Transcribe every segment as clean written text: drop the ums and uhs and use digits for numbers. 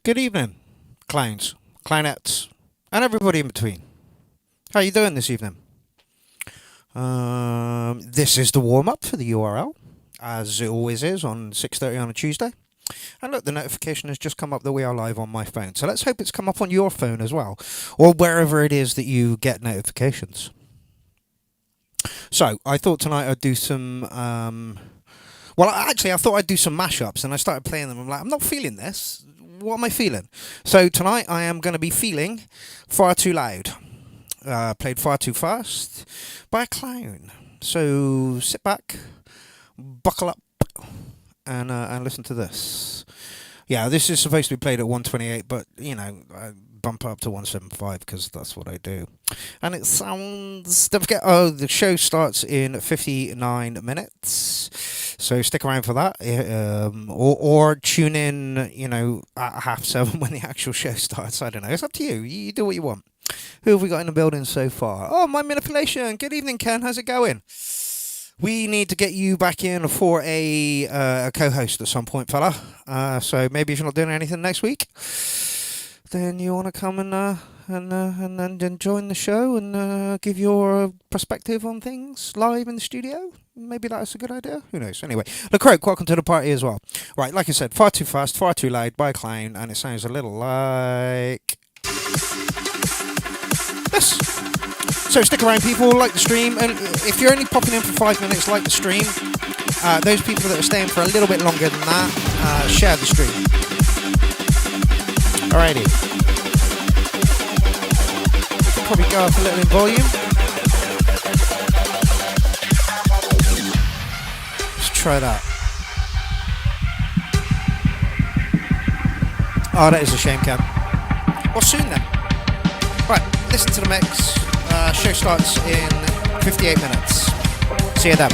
Good evening, clowns, clownettes, and everybody in between. How are you doing this evening? This is the warm up for the URL, as it always is on 6:30 on a Tuesday. And look, the notification has just come up that we are live on my phone. So let's hope it's come up on your phone as well, or wherever it is that you get notifications. So I thought tonight I'd do some. I thought I'd do some mashups, and I started playing them. I'm like, I'm not feeling this. What am I feeling? So tonight I am going to be feeling Far Too Loud, played far too fast by a clown. So sit back, buckle up, and listen to this. Yeah, this is supposed to be played at 128, but I bump up to 175 because that's what I do. And it sounds. Don't forget, the show starts in 59 minutes. So stick around for that, or tune in, at 7:30 when the actual show starts. I don't know. It's up to you. You do what you want. Who have we got in the building so far? Oh, my manipulation. Good evening, Ken. How's it going? We need to get you back in for a co-host at some point, fella. So maybe if you're not doing anything next week, then you want to come and join the show and give your perspective on things live in the studio. Maybe that's a good idea. Who knows? Anyway, LeCroak, welcome to the party as well. Right, like I said, Far Too Fast, Far Too Loud by a clown, and it sounds a little like this. So stick around, people, like the stream, and if you're only popping in for 5 minutes, like the stream. Those people that are staying for a little bit longer than that, share the stream. Alrighty. Probably go up a little in volume. Let's try that. Oh, that is a shame, Cam. Well, soon then. Right, listen to the mix. Show starts in 58 minutes. See you then.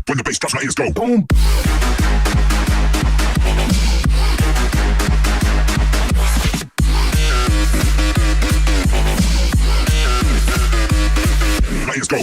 When the bass drops, my ears go boom. My ears go.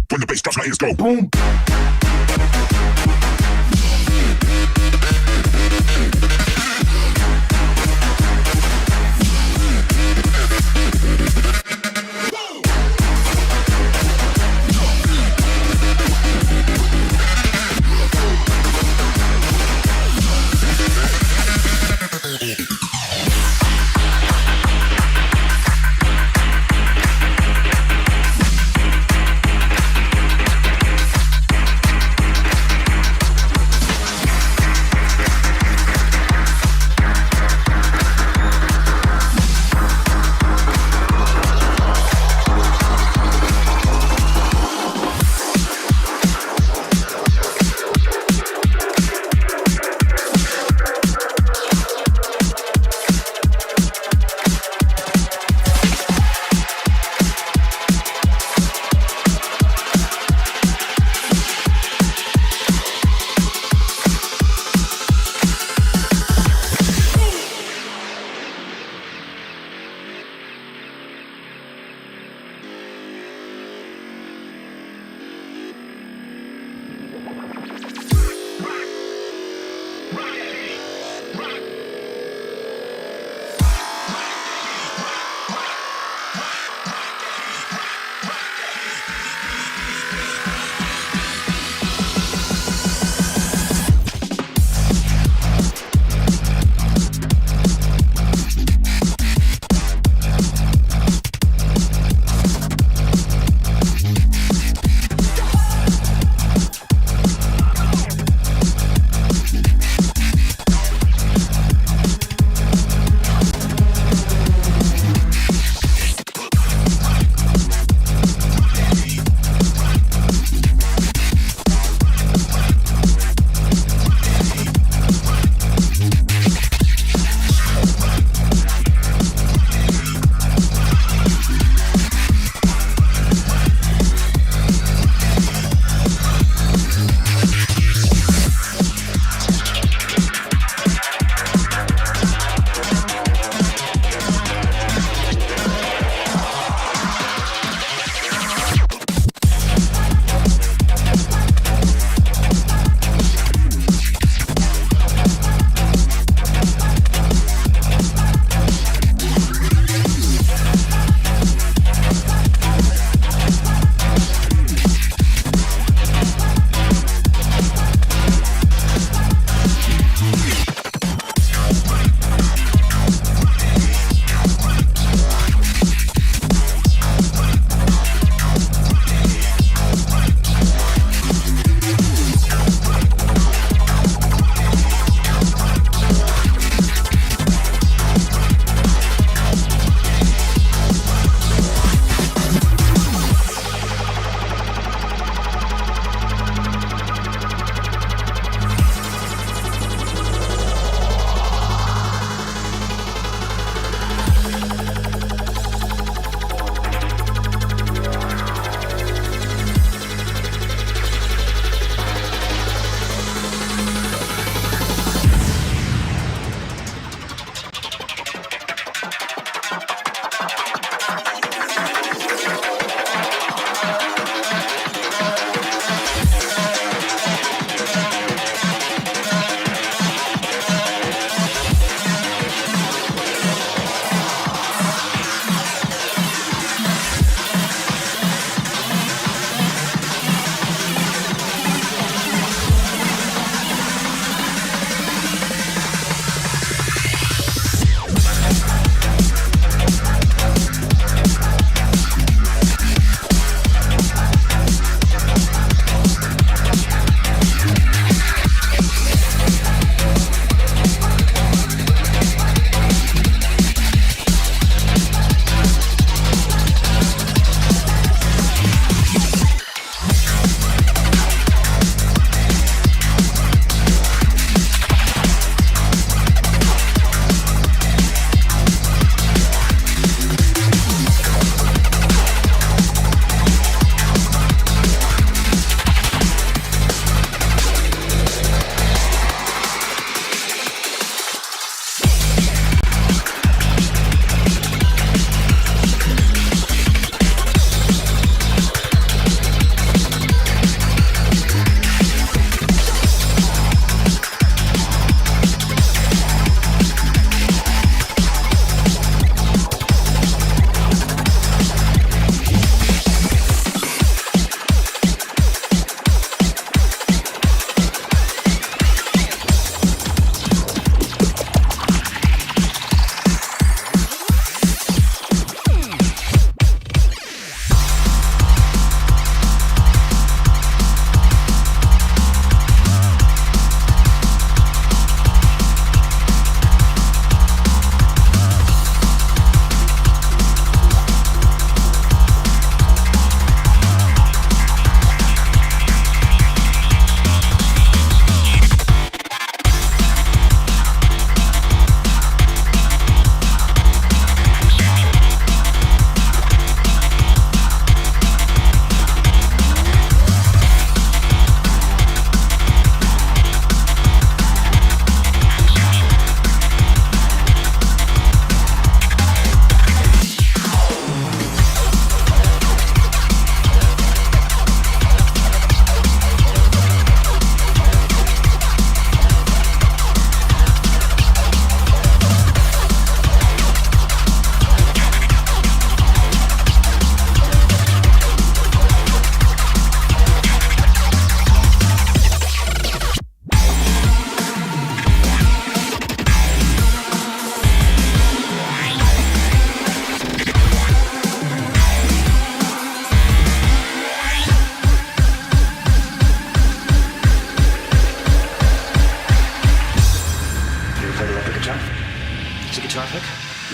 When the bass drops, my ears go boom.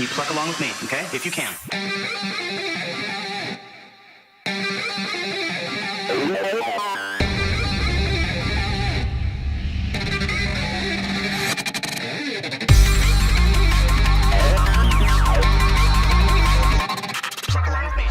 you pluck along with me, okay? If you can. Pluck along with me.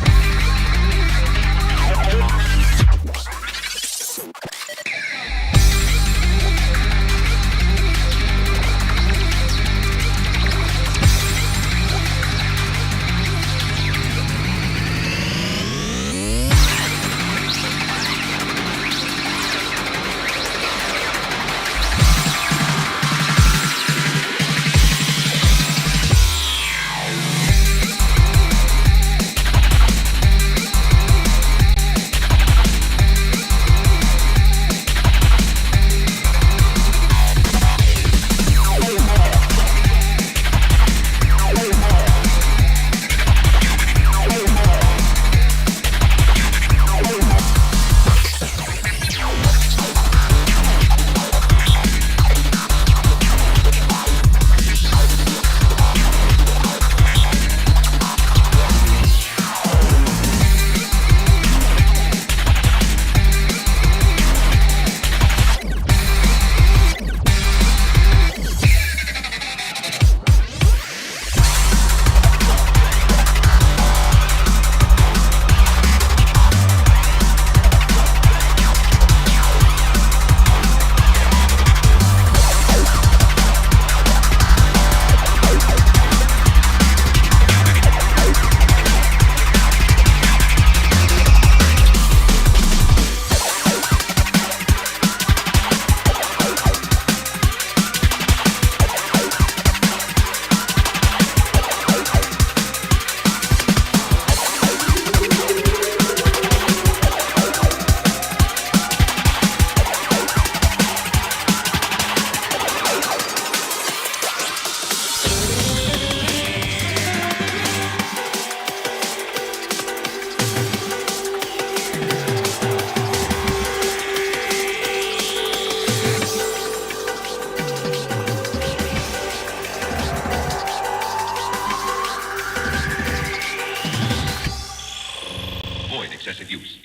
excessive use.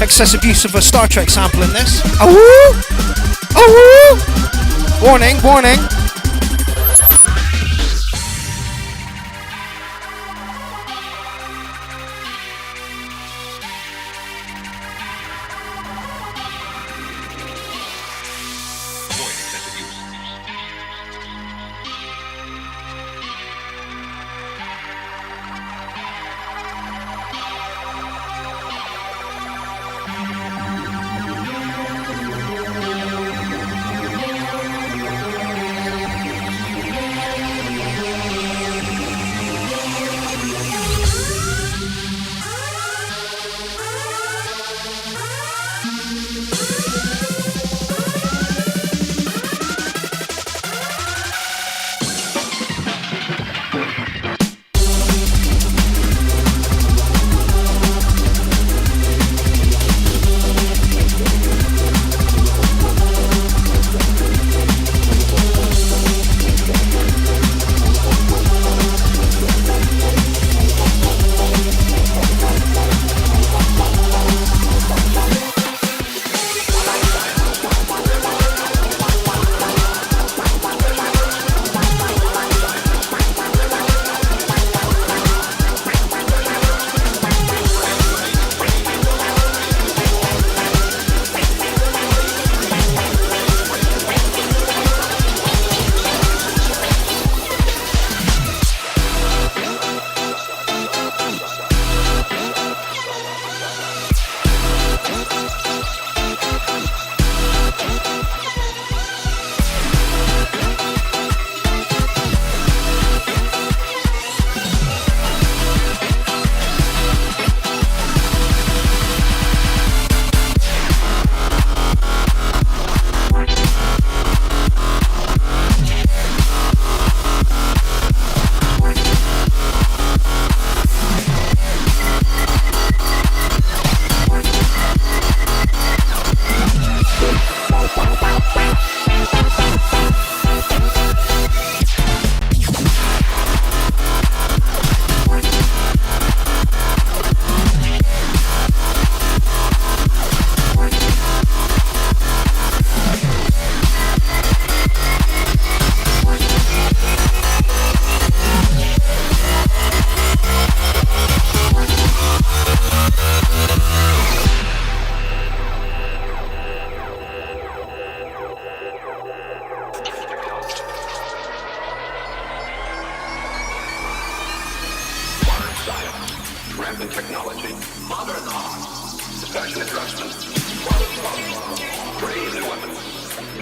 Excessive use of a Star Trek sample in this. Oh! Oh! Warning, warning.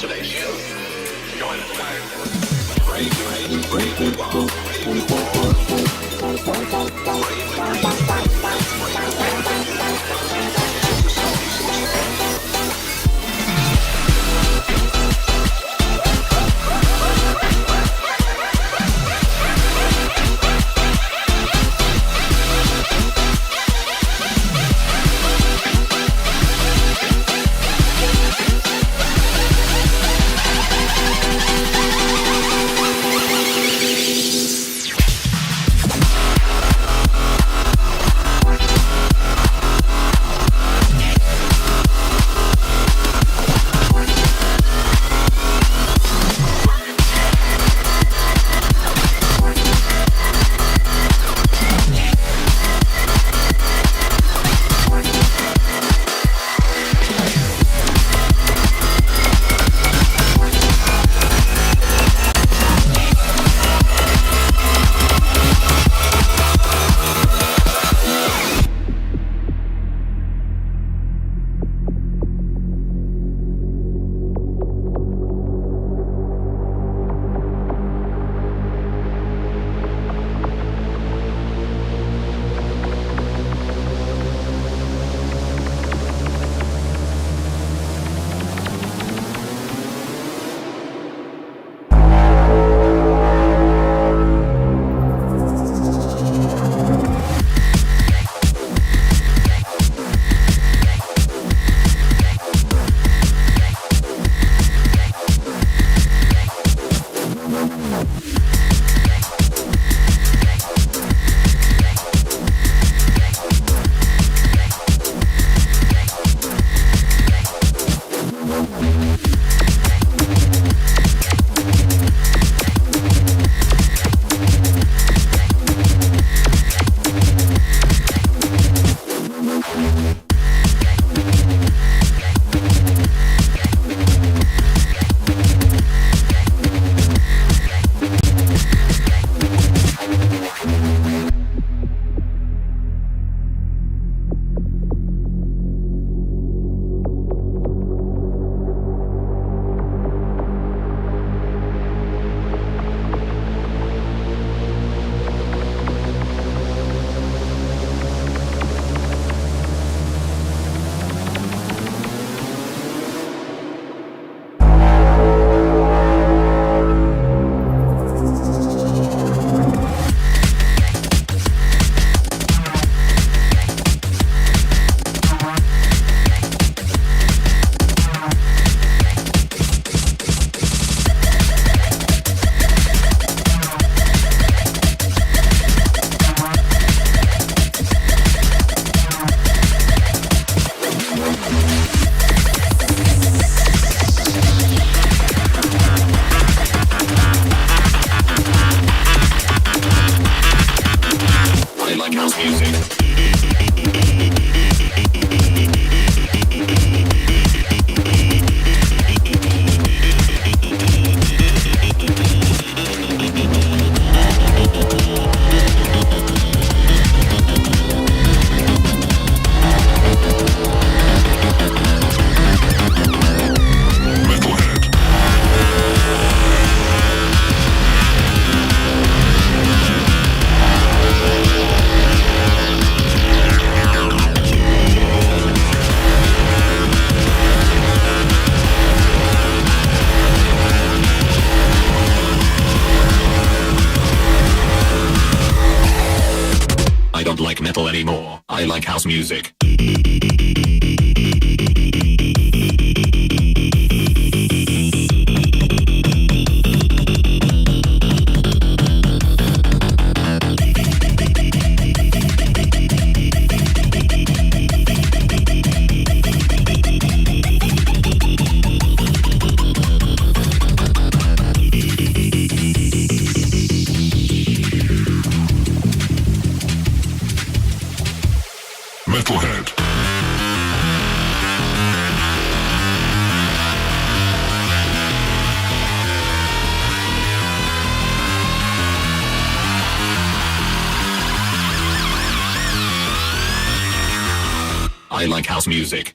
Today's show. Join like metal anymore. I like house music. Metalhead. I like house music.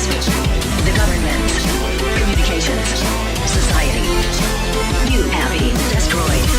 the government, communications, society. You have been destroyed.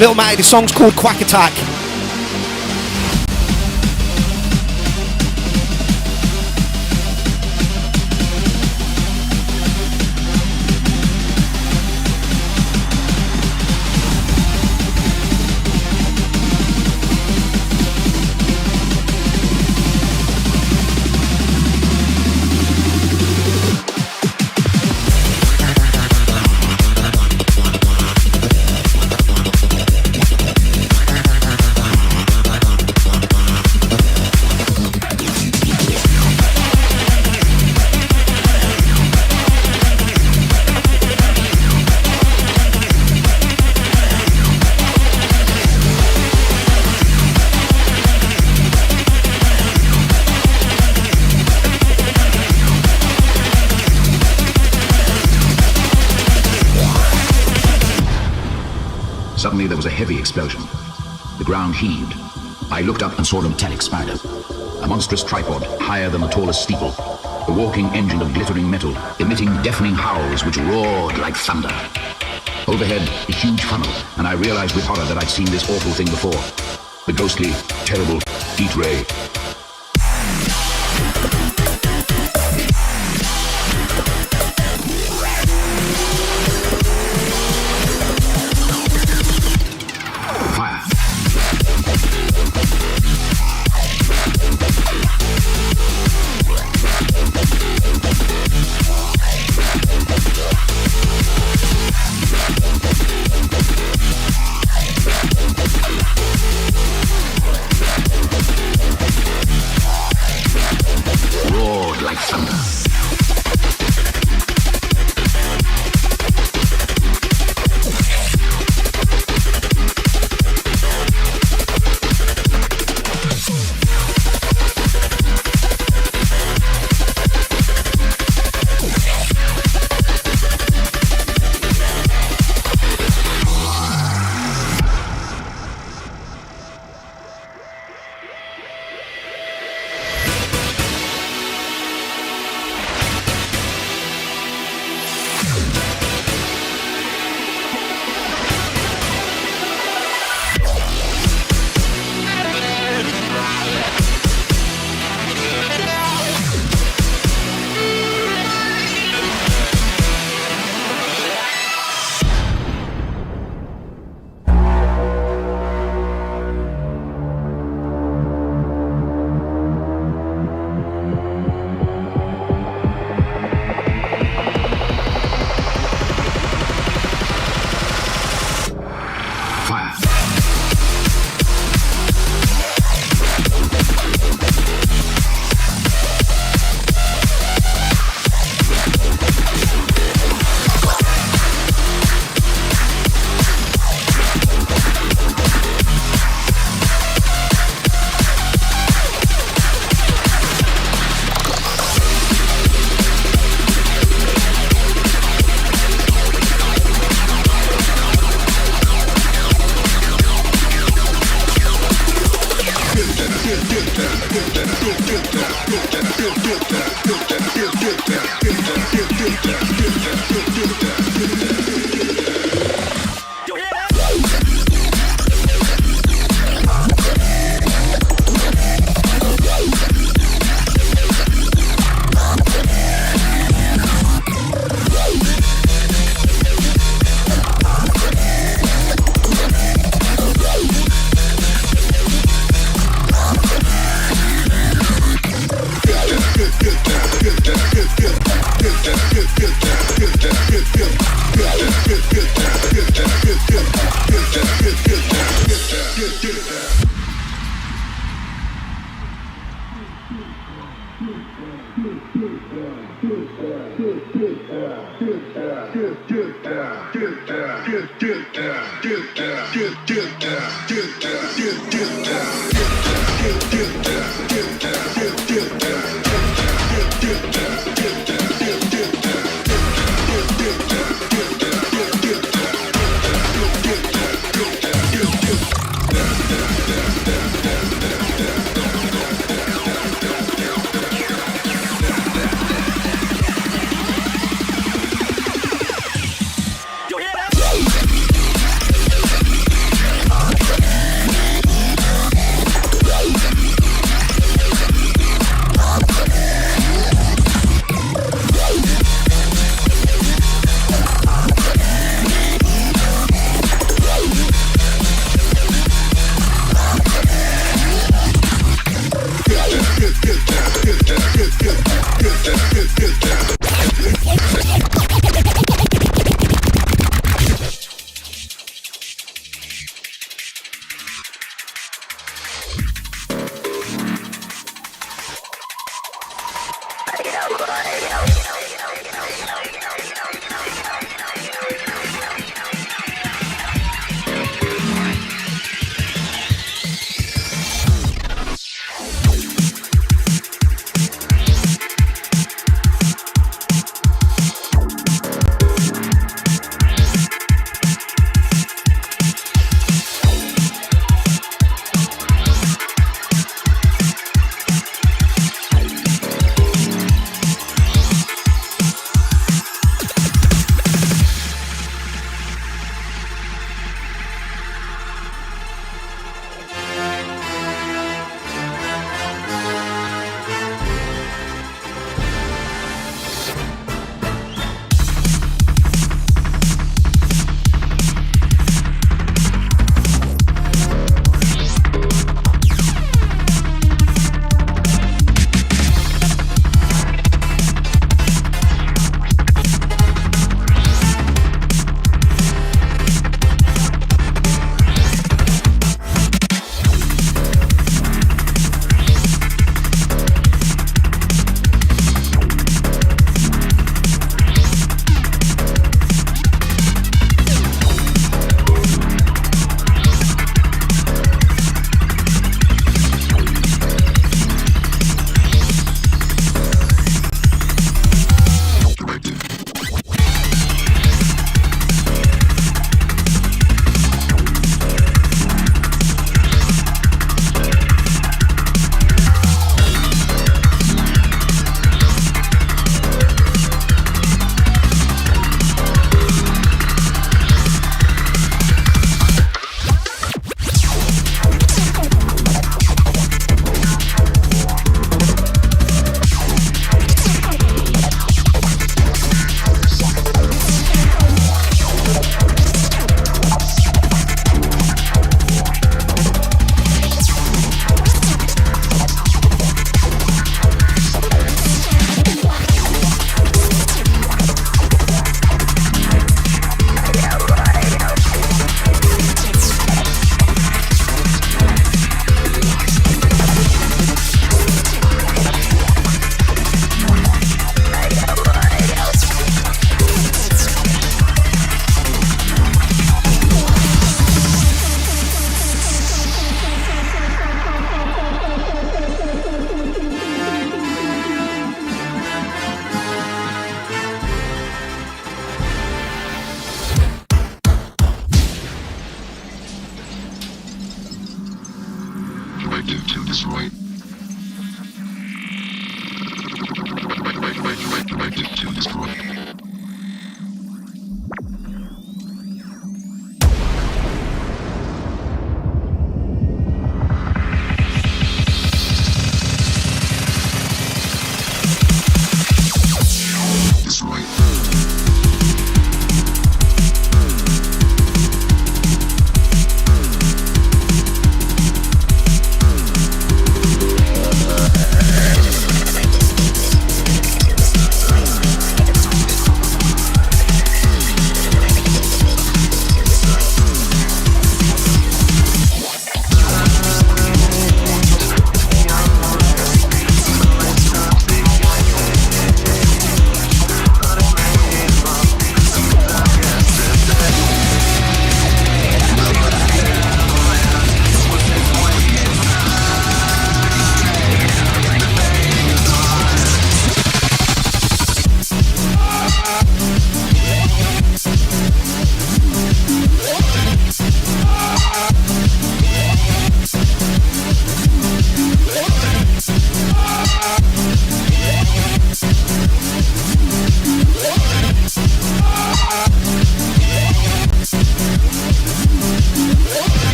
Little Matty, the song's called Quack Attack. Suddenly there was a heavy explosion. The ground heaved. I looked up and saw a metallic spider. A monstrous tripod, higher than the tallest steeple. a walking engine of glittering metal, emitting deafening howls which roared like thunder. Overhead, a huge funnel, and I realized with horror that I'd seen this awful thing before. The ghostly, terrible heat ray. Fire. Roared like thunder.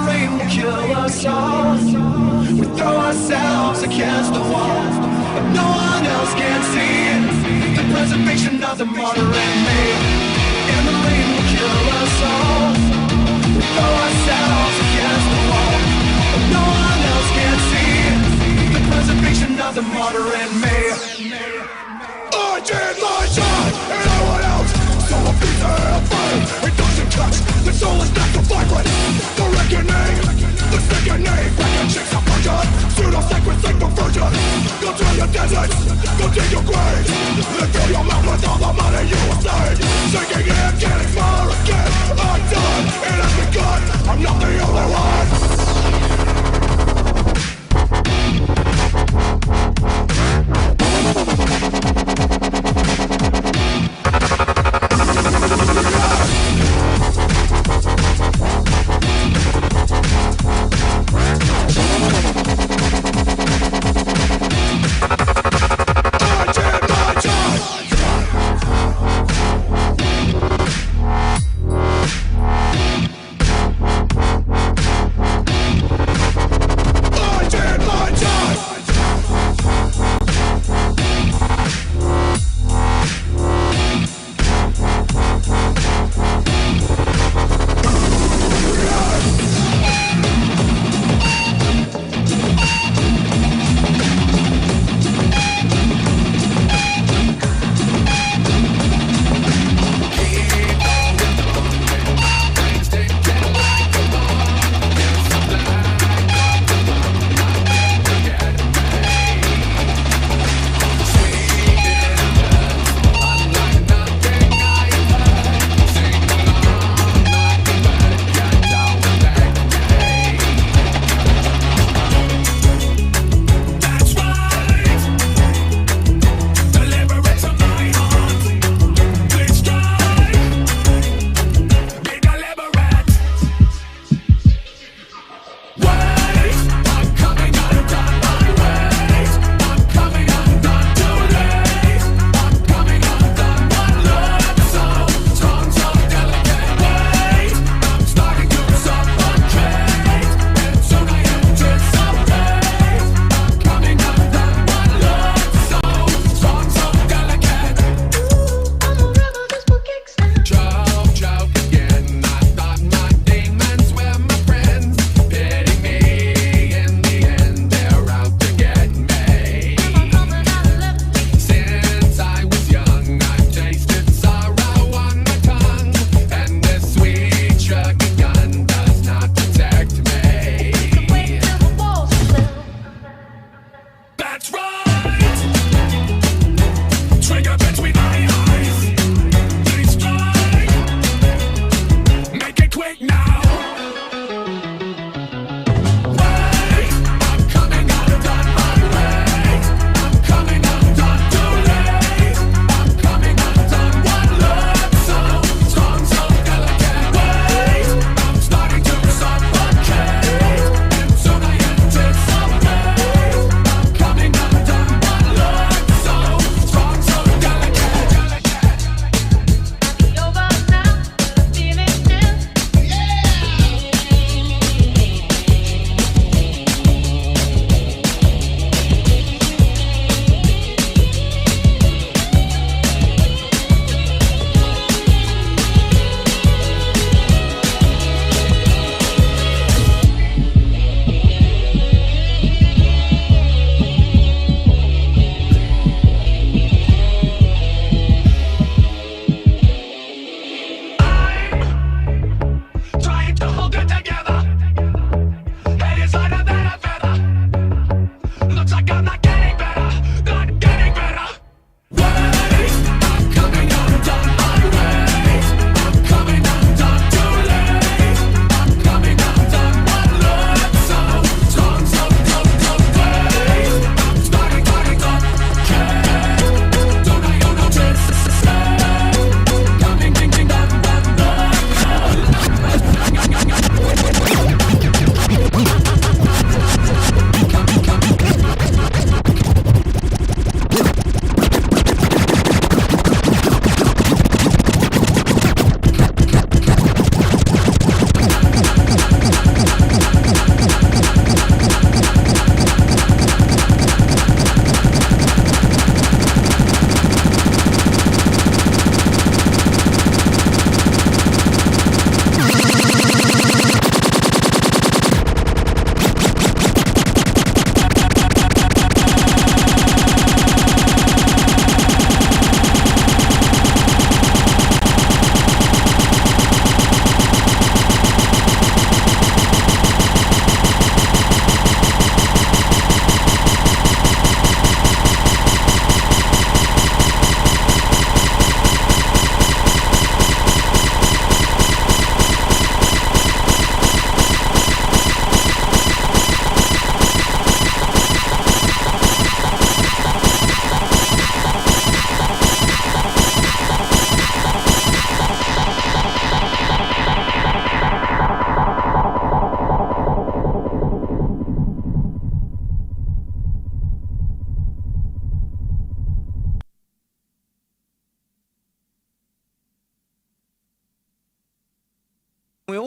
rain will kill us all. We throw ourselves against the wall, but no one else can see the preservation of the martyr and me. And the rain will kill us all. We throw ourselves against the wall, but no one else can see the preservation of the martyr and me. I did my job, and no one else. So a piece of hellfire, it doesn't touch. The soul is not so vibrant. The reckoning, the sickening. Reckon chicks are virgin, pseudo-sacred thing perversion. Go to your deserts, go dig your graves, and fill your mouth with all the money you will save. Sinking in, getting more again. I die.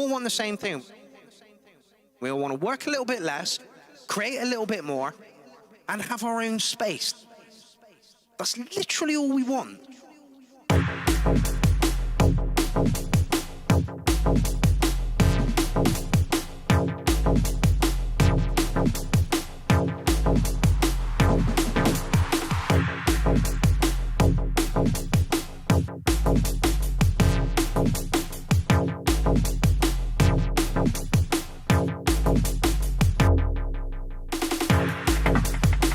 all want the same thing. We all want to work a little bit less, create a little bit more, and have our own space. That's literally all we want.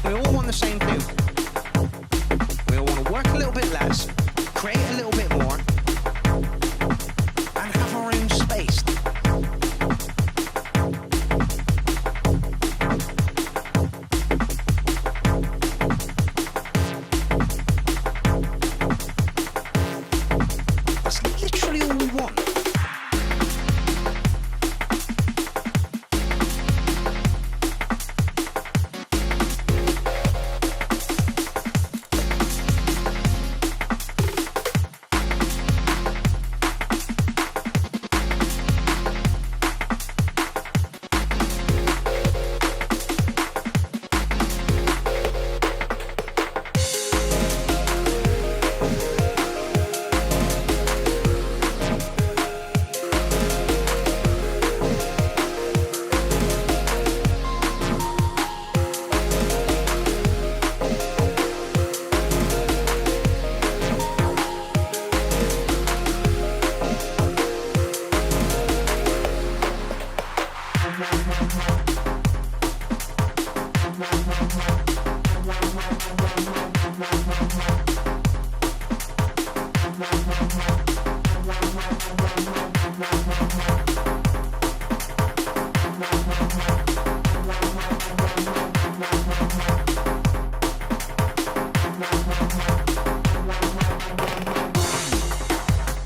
We all want the same thing. We all want to work a little bit less, create a little bit more, and have our own space. That's literally all we want.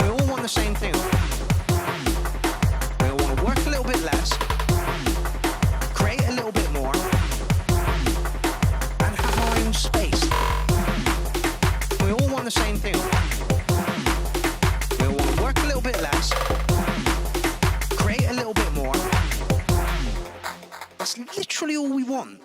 We all want the same thing. We all want to work a little bit less, create a little bit more, and have our own space. We all want the same thing. We all want to work a little bit less, create a little bit more. That's literally all we want.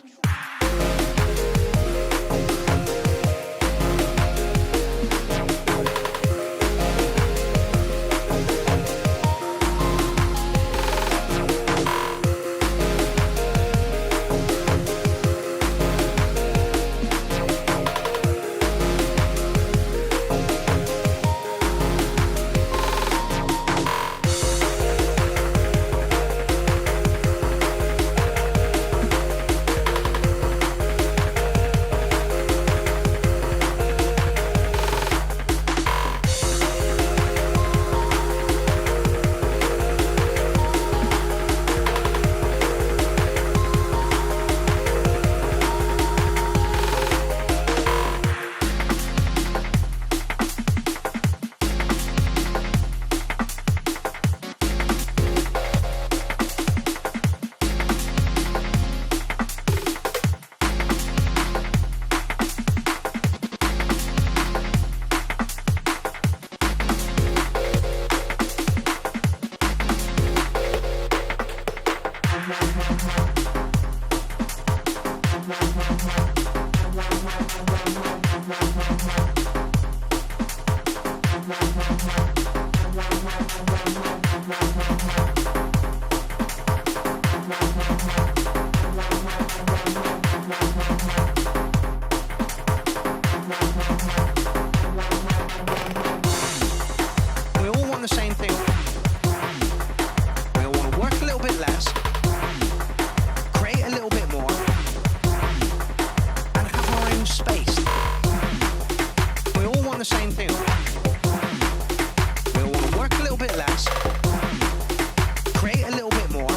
We all want the same thing. We all want to work a little bit less, create a little bit more, and have our own space. We all want the same thing. We all want to work a little bit less, create a little bit more,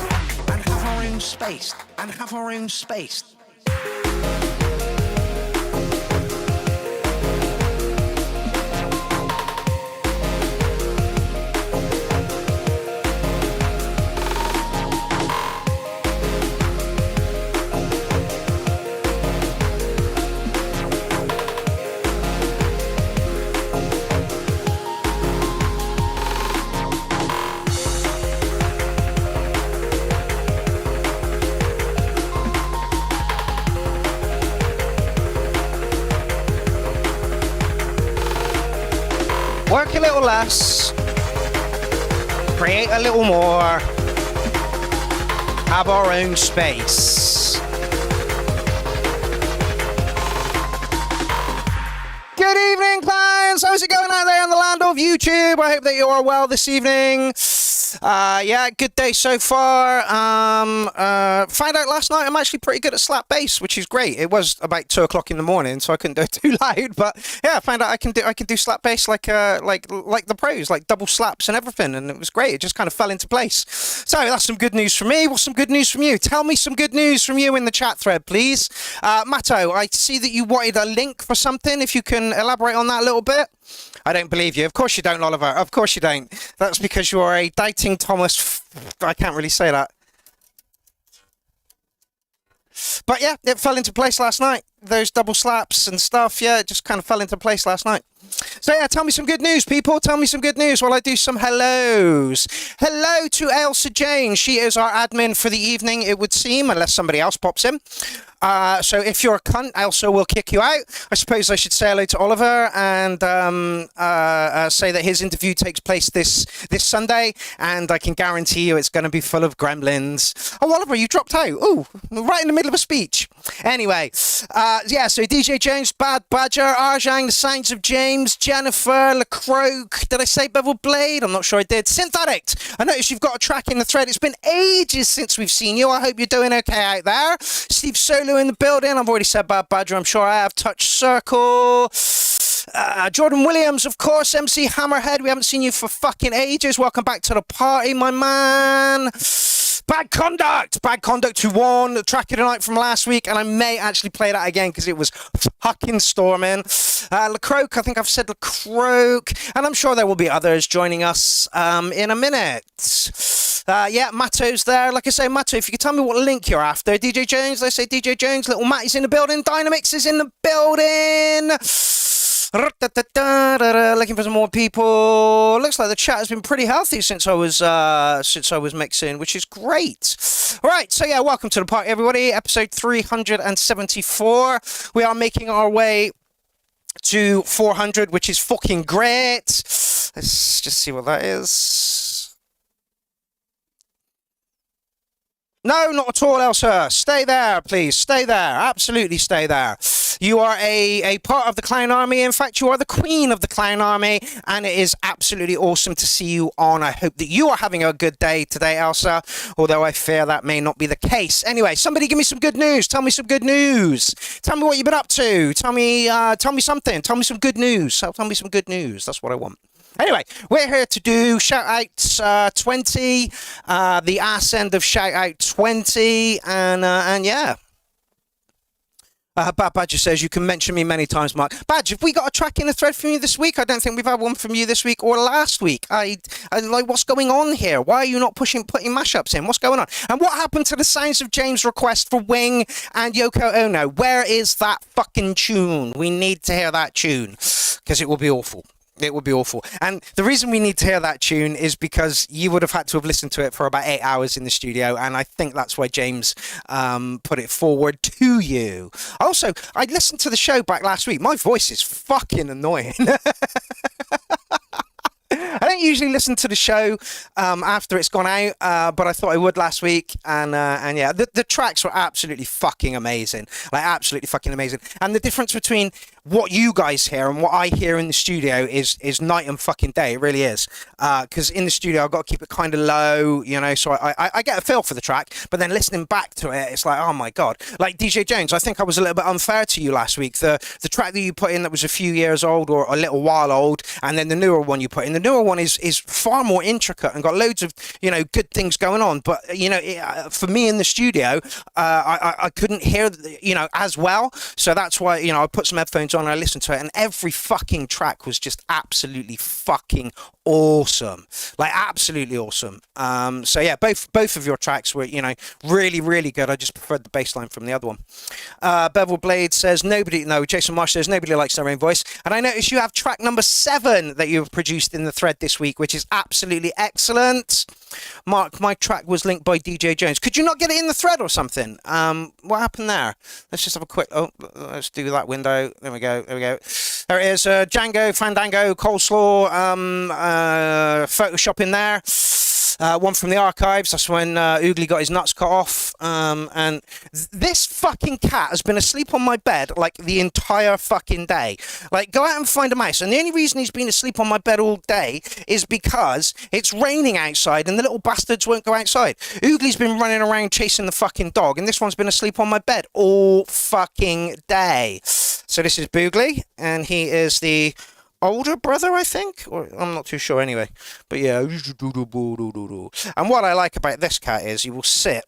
and have our own space. And have our own space. little less, create a little more, have our own space. Good evening, clients. How's it going out there in the land of YouTube? I hope that you are well this evening. Yeah, good day so far. Found out last night I'm actually pretty good at slap bass, which is great. It was about 2 o'clock in the morning, so I couldn't do it too loud. But yeah, I found out I can do slap bass like the pros, like double slaps and everything, and it was great. It just kind of fell into place. So that's some good news from me. What's some good news from you? Tell me some good news from you in the chat thread, please. Matto, I see that you wanted a link for something. If you can elaborate on that a little bit. I don't believe you. Of course you don't, Oliver. Of course you don't. That's because you are a doubting Thomas. I can't really say that. But yeah, it fell into place last night. Those double slaps and stuff, yeah, it just kind of fell into place last night. So yeah, tell me some good news, people. Tell me some good news while I do some hellos. Hello to Elsa Jane. She is our admin for the evening, it would seem, unless somebody else pops in. So if you're a cunt, Elsa will kick you out. I suppose I should say hello to Oliver and say that his interview takes place this Sunday, and I can guarantee you it's going to be full of gremlins. Oh, Oliver, you dropped out. Ooh, right in the middle of a speech. Anyway, yeah, so DJ James, Bad Badger, Arjang, The Signs of James, Jennifer, LaCroix. Did I say Bevel Blade? I'm not sure I did. Synthetic. I noticed you've got a track in the thread. It's been ages since we've seen you. I hope you're doing okay out there. Steve Solo in the building. I've already said Bad Badger. I'm sure I have. Touch Circle. Jordan Williams, of course. MC Hammerhead. We haven't seen you for fucking ages. Welcome back to the party, my man. Bad Conduct. Bad Conduct who won the track of the night from last week, and I may actually play that again because it was fucking storming. LaCroix, I think I've said LaCroix, and I'm sure there will be others joining us in a minute. Yeah, Matto's there. Like I say, Matto, if you could tell me what link you're after. DJ Jones, let's say DJ Jones. Little Matty's in the building. Dynamix is in the building. Looking for some more people. Looks like the chat has been pretty healthy since I was mixing, which is great. All right, so yeah, welcome to the party, everybody. Episode 374. We are making our way to 400, which is fucking great. Let's just see what that is. No, not at all, Elsa. Stay there, please. Stay there. Absolutely stay there. You are a part of the Clown Army. In fact, you are the queen of the Clown Army, and it is absolutely awesome to see you on. I hope that you are having a good day today, Elsa, although I fear that may not be the case. Anyway, somebody give me some good news. Tell me some good news. Tell me what you've been up to. Tell me something. Tell me some good news. Tell me some good news. That's what I want. Anyway, we're here to do shout-outs 20, the ass end of shout-out 20, and yeah. Bad Badger says, you can mention me many times, Mark. Badge, have we got a track in the thread from you this week? I don't think we've had one from you this week or last week. I like, what's going on here? Why are you not putting mashups in? What's going on? And what happened to the Sounds of James request for Wing and Yoko Ono? Where is that fucking tune? We need to hear that tune, because it will be awful. It would be awful. And the reason we need to hear that tune is because you would have had to have listened to it for about 8 hours in the studio, and I think that's why James put it forward to you. Also, I listened to the show back last week. My voice is fucking annoying. I don't usually listen to the show after it's gone out, but I thought I would last week, and yeah, the tracks were absolutely fucking amazing, like absolutely fucking amazing. And the difference between what you guys hear and what I hear in the studio is night and fucking day. It really is, because in the studio I've got to keep it kind of low, you know, so I get a feel for the track, but then listening back to it, it's like, oh my god. Like DJ Jones, I think I was a little bit unfair to you last week. The track that you put in that was a few years old or a little while old, and then the newer one you put in. The newer one is far more intricate and got loads of, you know, good things going on. But you know, for me in the studio, I couldn't hear, you know, as well. So that's why, you know, I put some headphones on and I listened to it, and every fucking track was just absolutely fucking awesome, like absolutely awesome. So yeah, both of your tracks were, you know, really, really good. I just preferred the bass line from the other one. Bevel Blade says Jason Marsh says nobody likes their own voice. And I noticed you have track number 7 that you've produced in the thread this this week, which is absolutely excellent. Mark, my track was linked by DJ Jones. Could you not get it in the thread or something? What happened there? Let's just have a quick... Oh, let's do that window. There we go. There it is. Django, Fandango, Coleslaw, Photoshop in there. One from the archives. That's when Oogly got his nuts cut off. And this fucking cat has been asleep on my bed like the entire fucking day. Like, go out and find a mouse. And the only reason he's been asleep on my bed all day is because it's raining outside and the little bastards won't go outside. Oogly's been running around chasing the fucking dog, and this one's been asleep on my bed all fucking day. So this is Boogly, and he is the older brother, I think, or I'm not too sure anyway, but yeah. And what I like about this cat is he will sit,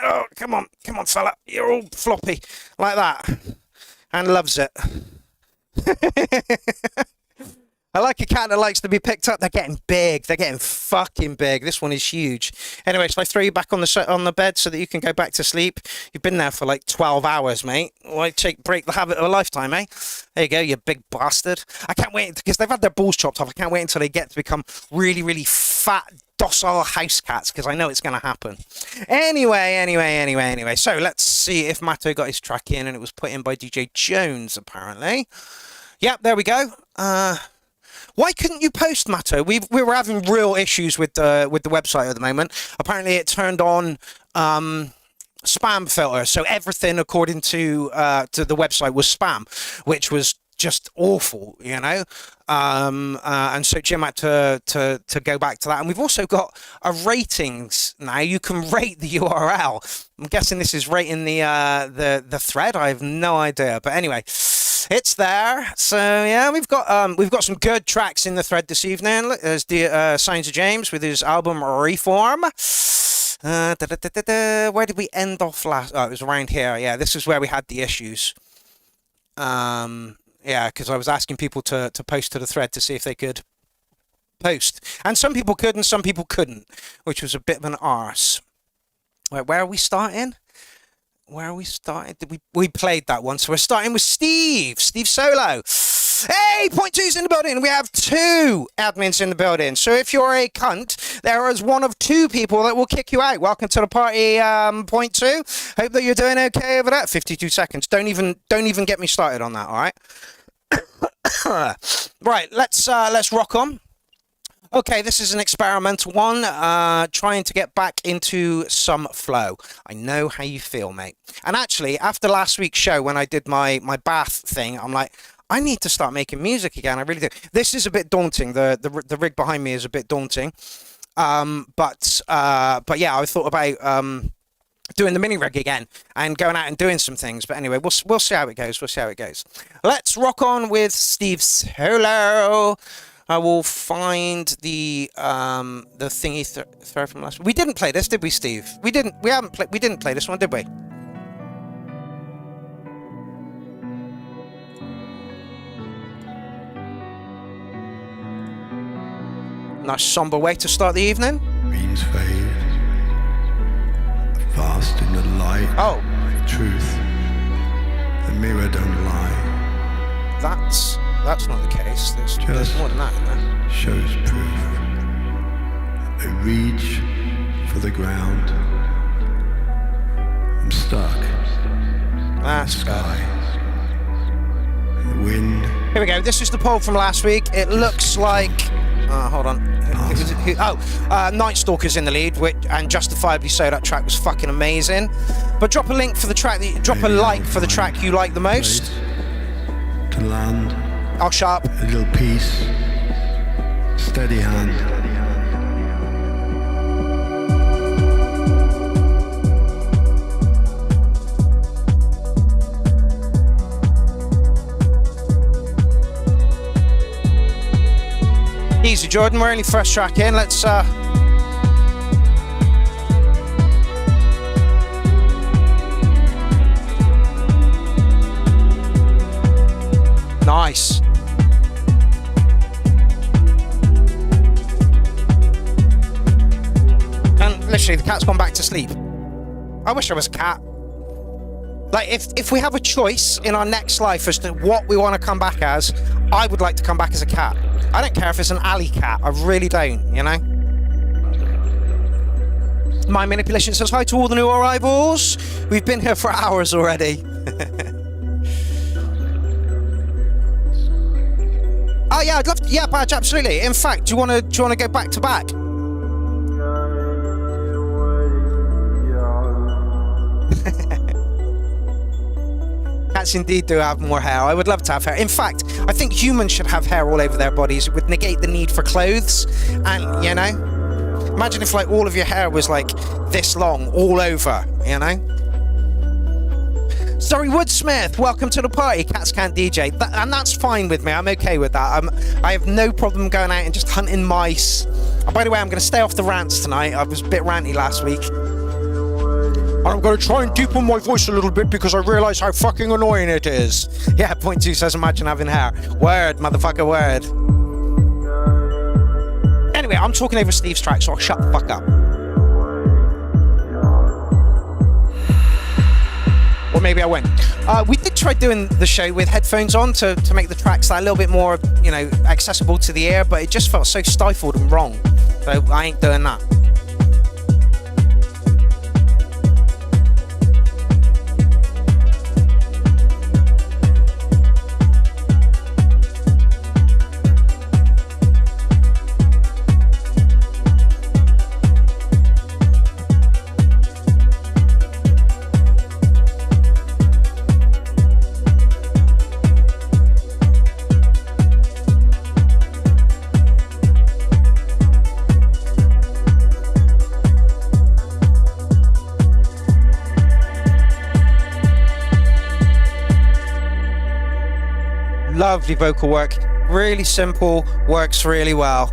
oh, come on fella, you're all floppy, like that, and loves it. I like a cat that likes to be picked up. They're getting big. They're getting fucking big. This one is huge. Anyway, so I throw you back on the bed so that you can go back to sleep. You've been there for like 12 hours, mate. Why break the habit of a lifetime, eh? There you go, you big bastard. I can't wait, because they've had their balls chopped off. I can't wait until they get to become really, really fat, docile house cats, because I know it's going to happen. Anyway. So let's see if Matto got his track in, and it was put in by DJ Jones, apparently. Yep, there we go. Why couldn't you post, Matto? We were having real issues with the website at the moment. Apparently, it turned on spam filter, so everything according to the website was spam, which was just awful, you know. And so Jim had to go back to that. And we've also got a ratings now. You can rate the URL. I'm guessing this is rating the thread. I have no idea, but anyway. It's there. So yeah, we've got some good tracks in the thread this evening. Look, there's the Signs of James with his album Reform. Where did we end off last? Oh, it was around here. Yeah, this is where we had the issues. Yeah, because I was asking people to post to the thread to see if they could post, and some people could and some people couldn't, which was a bit of an arse. Right, where are we starting? We played that one, so we're starting with Steve Solo. Hey, point two's in the building. We have 2 admins in the building. So if you're a cunt, there is one of 2 people that will kick you out. Welcome to the party, point 2. Hope that you're doing okay over that. 52 seconds. Don't even get me started on that. All right. Right. Let's rock on. Okay, this is an experimental one, trying to get back into some flow. I know how you feel, mate. And actually, after last week's show, when I did my bath thing, I'm like, I need to start making music again. I really do. This is a bit daunting. The rig behind me is a bit daunting. But yeah, I thought about doing the mini rig again and going out and doing some things. But anyway, we'll see how it goes. Let's rock on with Steve Solo. I will find the thingy throw from last week. We didn't play this, did we, Steve? We didn't play this one, did we? Nice somber way to start the evening. Greens fade, fast in the light of truth. The mirror don't lie. That's not the case. There's more than that in there. Shows proof. I reach for the ground. I'm stuck. That's sky. The wind. Here we go. This is the poll from last week. It looks like. Hold on. Night Stalker's in the lead, and justifiably so. That track was fucking amazing. But drop a link for the track. Drop a like for the track you like the most. To land. I'll sharp. A little peace. Steady hand. Easy, Jordan. We're only first track in. Let's nice. And literally, the cat's gone back to sleep. I wish I was a cat. Like, if we have a choice in our next life as to what we want to come back as, I would like to come back as a cat. I don't care if it's an alley cat. I really don't, you know? My Manipulation says hi to all the new arrivals. We've been here for hours already. Oh yeah, I'd love to, yeah, Badge, absolutely. In fact, do you want to go back to back? Cats indeed do have more hair. I would love to have hair. In fact, I think humans should have hair all over their bodies. It would negate the need for clothes. And, you know, imagine if like all of your hair was like this long all over, you know? Sorry, Woodsmith, welcome to the party. Cats can't DJ. And that's fine with me. I'm okay with that. I have no problem going out and just hunting mice. Oh, by the way, I'm going to stay off the rants tonight. I was a bit ranty last week. I'm going to try and deepen my voice a little bit because I realise how fucking annoying it is. Yeah, point 2 says imagine having hair. Word, motherfucker, word. Anyway, I'm talking over Steve's track, so I'll shut the fuck up. Or maybe I won't. We did try doing the show with headphones on to make the tracks a little bit more, you know, accessible to the ear, but it just felt so stifled and wrong. So I ain't doing that. Lovely vocal work, really simple, works really well.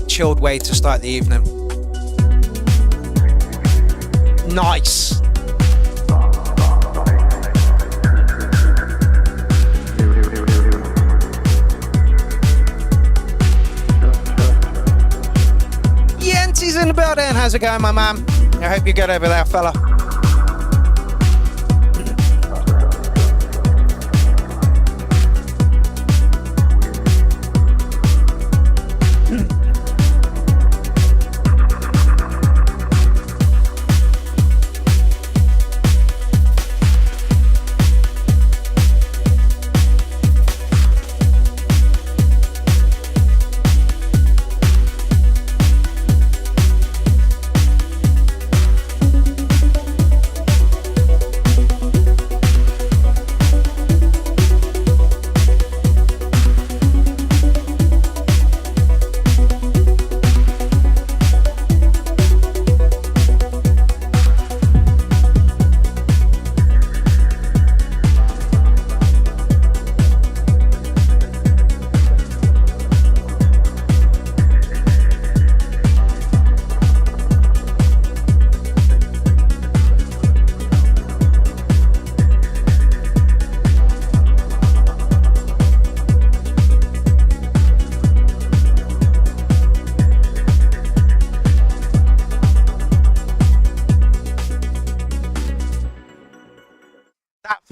Chilled way to start the evening. Nice. Yenty's in the building. How's it going, my man? I hope you're good over there, fella.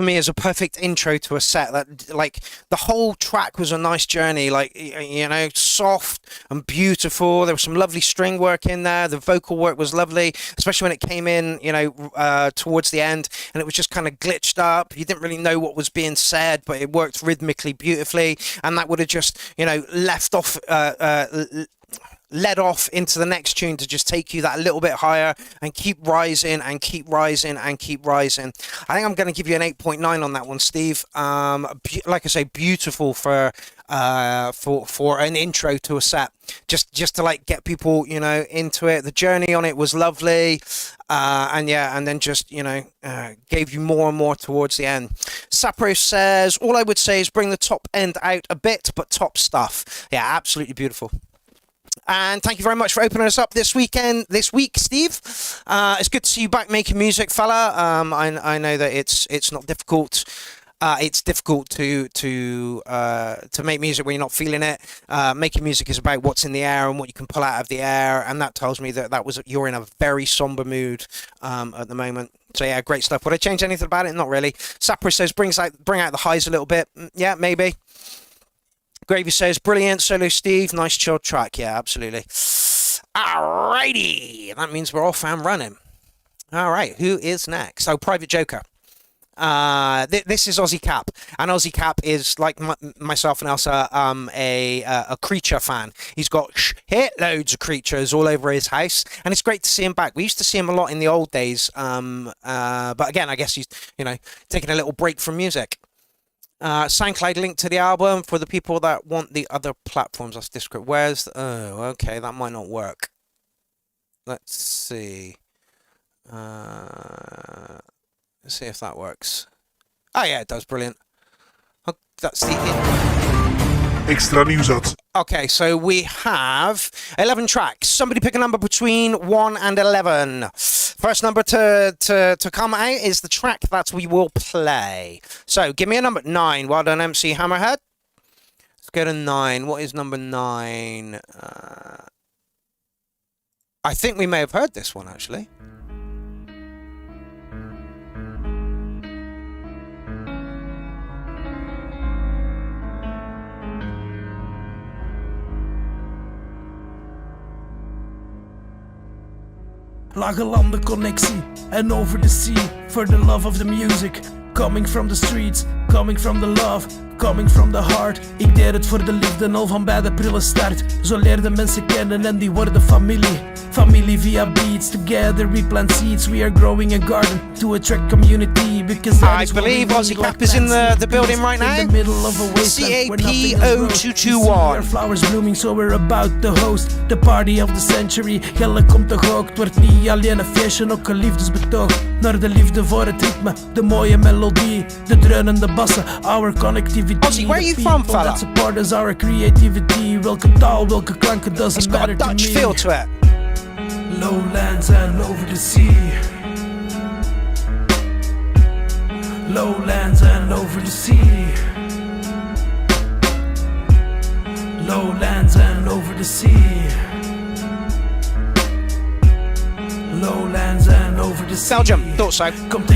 me is a perfect intro to a set. That, like, the whole track was a nice journey, like, you know, soft and beautiful. There was some lovely string work in there. The vocal work was lovely, especially when it came in, you know, towards the end, and it was just kind of glitched up. You didn't really know what was being said, but it worked rhythmically beautifully, and that would have just, you know, led off into the next tune to just take you that little bit higher and keep rising and keep rising and keep rising. I think I'm going to give you an 8.9 on that one, Steve. Like I say, beautiful for an intro to a set, just to like get people, you know, into it. The journey on it was lovely, and then just, you know, gave you more and more towards the end. Sapro says, all I would say is bring the top end out a bit, but top stuff. Yeah, absolutely beautiful. And thank you very much for opening us up this week, Steve. It's good to see you back making music, fella. I know that it's not difficult. It's difficult to make music when you're not feeling it. Making music is about what's in the air and what you can pull out of the air, and that tells me that you're in a very somber mood at the moment. So yeah, great stuff. Would I change anything about it? Not really. Sapper says bring out the highs a little bit. Yeah, maybe. Gravy says, brilliant, solo Steve, nice chilled track. Yeah, absolutely. Alrighty, that means we're off and running. All right, who is next? Oh, Private Joker. This is Aussie Cap, and Aussie Cap is, like myself and Elsa, a Creature fan. He's got loads of Creatures all over his house, and it's great to see him back. We used to see him a lot in the old days, but again, I guess he's, you know, taking a little break from music. SoundCloud link to the album for the people that want the other platforms. That's Discord. Oh, okay, that might not work. Let's see. Let's see if that works. Oh yeah, it does. Brilliant. Oh, that's the Extra nieuws uit. Okay, so we have 11 tracks. Somebody pick a number between 1 and 11. First number to come out is the track that we will play. So give me a number. 9. Well done, MC Hammerhead. Let's go to 9. What is number 9? I think we may have heard this one, actually. Lage landen connectie and over the sea for the love of the music. Coming from the streets, coming from the love, coming from the heart. Ik deed het voor de liefde al van bij de prille start. Zo leerden mensen kennen en die worden familie. Familie via beats, together we plant seeds. We are growing a garden to attract community. Because I believe Aussie Cap is in the building right now. In the middle of a wasteland CAP0221. Flowers blooming, so we're about to host the party of the century. Gelle komt toch ook, het wordt niet alleen een feestje, ook een liefdesbetoog. Naar de liefde voor het ritme, de mooie melodie, de dreunende bassen, our connectivity. Aussie, where are you from, fella? That support us, our creativity. Welke taal, welke klanken, doesn't matter to me. It's got a Dutch feel to it. Lowlands and over the sea. Lowlands and over the sea. Lowlands and over the sea. Lowlands and over the sea. Belgium, thought so.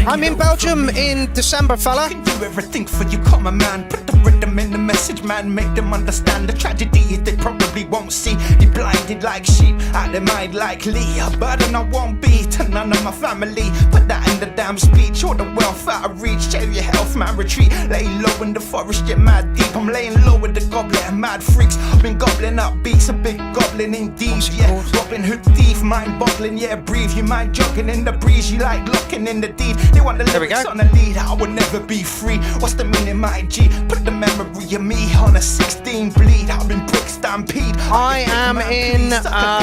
I'm in Belgium in December, fella. Can do everything for you, common man. Put the rhythm in the message, man. Make them understand the tragedy is they probably won't see. They blinded like sheep, out their mind like Lee. A burden I won't be to none of my family. Put that in the damn speech, or the wealth out of reach. Share your health, man, retreat. Lay low in the forest, get mad deep. I'm laying low with the goblet and mad freaks. Been gobbling up beats, a big goblin indeed. Yeah, Robin Hood thief, mind boggling. Yeah, breathe, you mind jogging in the breeze. You like locking in the deed. They want the lyrics on the lead. I will never be free. What's the meaning, my G? Put the memory of me on a 16 bleed. I've been brick stampede. I am in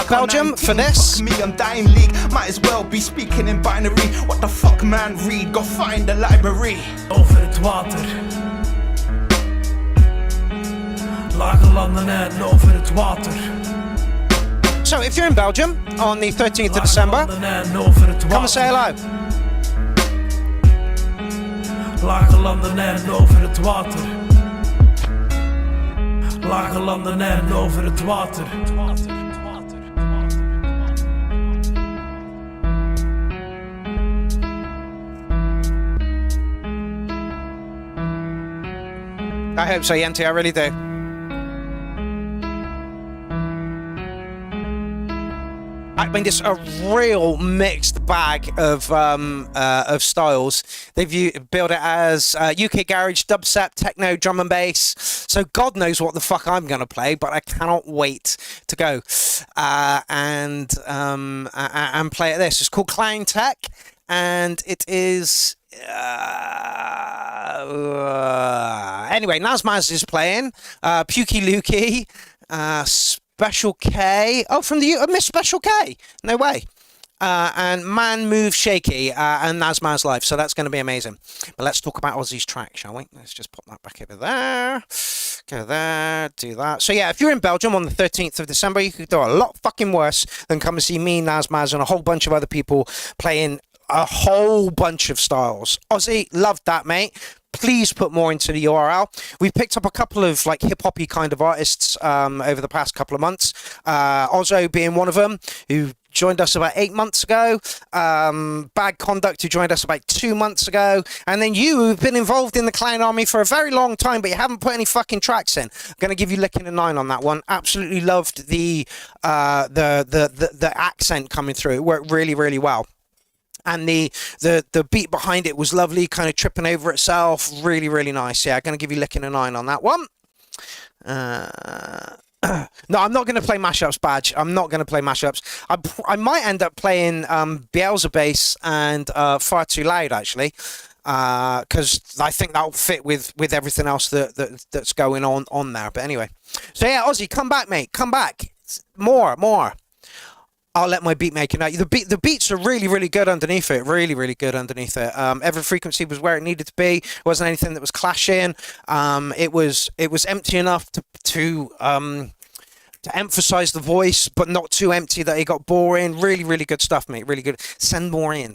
Belgium for this. Me, I'm dying league. Might as well be speaking in binary. What the fuck, man? Read. Go find the library. Over het water. Lage landen en over het water. So if you're in Belgium on the 13th of December, come and say hello. Lage landen en over het water. Lage landen en over het water. I hope so, Yenti, I really do. I mean, it's a real mixed bag of styles. They've billed it as UK garage, dubstep, techno, drum and bass. So God knows what the fuck I'm going to play, but I cannot wait to go and play at this. It's called Clown Tech, and it is... anyway, Nazmaz is playing. Pukey Lukey, Special K. Oh, from the Miss Special K. No way. And Man Move Shaky and Nazmaz Live. So that's going to be amazing. But let's talk about Ozzy's track, shall we? Let's just pop that back over there. Go there. Do that. So yeah, if you're in Belgium on the 13th of December, you could do a lot fucking worse than come and see me, Nazmaz, and a whole bunch of other people playing a whole bunch of styles. Ozzy, loved that, mate. Please put more into the URL. We've picked up a couple of like hip-hoppy kind of artists over the past couple of months. Ozzo being one of them, who joined us about 8 months ago. Bad Conduct, who joined us about 2 months ago. And then you, who've been involved in the Clown Army for a very long time, but you haven't put any fucking tracks in. I'm going to give you licking a 9 on that one. Absolutely loved the accent coming through. It worked really, really well. And the beat behind it was lovely, kind of tripping over itself. Really, really nice. Yeah, I'm going to give you licking a 9 on that one. No, I'm not going to play mashups, Badge. I'm not going to play mashups. I might end up playing Beelzebub and Far Too Loud, actually. Because I think that'll fit with everything else that's going on there. But anyway. So yeah, Ozzy, come back, mate. Come back. More. I'll let my beat maker know. The beats are really, really good underneath it. Really, really good underneath it. Every frequency was where it needed to be. It wasn't anything that was clashing. It was empty enough to emphasize the voice, but not too empty that it got boring. Really, really good stuff, mate. Really good. Send more in,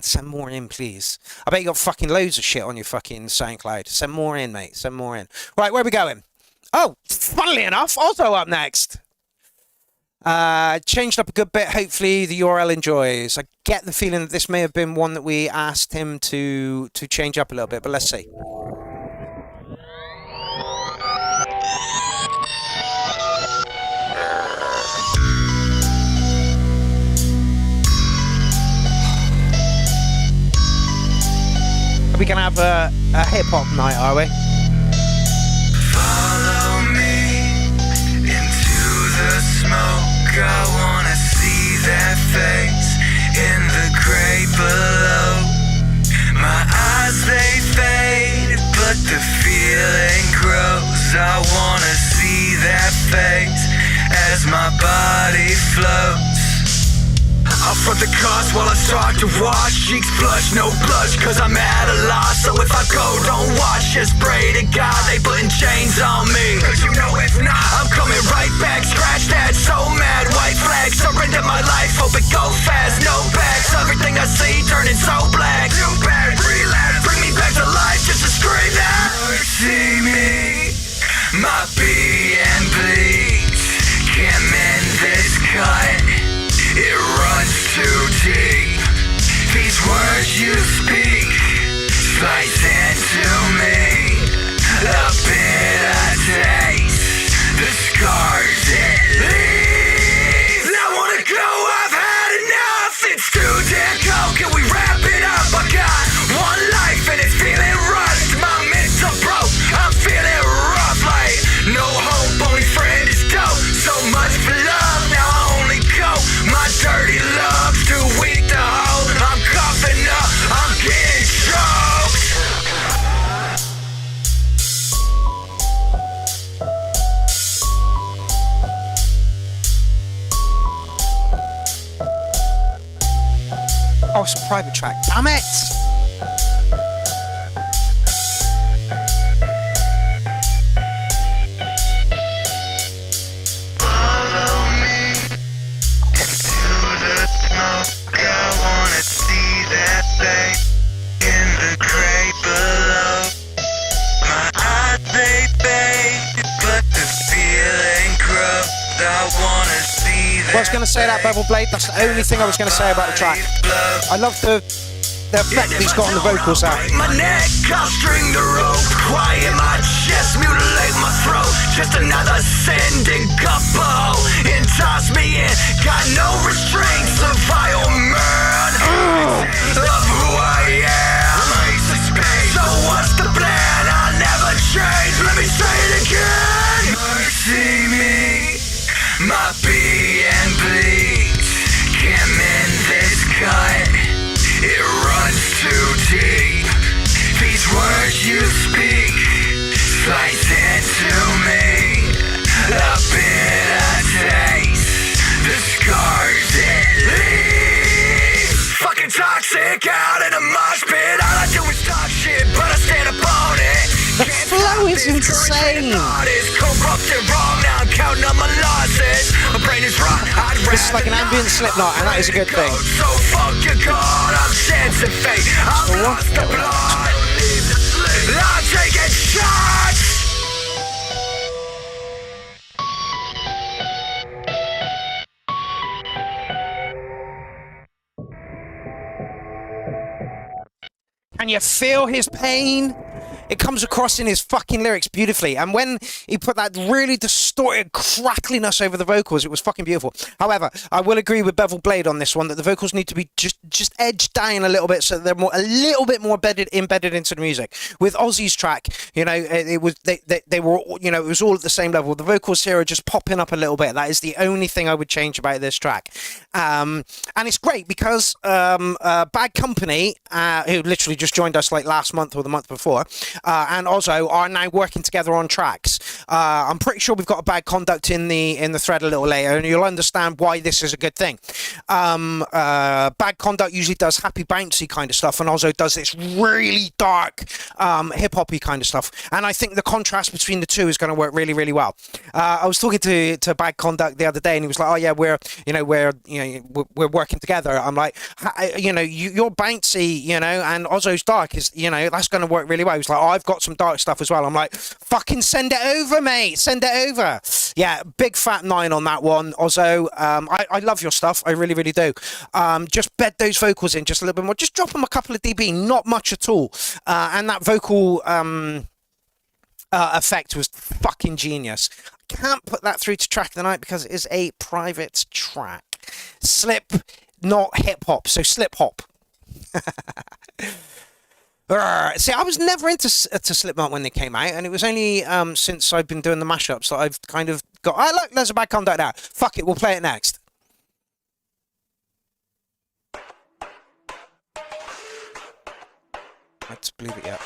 please. I bet you got fucking loads of shit on your fucking SoundCloud. Send more in, mate. Send more in. Right, where are we going? Oh, funnily enough, also up next. Changed up a good bit. Hopefully the URL enjoys. I get the feeling that this may have been one that we asked him to change up a little bit, but let's see. Are we gonna have a hip hop night, are we? Follow me into the smoke. I wanna see that face in the gray below. My eyes, they fade, but the feeling grows. I wanna see that face as my body floats. I'll front the cars while I start to wash. Cheeks flush, no blush, cause I'm at a loss. So if I go, don't watch. Just pray to God they putting chains on me. Cause you know if not, I'm coming right back. Scratch that, so mad. White flag, surrender my life. Hope it go fast, no backs. Everything I see turning so black. Too bad, relapse. Bring me back to life just to scream that. See me, my being bleeds. Can't mend this cut. It runs too deep. These words you speak slice into me. A bitter taste, the scars it leaves. I wanna go, I've had enough. It's too damn cold, can we wrap it up? I got one life and it's feeling rushed. My mental broke, I'm feeling rough. Like no hope, only friend is dope. So much for love, now I only go. My dirty love's too weak to hold. I'm coughing up, I'm getting choked. Oh, it's a private track. Damn it! I was going to say that, Bevel Blade. That's the only thing I was going to say about the track. I love the effect that he's got on the vocals there. My neck, I'll string the rope. Quiet my chest, mutilate just another sending couple and toss me in. Got no restraints, a vile man of who I am. So what's the plan? I'll never change. Let me say it again. Mercy me, my pee and bleed. Can't mend this cut, it runs too deep. These words you speak slice into me. A bitter taste, the scars it leaves. Fucking toxic out in a mosh pit. All I do is talk shit, but I stand upon it. The flow is insane. Corrupted wrong, now I'm counting on my losses. My brain is rock. This is like an ambient Slipknot, and that is a good thing. So fuck your God, I'm sensing fate. I've lost the blood. I'm taking shots. Can you feel his pain? It comes across in his fucking lyrics beautifully. And when he put that really distorted crackliness over the vocals, it was fucking beautiful. However, I will agree with Bevel Blade on this one that the vocals need to be just edged down a little bit so that they're a little bit more embedded into the music. With Ozzy's track, you know, it was they were, you know, it was all at the same level. The vocals here are just popping up a little bit. That is the only thing I would change about this track. And it's great because Bad Company, who literally just joined us like last month or the month before, and Ozzo are now working together on tracks. I'm pretty sure we've got a Bad Conduct in the thread a little later, and you'll understand why this is a good thing. Bad Conduct usually does happy bouncy kind of stuff, and Ozzo does this really dark hip hoppy kind of stuff. And I think the contrast between the two is going to work really, really well. I was talking to Bad Conduct the other day, and he was like, "Oh yeah, we're working together." I'm like, you're bouncy, you know, and Ozzo's dark is, you know, that's going to work really well. He's like, "Oh, I've got some dark stuff as well." I'm like, "Fucking send it over, mate. Send it over." Yeah, big fat 9 on that one, Ozzo. I love your stuff. I really, really do. Just bed those vocals in just a little bit more. Just drop them a couple of dB, not much at all. And that vocal effect was fucking genius. Can't put that through to Track of the Night because it is a private track. Slip, not hip hop, so slip hop. See, I was never into Slipknot when they came out, and it was only since I've been doing the mashups that I've kind of got. Oh, look, there's a Bad Conduct now. Fuck it, we'll play it next. Let's believe it yet.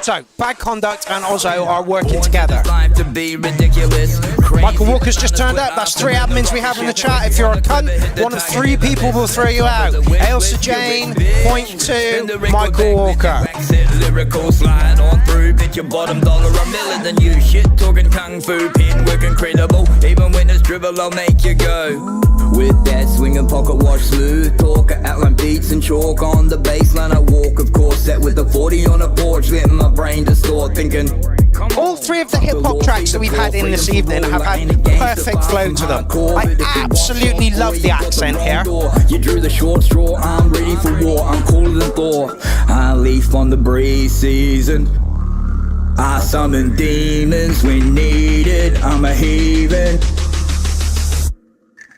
So, Bad Conduct and Ozzo are working together. Michael Walker's just turned up. That's 3 admins we have in the chat. If you're a cunt, one of 3 people will throw you out. Ailsa Jane, point to Michael Walker. Lyrical slide on through, bitch your bottom dollar a million than you. Shit talking kung fu, pin work incredible. Even when it's dribble, I'll make you go. With that swinging pocket watch, smooth talk, outline beats and chalk on the baseline. I walk, of course, set with a 40 on a porch, letting my brain distort, thinking. All 3 of the hip-hop tracks that we've had in this evening have had perfect flow to them. I absolutely love the accent here. You drew the short straw, I'm ready for war, I'm cooler than Thor. I leaf on the breeze season. I summon demons when needed, I'm a heathen.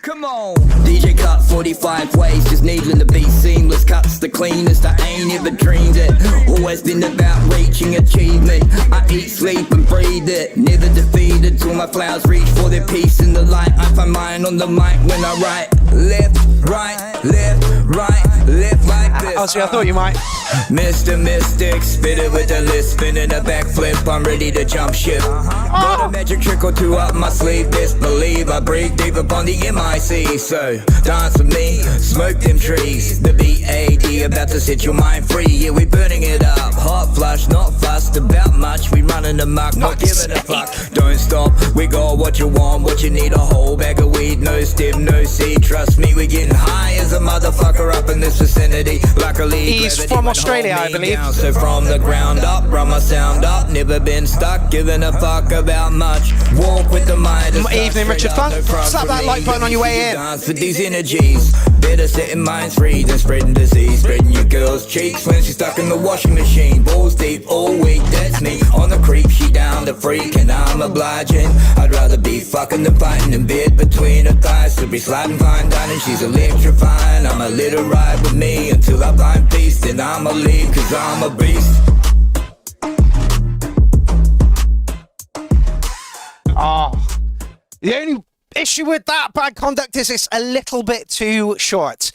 Come on, DJ cut 45 ways, just needling to be seamless. Cuts the cleanest, I ain't ever dreamed it. Always been about reaching achievement. I eat, sleep and breathe it. Never defeated till my flowers reach for their peace in the light. I find mine on the mic when I write. Left, right, left, right, left like this. Oh, see, I thought you might. Mr. Mystic, spit it with a list, spinning a backflip, I'm ready to jump ship. Got a magic trick or 2 up my sleeve, best believe I breathe deep upon the MIC. So, dance with me, smoke them trees, the BAD about to set your mind free. Yeah, we burning it up, hot flush, not fussed about much. We running amok, not giving a fuck. Don't stop, we got what you want, what you need. A whole bag of weed, no stem, no seed. Trust me, we getting high as a motherfucker up in this vicinity. Luckily, he's from Australia, I believe. Down, so from the ground up, run my sound up. Never been stuck, giving a fuck about much. Walk with the mind. Evening, Richard Funk. Slap that like button on your way in. Dance with these energies. Better setting minds free than spreading disease. Spreading your girl's cheeks when she's stuck in the washing machine. Balls deep all week, that's me. a freak and I'm obliging. I'd rather be fucking than fighting in bed between her thighs. To be sliding fine dining, she's electrifying. I'ma let her ride with me until I find peace. Then I'ma leave cause I'm a beast. The only issue with that bad conduct is it's a little bit too short.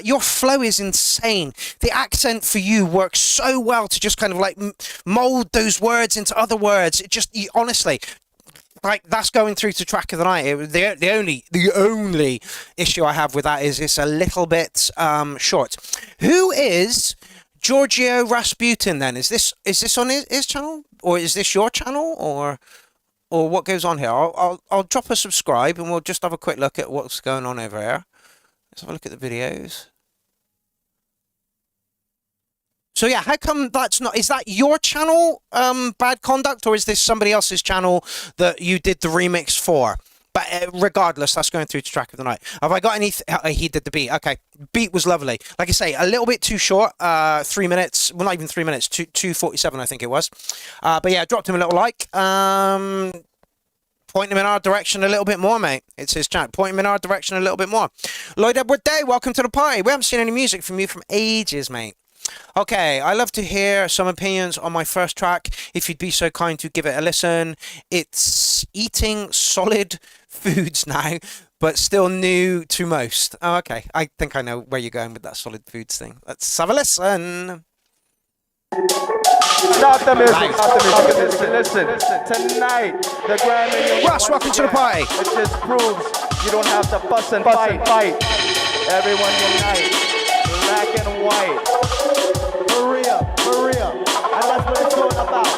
Your flow is insane. The accent for you works so well to just kind of like mold those words into other words. It just, honestly, like that's going through to track of the night. The only issue I have with that is it's a little bit short. Who is Giorgio Rasputin then? Is this on his channel, or is this your channel, or what goes on here? I'll drop a subscribe and we'll just have a quick look at what's going on over here. Let's have a look at the videos. So yeah, how come that's not... Is that your channel, Bad Conduct, or is this somebody else's channel that you did the remix for? But regardless, that's going through to track of the night. Have I got any... he did the beat. Okay. Beat was lovely. Like I say, a little bit too short. 3 minutes. Well, not even 3 minutes. 2:47, I think it was. But yeah, dropped him a little like. Point him in our direction a little bit more, mate. It's his chat. Point him in our direction a little bit more. Lloyd Edward Day, welcome to the party. We haven't seen any music from you from ages, mate. Okay, I love to hear some opinions on my first track. If you'd be so kind to give it a listen. It's eating solid foods now, but still new to most. Oh, okay. I think I know where you're going with that solid foods thing. Let's have a listen. Stop the music, listen. Tonight, the Grammy... Russ, welcome to the party. It just proves you don't have to fuss and fight. Everyone unite, black and white. For real. And that's what it's all about.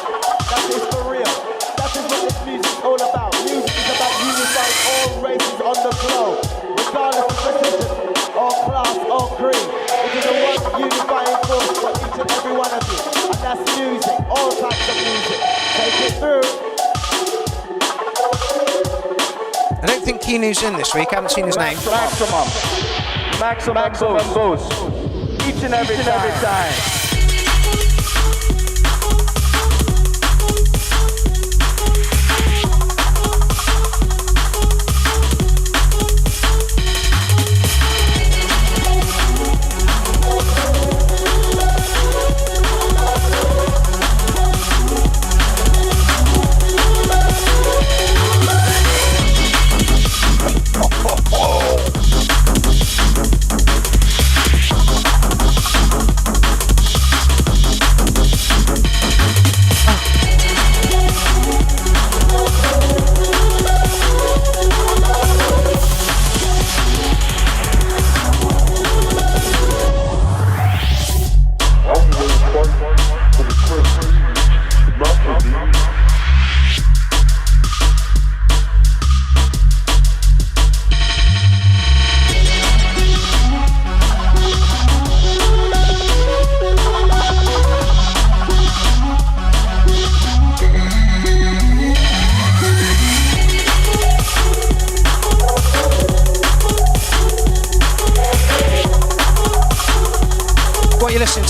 That is for real. That is what this music's all about. Music is about unifying all races on the globe, regardless of position, or class, or creed. It is a one unifying force for each and every one of you. And that's music, all types of music. Take it through. I don't think Kinu's in this week. I haven't seen his name. Maximum boost. Each and every time.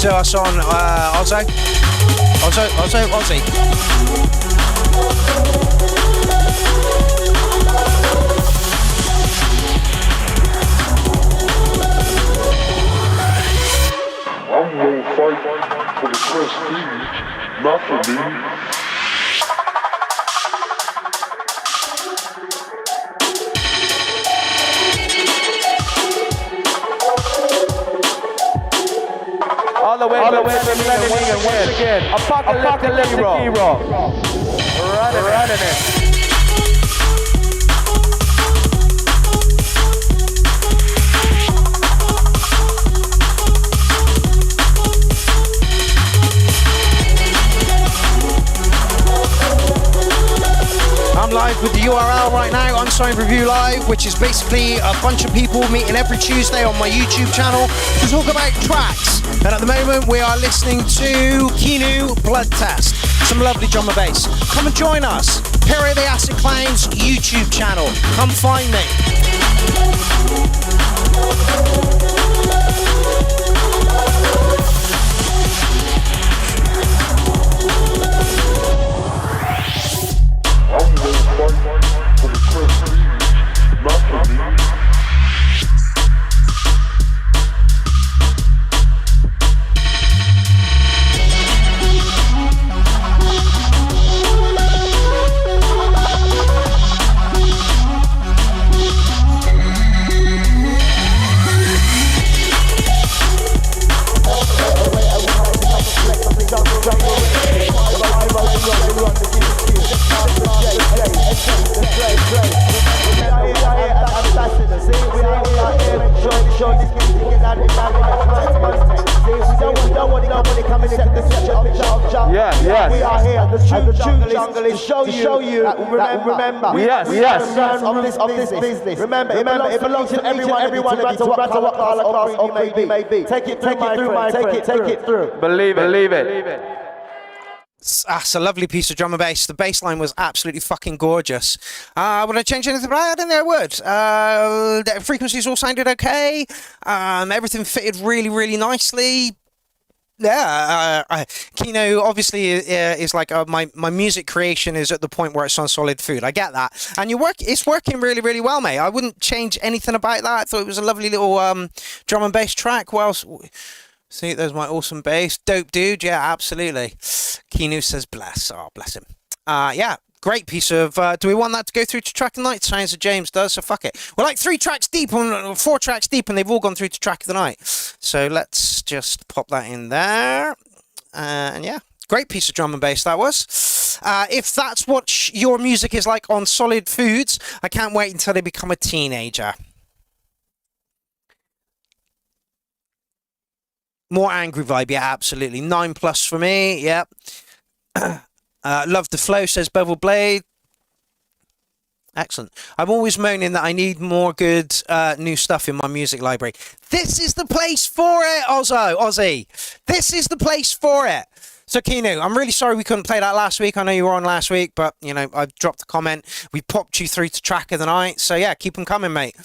To us on Ozzy. I'm gonna fight for the prestige, not for me. All the way to Lenin once again. Apocalyptic hero. Running it. I'm live with the URL right now, Unsigned Review Live, which is basically a bunch of people meeting every Tuesday on my YouTube channel to talk about tracks. And at the moment, we are listening to Kinu Blood Test. Some lovely drum and bass. Come and join us. Pierrot the Acid Clown's YouTube channel. Come find me. Yeah. We are here. The true jungle is to show you that remember. Yes. Of this business. Remember, it belongs to everyone of you, no matter what color, class, or creed you may be. Take it through, my friend. Take it through. Believe it. That's a lovely piece of drum and bass. The bass line was absolutely fucking gorgeous. Would I change anything about it? I don't think I would. The frequencies all sounded okay. Everything fitted really, really nicely. Yeah, Kino obviously is like my music creation is at the point where it's on solid food. I get that, and it's working really, really well, mate. I wouldn't change anything about that. I thought it was a lovely little drum and bass track. Well, see, there's my awesome bass, dope dude. Yeah, absolutely. Kino says bless. Oh, bless him. Yeah. Great piece of. Do we want that to go through to track of the night? Sounds of James does, so fuck it. We're like 4 tracks deep, and they've all gone through to track of the night. So let's just pop that in there. And yeah, great piece of drum and bass that was. If that's what your music is like on Solid Foods, I can't wait until they become a teenager. More angry vibe, yeah, absolutely. 9+ for me, yeah. Love the flow, says Bevel Blade. Excellent. I'm always moaning that I need more good new stuff in my music library. This is the place for it, Ozzy. This is the place for it. So, Kino, I'm really sorry we couldn't play that last week. I know you were on last week, but, you know, I've dropped a comment. We popped you through to track of the night. So, yeah, keep them coming, mate.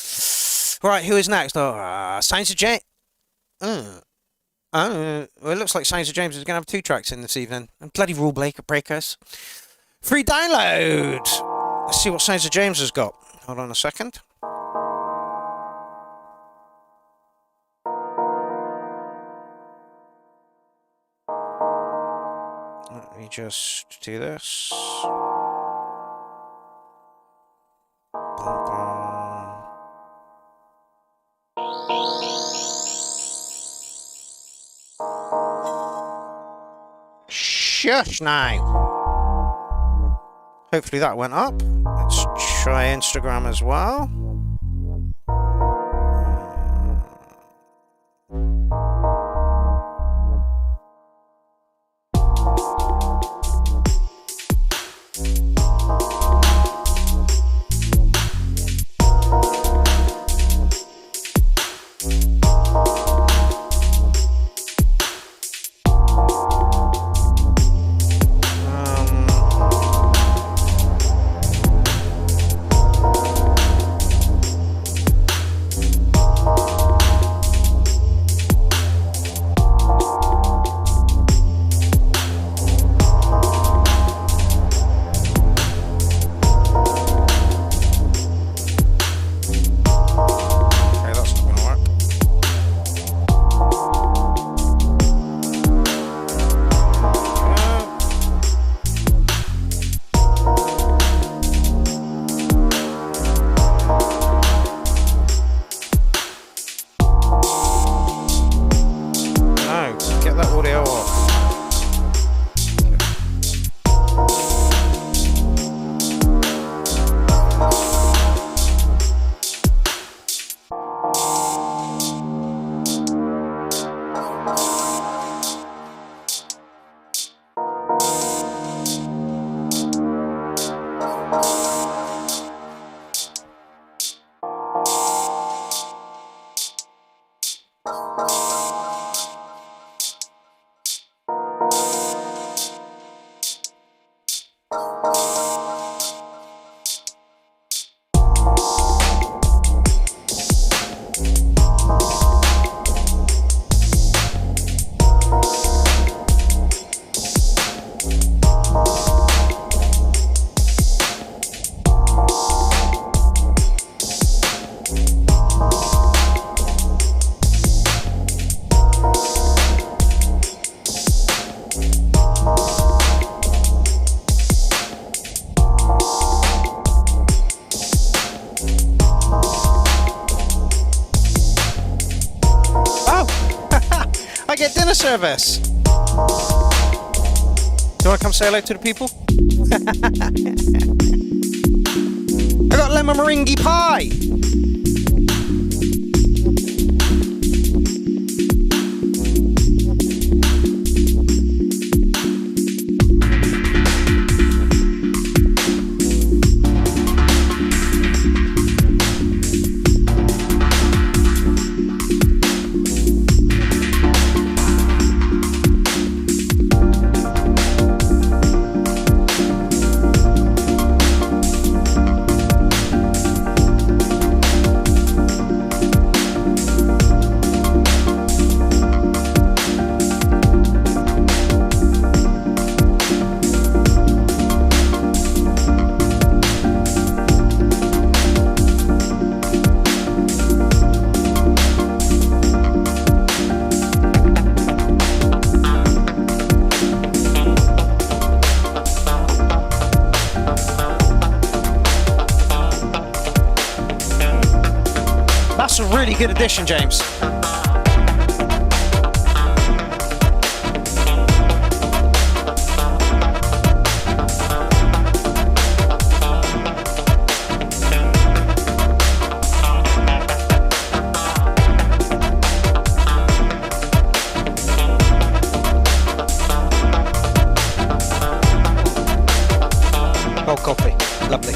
Right, who is next? Sounds of James. Well, it looks like Sounds of James is going to have 2 tracks in this evening. And bloody rule breakers. Free download. Let's see what Sounds of James has got. Hold on a second. Let me just do this. Bum, bum. Shush now. Hopefully that went up. Let's try Instagram as well. Service. Do you want to come say hello to the people? I got lemon meringue pie. good addition, James. Cold coffee, lovely.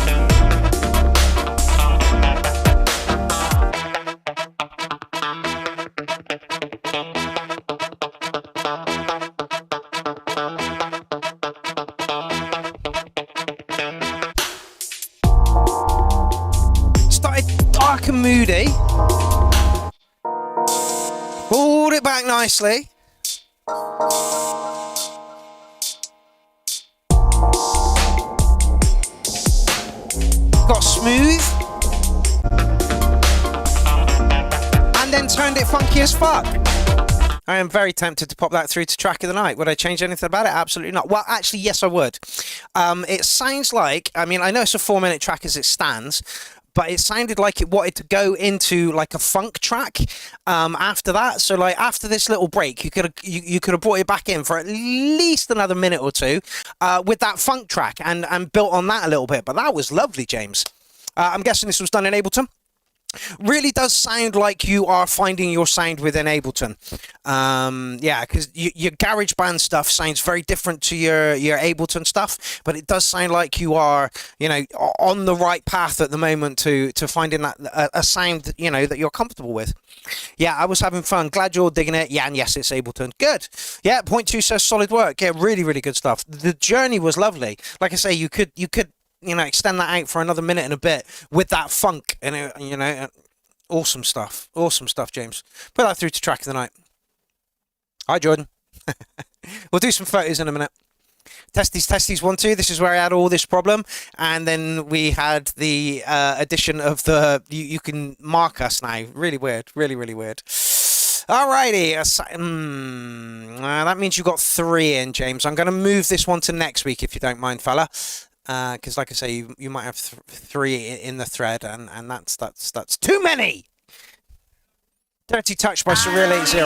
Started dark and moody. Pulled it back nicely. Got smooth. And then turned it funky as fuck. I am very tempted to pop that through to track of the night. Would I change anything about it? Absolutely not. Well, actually, yes, I would. It sounds like, I mean, I know it's a 4-minute track as it stands, but it sounded like it wanted to go into like a funk track after that. So like after this little break, you could have brought it back in for at least another minute or two with that funk track and built on that a little bit. But that was lovely, James. I'm guessing this was done in Ableton. Really does sound like you are finding your sound within Ableton. Yeah, because your GarageBand stuff sounds very different to your Ableton stuff, but it does sound like you are, you know, on the right path at the moment to finding that a sound, you know, that you're comfortable with. Yeah, I was having fun. Glad you're digging it. Yeah, and yes, it's Ableton. Good. Yeah, point 2 says solid work. Yeah, really, really good stuff. The journey was lovely. Like I say, you could you know, extend that out for another minute and a bit with that funk, and it, you know, awesome stuff, James. Put that through to track of the night. Hi, Jordan. We'll do some photos in a minute. Testes 1 2. This is where I had all this problem, and then we had the addition of the you can mark us now. Really weird, really weird. Alrighty, that means you got 3 in, James. I'm going to move this one to next week if you don't mind, fella. Because like I say, you might have 3 in the thread, and that's too many. Dirty Touch by Surreal 80.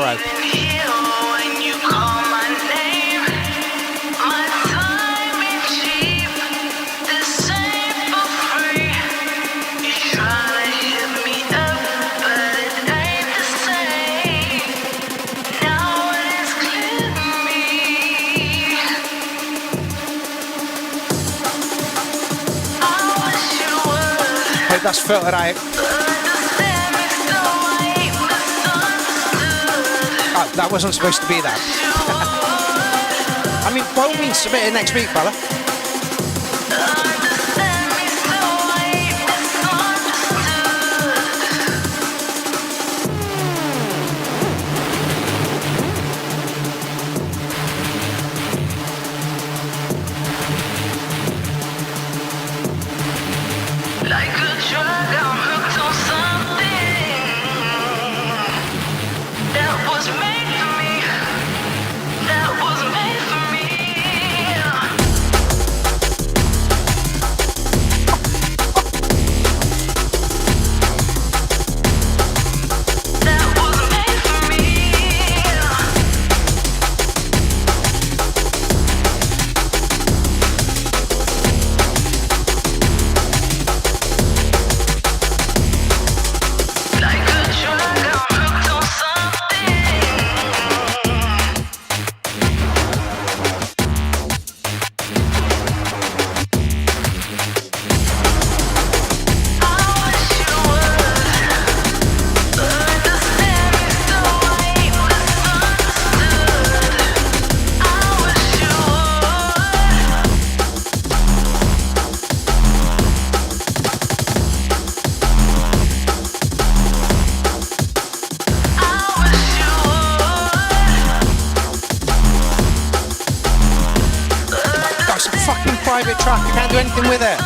That's filtered out. Oh, that wasn't supposed to be that. I mean, by all means, submit it next week, fella. Private track, I can't do anything with it.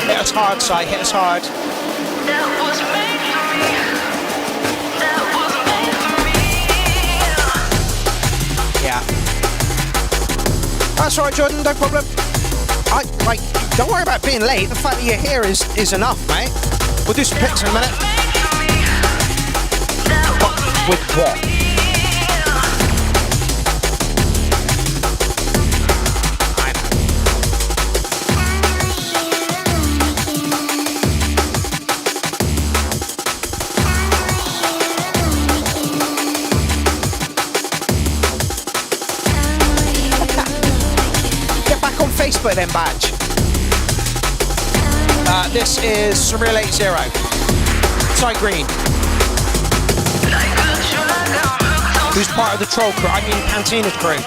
Hit us hard, Si, hit us hard. Yeah. That's alright, Jordan, no problem. Don't worry about being late. The fact that you're here is enough, mate. We'll do some picks in a minute. With what? Facebook then, badge. This is Surreal 80. Ty Green. Who's part of the troll crew? I mean Cantina's crew.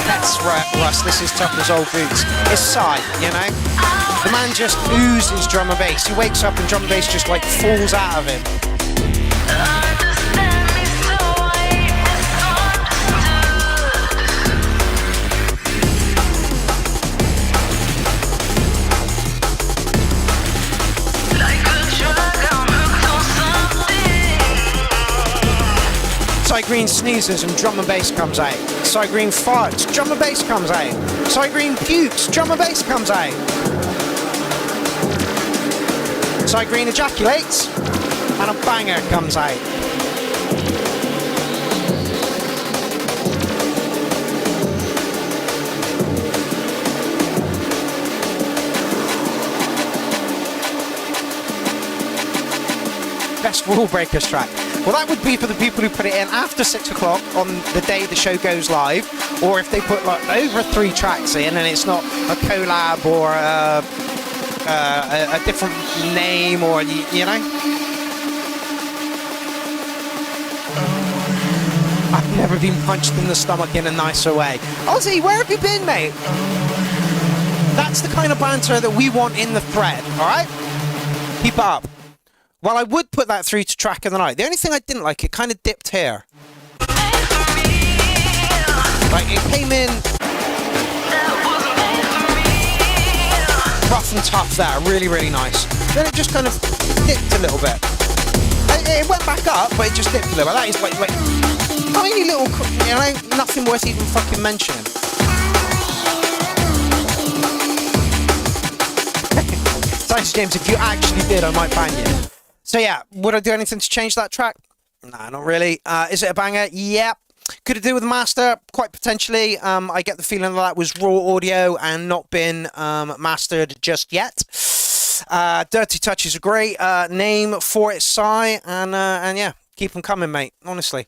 That's right, Russ. This is tough as old boots. It's Cy, you know? The man just oozes drum and bass. He wakes up and drum and bass just like falls out of him. Cy Green sneezes and drum and bass comes out. Cy Green farts, drum and bass comes out. Cy Green pukes, drum and bass comes out. Cy Green ejaculates and a banger comes out. Best Rule Breakers track. Well, that would be for the people who put it in after 6 o'clock on the day the show goes live, or if they put like over 3 tracks in and it's not a collab or a different name, or you know. I've never been punched in the stomach in a nicer way. Ozzy, where have you been, mate? That's the kind of banter that we want in the thread, alright? Keep it up. Well, I would put that through to track of the night. The only thing I didn't like, it kind of dipped here. Like, it came in rough and tough there, really, really nice. Then it just kind of dipped a little bit. It went back up, but it just dipped a little bit. That is like tiny little, you know, nothing worth even fucking mentioning. Thanks, James. If you actually did, I might ban you. So yeah, would I do anything to change that track? Nah, not really. Is it a banger? Yep. Could it do with the master? Quite potentially. I get the feeling that was raw audio and not been mastered just yet. Dirty Touch is a great name for it, Cy, and yeah, keep them coming, mate. Honestly,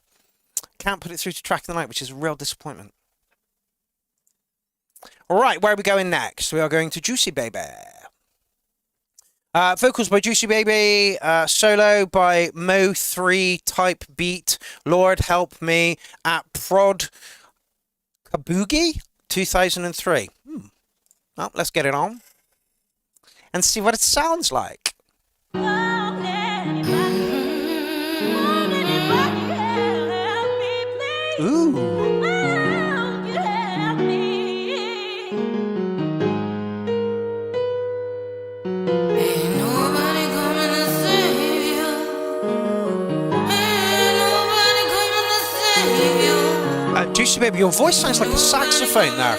can't put it through to track of the night, which is a real disappointment. All right, where are we going next? We are going to Juicy Baby. Vocals by Juicy Baby, solo by Mo3 type beat, Lord Help Me at Prod Kabugi 2003. Well, let's get it on and see what it sounds like. Ooh. Juicy Baby, your voice sounds like a saxophone there.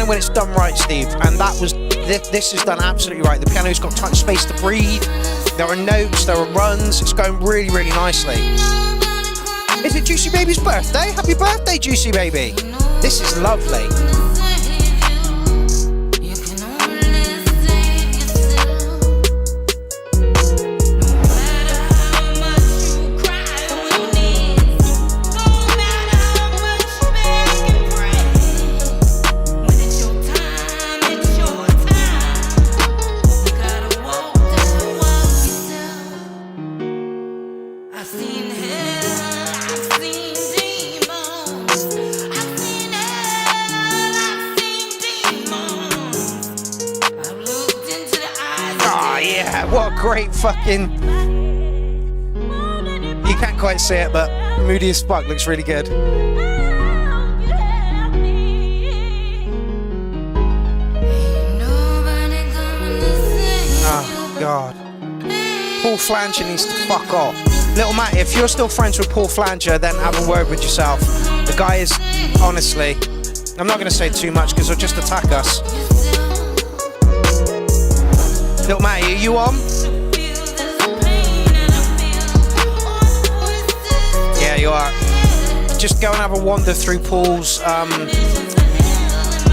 When it's done right, Steve, and that was this is done absolutely right. The piano's got time, space to breathe. There are notes, there are runs. It's going really, really nicely. Is it Juicy Baby's birthday? Happy birthday, Juicy Baby. This is lovely. What a great fucking... You can't quite see it, but Moody as Fuck looks really good. Oh, God. Paul Flanger needs to fuck off. Little Matt, if you're still friends with Paul Flanger, then have a word with yourself. The guy is, honestly... I'm not going to say too much because he'll just attack us. Little Matty, are you on? Yeah, you are. Just go and have a wander through Paul's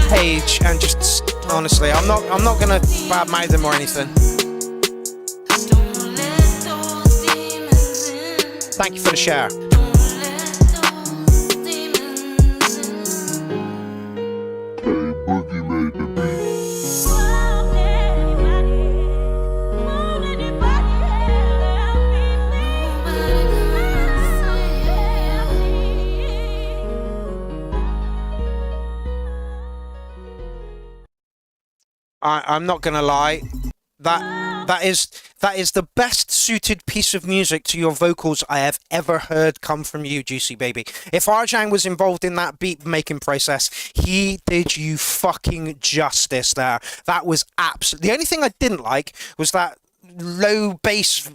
page and just honestly, I'm not gonna badmouth him or anything. Thank you for the share. I'm not gonna lie, that is the best suited piece of music to your vocals I have ever heard come from you, Juicy Baby. If Arjang was involved in that beat making process, he did you fucking justice there. That was absolutely... The only thing I didn't like was that low bass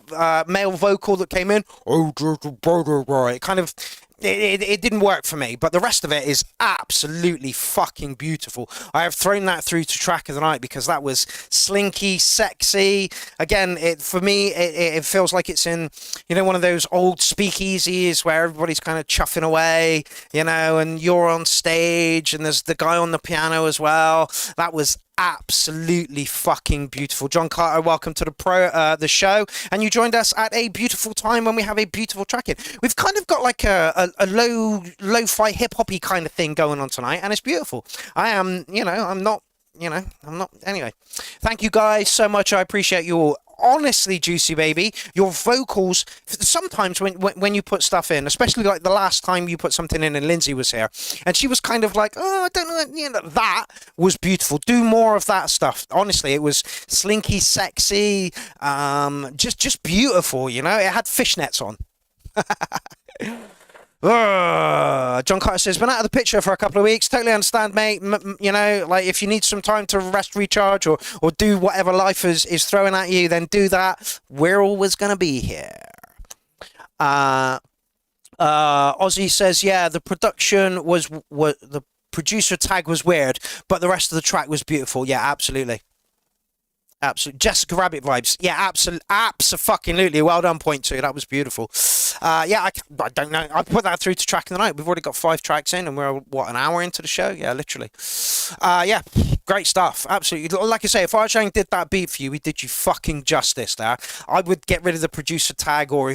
male vocal that came in. It kind of... It didn't work for me, but the rest of it is absolutely fucking beautiful. I have thrown that through to track of the night because that was slinky, sexy. Again, for me, it feels like it's in, one of those old speakeasies where everybody's kind of chuffing away, and you're on stage and there's the guy on the piano as well. That was absolutely fucking beautiful. John Carter, welcome to the show, and you joined us at a beautiful time when we have a beautiful track in. We've kind of got like a lo-fi hip-hoppy kind of thing going on tonight, and it's beautiful. I'm not anyway. Thank you guys so much. I appreciate you all. Honestly, Juicy Baby, your vocals, sometimes when you put stuff in, especially like the last time you put something in and Lindsay was here, and she was kind of like, oh, I don't know, that was beautiful. Do more of that stuff. Honestly, it was slinky, sexy, just beautiful, it had fishnets on. John Carter says, been out of the picture for a couple of weeks. Totally understand, mate. Like if you need some time to rest, recharge, or do whatever life is throwing at you, then do that. We're always going to be here. Ozzy says, yeah, the production was the producer tag was weird, but the rest of the track was beautiful. Yeah, absolutely. Absolutely. Jessica Rabbit vibes. Yeah, absolutely. Well done, point two. That was beautiful. I don't know. I put that through to track of the night. We've already got 5 tracks in and we're, an hour into the show? Yeah, literally. Yeah, great stuff. Absolutely. Like I say, if Arjang did that beat for you, he did you fucking justice there. I would get rid of the producer tag or,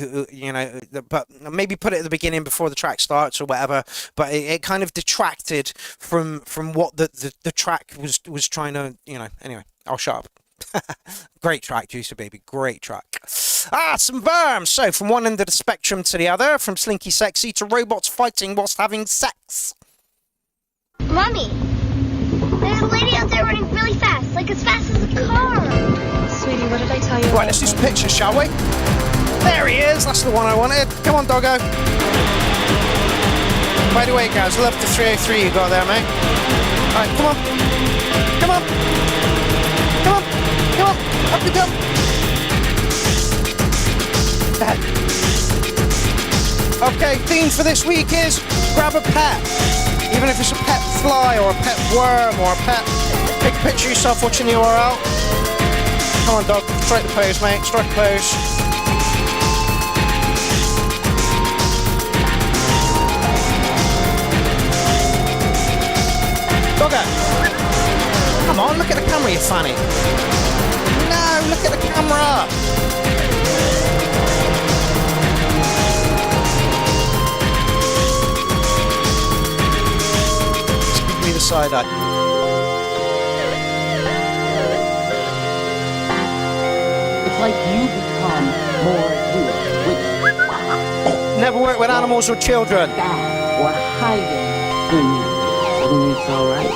but maybe put it at the beginning before the track starts or whatever. But it kind of detracted from what the track was trying to, anyway, I'll shut up. Great track, Juicy Baby. Great track. Some verms. So, from one end of the spectrum to the other, from slinky sexy to robots fighting whilst having sex. Mommy, there's a lady out there running really fast, like as fast as a car. Sweetie, what did I tell you? Right, let's do some pictures, shall we? There he is. That's the one I wanted. Come on, doggo. By the way, guys, love the 303 you got there, mate. All right, come on. Come on. Come on. Come on, up you jump. Okay, theme for this week is grab a pet. Even if it's a pet fly or a pet worm or a pet... Take a picture of yourself watching the URL. Come on, dog. Strike the pose, mate. Strike the pose. Doggo. Come on, look at the camera, you fanny. No, look at the camera. Just give me the side eye. It's like you become more you. Never work with animals or children. Or hiding in you when it's alright.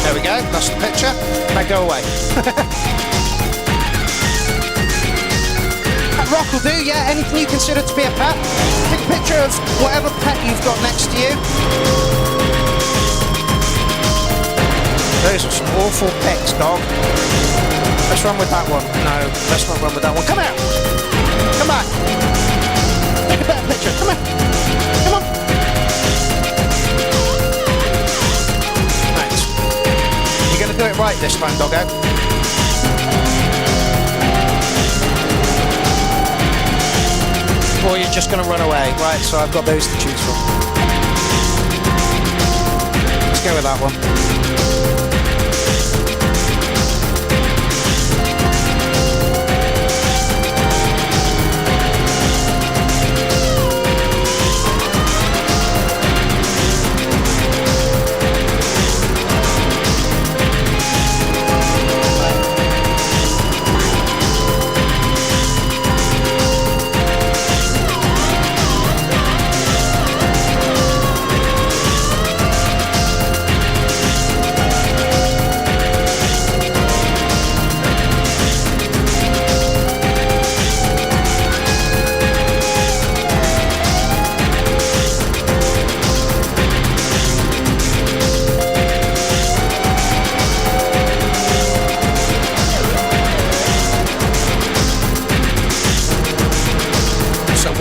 There we go, that's the picture. Now go away. That rock will do, yeah. Anything you consider to be a pet. Take a picture of whatever pet you've got next to you. Those are some awful pics, dog. Let's run with that one. No, let's not run with that one. Come out! Come back! Take a better picture. Come on! Come on! Right. You're going to do it right this time, doggo. Or you're just going to run away. Right, so I've got those to choose from. Let's go with that one.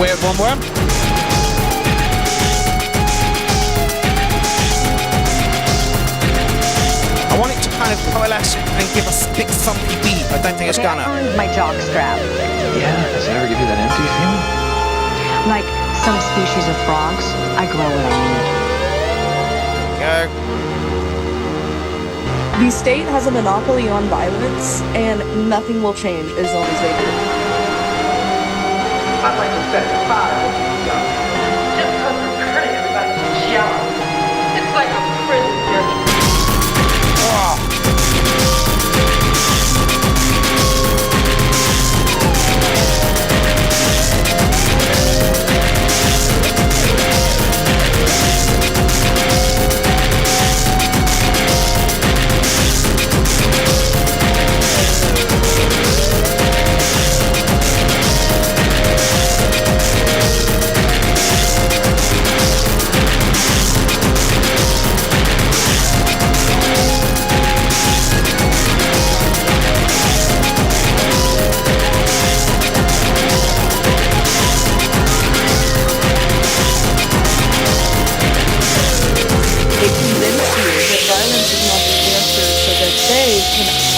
Weird one worm. I want it to kind of coalesce and give a big thumpy beat. I don't think it's gonna. I earned my jock strap. Yeah, does it ever give you that empty feeling? Like some species of frogs, I grow what I need. Go. The state has a monopoly on violence, and nothing will change as long as they do. I'd like to set the fire with you young. Just because we're hurting everybody's job. It's like a prison journey.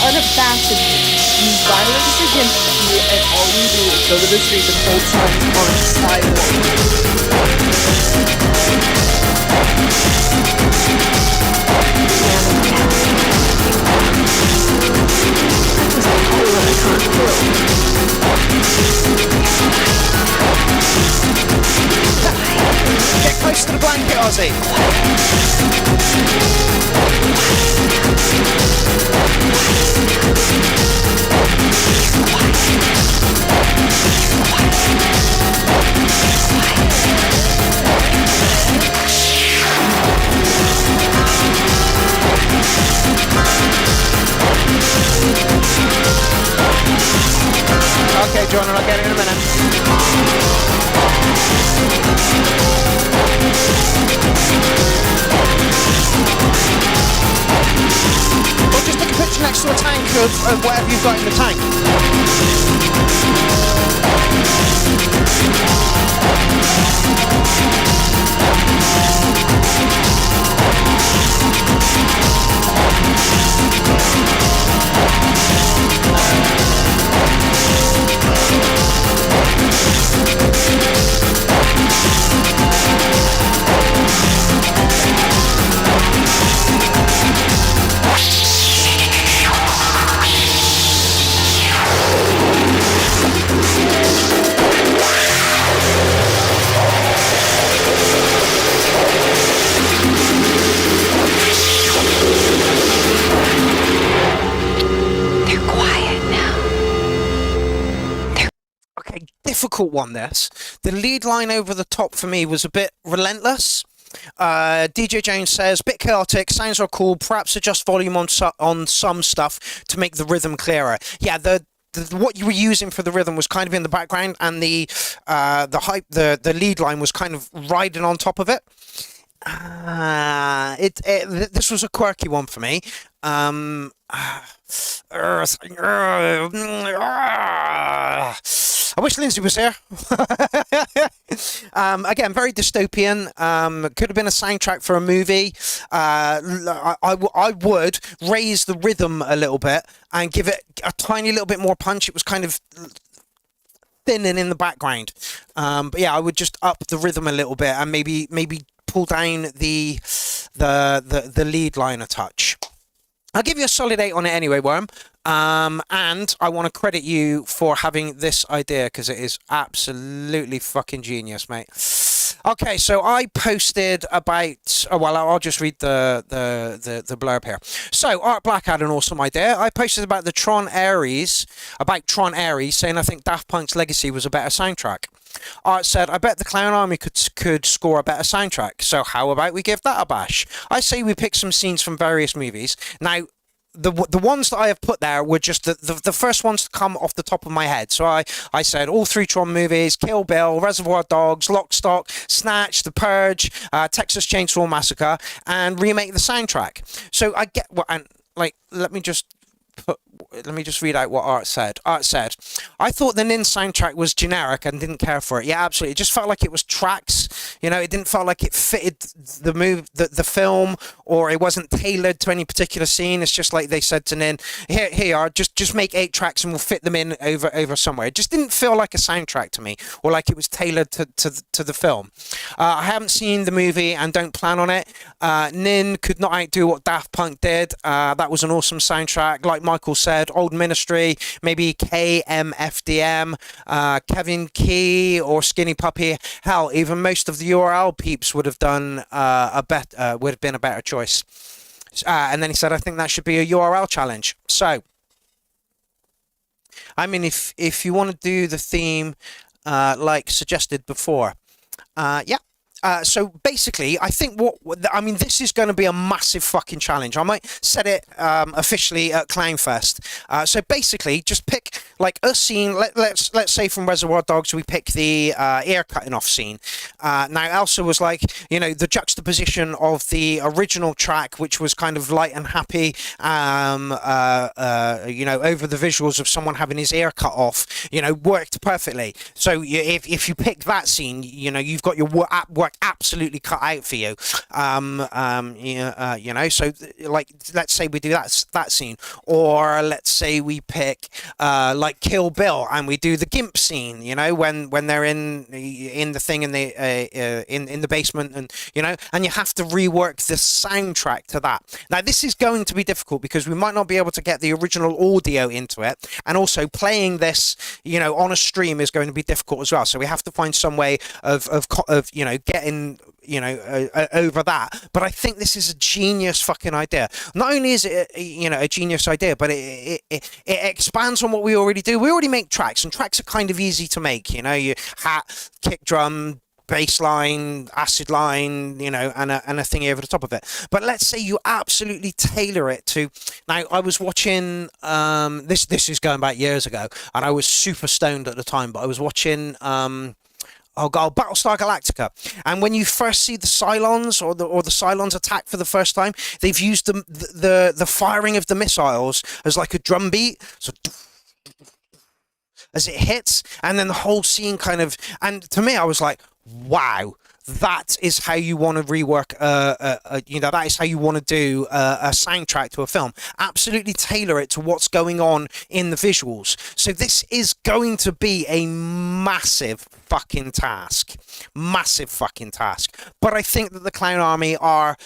Unabashedly use violence against you, and all you do is go to the street and hold signs on the Get close to the blanket, Ozzy. Okay, John, I'll get it in a minute. Or just take a picture next to a tank of whatever you've got in the tank. Difficult one, this. The lead line over the top for me was a bit relentless. DJ Jones says, bit chaotic, sounds are cool, perhaps adjust volume on some stuff to make the rhythm clearer. Yeah, what you were using for the rhythm was kind of in the background, and the lead line was kind of riding on top of it. This was a quirky one for me. I wish Lindsay was here. Again, very dystopian. Could have been a soundtrack for a movie. I would raise the rhythm a little bit and give it a tiny little bit more punch. It was kind of thinning in the background. But yeah, I would just up the rhythm a little bit and maybe pull down the lead line a touch. I'll give you a solid 8 on it anyway, Worm. And I want to credit you for having this idea, because it is absolutely fucking genius, mate. Okay, so I posted about... Oh, well, I'll just read the blurb here. So, Art Black had an awesome idea. I posted about Tron Ares, saying I think Daft Punk's Legacy was a better soundtrack. Art said, I bet the Clown Army could score a better soundtrack, so how about we give that a bash? I say we pick some scenes from various movies. Now, the ones that I have put there were just the first ones to come off the top of my head. So I said all 3 Tron movies: Kill Bill, Reservoir Dogs, Lock, Stock, Snatch, The Purge, Texas Chainsaw Massacre, and remake the soundtrack. So I get what, and like, let me just read out what Art said. Art said, I thought the Nin soundtrack was generic and didn't care for it. Yeah, absolutely. It just felt like it was tracks. You know, it didn't feel like it fitted the film, or it wasn't tailored to any particular scene. It's just like they said to Nin, here you are, just make 8 tracks and we'll fit them in over somewhere. It just didn't feel like a soundtrack to me, or like it was tailored to the film. I haven't seen the movie and don't plan on it. Nin could not outdo what Daft Punk did. That was an awesome soundtrack. Like Michael said, Old Ministry, maybe KMFDM, Kevin Key, or Skinny Puppy. Hell, even most of the URL peeps would have done would have been a better choice. And then he said, I think that should be a URL challenge. So, I mean, if you want to do the theme like suggested before, yeah. So basically, I think this is going to be a massive fucking challenge. I might set it officially at Clownfest. So basically, just pick like a scene. Let's say from Reservoir Dogs, we pick the ear cutting off scene. Now Elsa was like, you know, the juxtaposition of the original track, which was kind of light and happy, you know, over the visuals of someone having his ear cut off, you know, worked perfectly. So if you pick that scene, you know, you've got your work absolutely cut out for you. You know, so like, let's say we do that scene, or let's say we pick like Kill Bill and we do the Gimp scene, you know, when they're in the thing in the basement, and you know, and you have to rework the soundtrack to that. Now this is going to be difficult because we might not be able to get the original audio into it, and also playing this, you know, on a stream is going to be difficult as well. So we have to find some way of you know, getting, you know, over that. But I think this is a genius fucking idea. Not only is it, you know, a genius idea, but it expands on what we already do. We already make tracks, and tracks are kind of easy to make. You know, you hat, kick drum, bass line, acid line, you know, and a thingy over the top of it. But let's say you absolutely tailor it to... Now, I was watching... This is going back years ago, and I was super stoned at the time, but I was watching... Oh god, Battlestar Galactica. And when you first see the Cylons, or the Cylons attack for the first time, they've used the firing of the missiles as like a drum beat. So as it hits, and then the whole scene kind of... And to me, I was like, wow, that is how you want to rework, that is how you want to do a soundtrack to a film. Absolutely tailor it to what's going on in the visuals. So this is going to be a massive fucking task. But I think that the Clown Army are,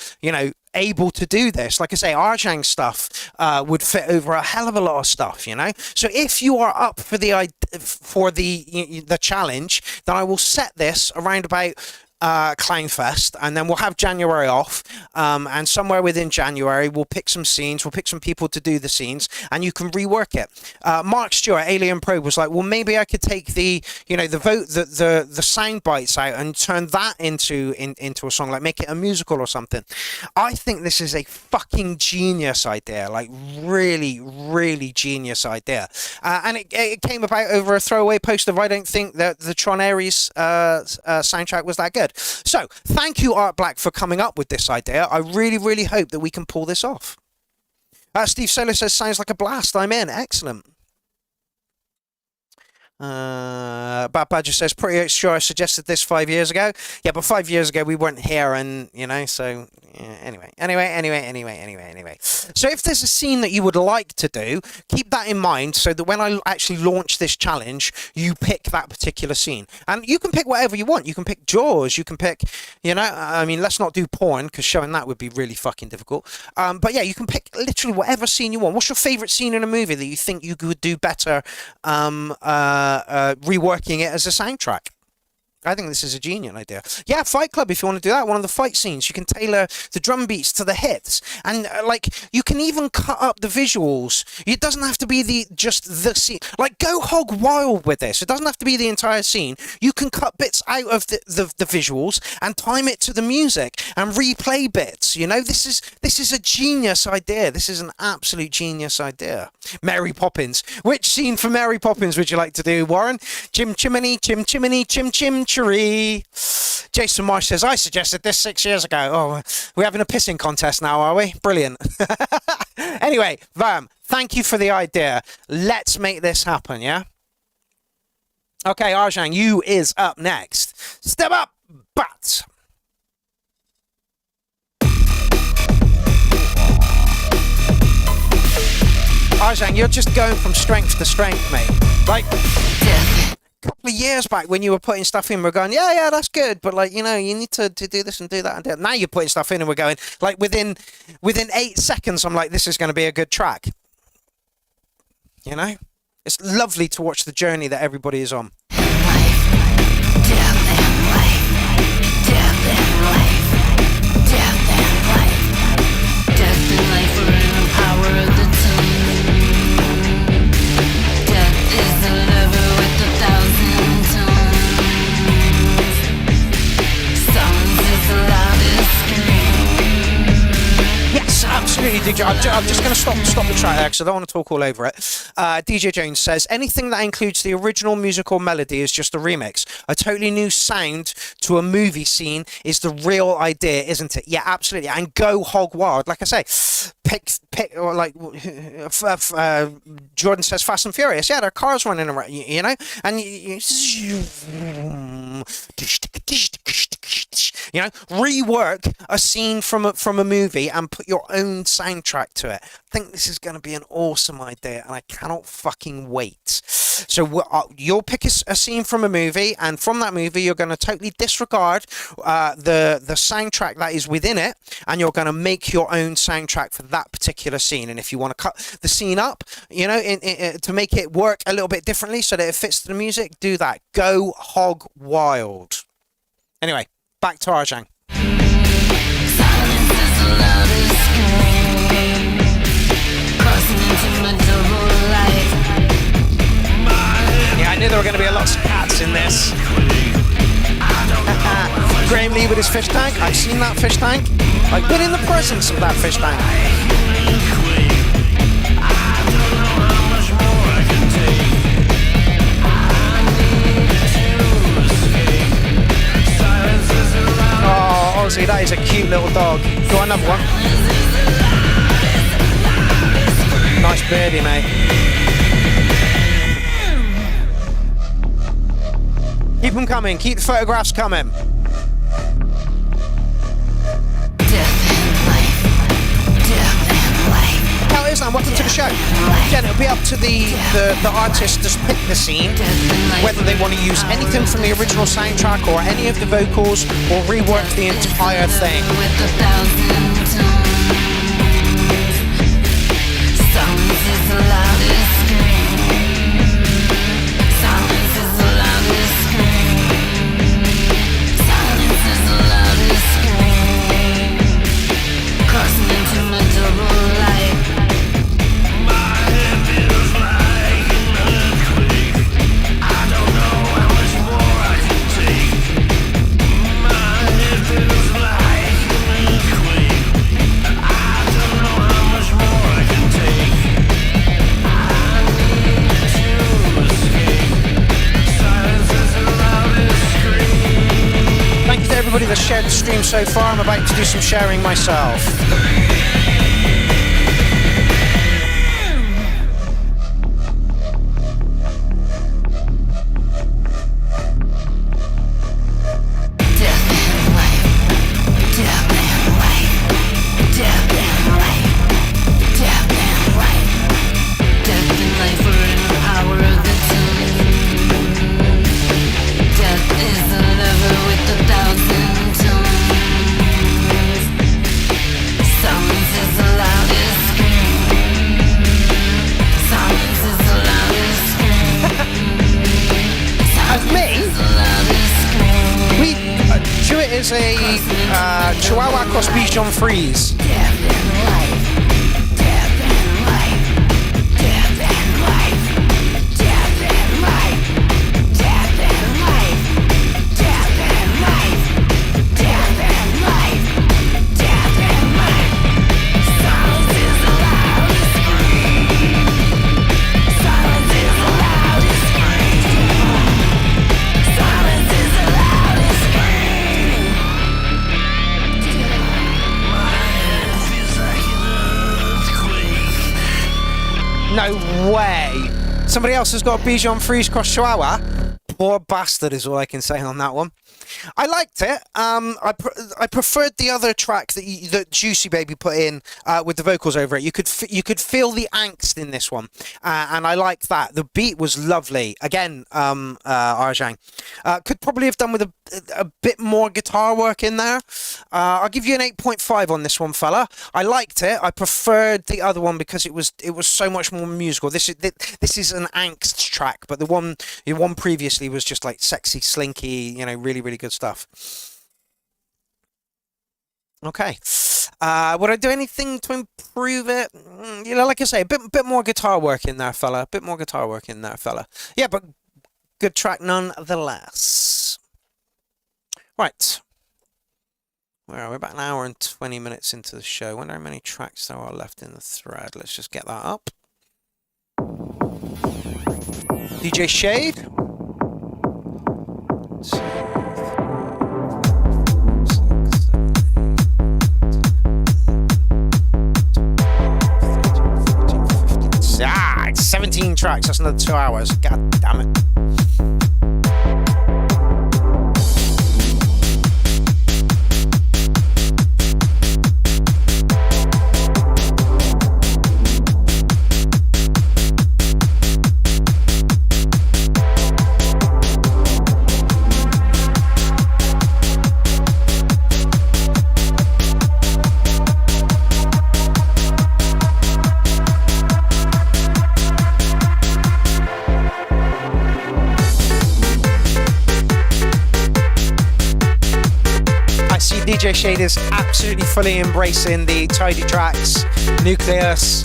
able to do this. Like I say, Arjang's stuff would fit over a hell of a lot of stuff, So if you are up for the challenge, then I will set this around about Clownfest, and then we'll have January off, and somewhere within January we'll pick some scenes, we'll pick some people to do the scenes, and you can rework it. Mark Stewart, Alien Probe, was like, well, maybe I could take the sound bites out and turn that into a song, like make it a musical or something. I think this is a fucking genius idea, like really, really genius idea. And it came about over a throwaway post of, I don't think that the Tron Ares soundtrack was that good. So, thank you, Art Black, for coming up with this idea. I really, really hope that we can pull this off. Steve Solar says, sounds like a blast. I'm in. Excellent. Bad Badger says, pretty sure I suggested this 5 years ago. Yeah, but 5 years ago we weren't here, and so yeah, anyway. So if there's a scene that you would like to do, keep that in mind, so that when I actually launch this challenge, you pick that particular scene. And you can pick whatever you want. You can pick Jaws, you can pick, let's not do porn, because showing that would be really fucking difficult. But yeah, you can pick literally whatever scene you want. What's your favourite scene in a movie that you think you could do better reworking it as a soundtrack? I think this is a genius idea. Yeah, Fight Club, if you want to do that, one of the fight scenes, you can tailor the drum beats to the hits, and you can even cut up the visuals. It doesn't have to be just the scene. Like, go hog wild with this. It doesn't have to be the entire scene. You can cut bits out of the visuals and time it to the music and replay bits. This is a genius idea. This is an absolute genius idea. Mary Poppins. Which scene for Mary Poppins would you like to do, Warren? Chim chimney, chim chimney, chim chim chiree. Jason Marsh says, I suggested this 6 years ago. Oh, we're having a pissing contest now, are we? Brilliant. Anyway, Vam, thank you for the idea. Let's make this happen, yeah? Okay, Arjang, you is up next. Step up, but... Arjang, you're just going from strength to strength, mate. Like... A couple of years back when you were putting stuff in, we're going, yeah, that's good, but you need to do this and do that and do that. Now you're putting stuff in and we're going, like, within 8 seconds, I'm like, this is going to be a good track. It's lovely to watch the journey that everybody is on. Absolutely, DJ. I'm just going to stop the track there because I don't want to talk all over it. DJ Jones says, anything that includes the original musical melody is just a remix. A totally new sound to a movie scene is the real idea, isn't it? Yeah, absolutely. And go hog wild. Like I say, pick or like Jordan says, Fast and Furious. Yeah, there are cars running around, and rework a scene from a movie and put your own soundtrack to it. I think this is going to be an awesome idea, and I cannot fucking wait. So you'll pick a scene from a movie, and from that movie you're going to totally disregard the soundtrack that is within it, and you're going to make your own soundtrack for that particular scene. And if you want to cut the scene up, to make it work a little bit differently so that it fits to the music, do that. Go hog wild. Anyway, back to Arjang. Yeah, I knew there were going to be a lot of cats in this. Graham Lee with his fish tank. I've seen that fish tank. I've been in the presence of that fish tank. Oh, honestly, that is a cute little dog. Got another one. Nice birdie, mate. Keep them coming. Keep the photographs coming. and welcome to the show. Again, it'll be up to the artist to pick the scene, whether they want to use anything from the original soundtrack or any of the vocals or rework the entire thing. Everybody that's shared the stream so far, I'm about to do some sharing myself. Is a Chihuahua cross Bichon Frise. No way! Somebody else has got a Bichon Frise cross Chihuahua? Poor bastard is all I can say on that one. I liked it. I preferred the other track that Juicy Baby put in with the vocals over it. You could feel the angst in this one, and I liked that. The beat was lovely. Again, Arjang could probably have done with a bit more guitar work in there. I'll give you an 8.5 on this one, fella. I liked it. I preferred the other one because it was so much more musical. This is an angst track, but the one previously was just like sexy, slinky, really, really good stuff. Okay. Would I do anything to improve it? Like I say, a bit more guitar work in there, fella. A bit more guitar work in there, fella. Yeah, but good track nonetheless. Right. Where are we? About an hour and 20 minutes into the show. I wonder how many tracks there are left in the thread. Let's just get that up. DJ Shade. Let's see. 17 tracks, that's another 2 hours. God damn it. DJ Shade is absolutely fully embracing the Tidy Tracks, Nucleus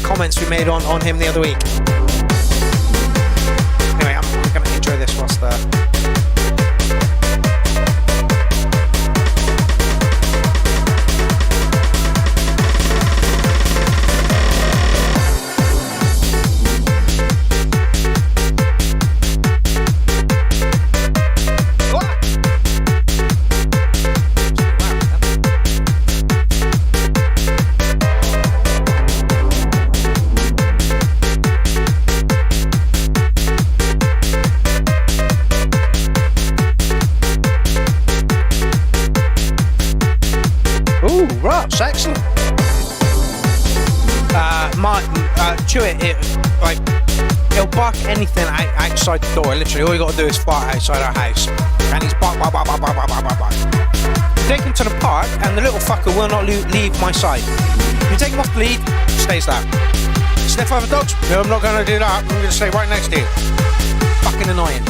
comments we made on him the other week. Anyway, I'm going to enjoy this whilst fuck anything outside the door. Literally, all you got to do is fart outside our house. And he's bark. You take him to the park, and the little fucker will not leave my side. You take him off the lead, stays there. Sniff other dogs? No, I'm not going to do that. I'm going to stay right next to you. Fucking annoying.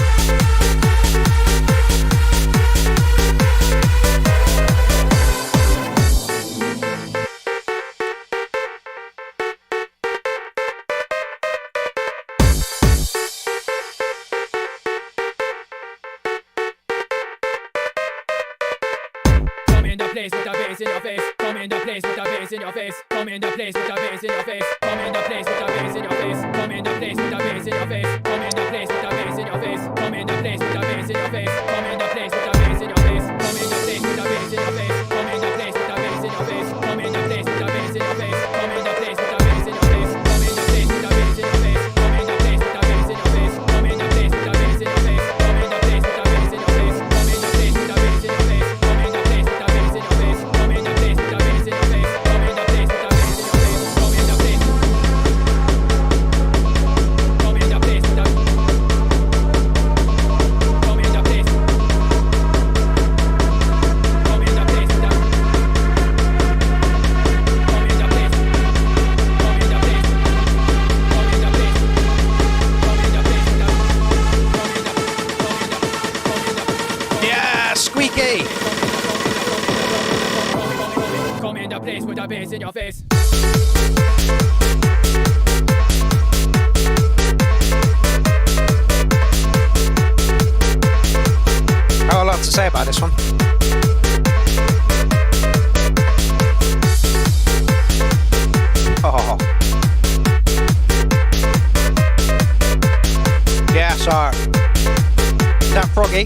Place with a bass in your face. Come in the place with a bass in your face. Come in the place with a bass in your face. Come in the place with a bass in your face. Come in the place with a bass in your face. Come in the place with a bass in your face. Come in the place with a bass in your face. Come in the place with a bass in your face. Come in the place with a bass in your face. Come in the place with a bass in your face. Come in the place with a bass in your face. Come in the place with a bass in your face. Come in the place with a bass in your face. Come in the place with a bass in your face. Come in the place with a bass in your face. Come in the place with a bass in your face. Come in the place with a bass in your face. Place with a bass in your face. I have a lot to say about this one. Oh. Yeah, sorry. Is that Froggy?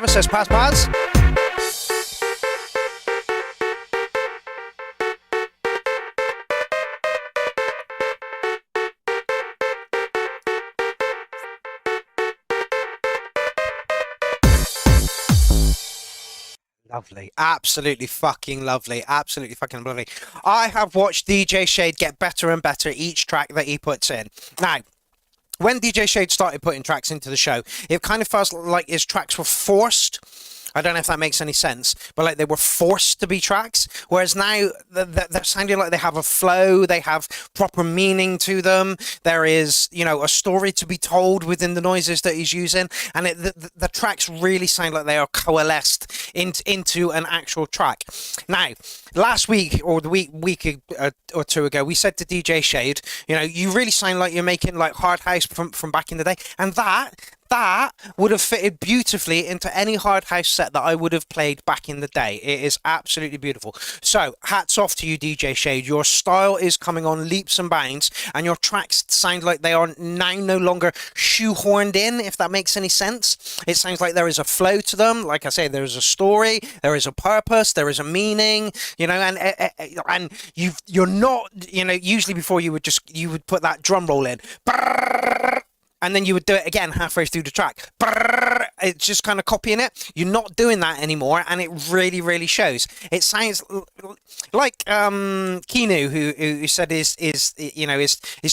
Says pass. Lovely. Absolutely fucking lovely. Absolutely fucking lovely. I have watched DJ Shade get better and better each track that he puts in. Now, when DJ Shade started putting tracks into the show, it kind of felt like his tracks were forced. I don't know if that makes any sense, but like they were forced to be tracks, whereas now they're sounding like they have a flow, they have proper meaning to them. There is, you know, a story to be told within the noises that he's using, and the tracks really sound like they are coalesced into an actual track. Now, last week or the week or two ago, we said to DJ Shade, you know, you really sound like you're making like hard house from back in the day, and that would have fitted beautifully into any hard house set that I would have played back in the day. It is absolutely beautiful. So hats off to you, DJ Shade. Your style is coming on leaps and bounds, and your tracks sound like they are now no longer shoehorned in, if that makes any sense. It sounds like there is a flow to them. Like I say, there is a story, there is a purpose, there is a meaning, you know, and you're not, you know, usually before you would put that drum roll in, and then you would do it again halfway through the track. It's just kind of copying it. You're not doing that anymore, and it really, really shows. It sounds like Kinu, who said his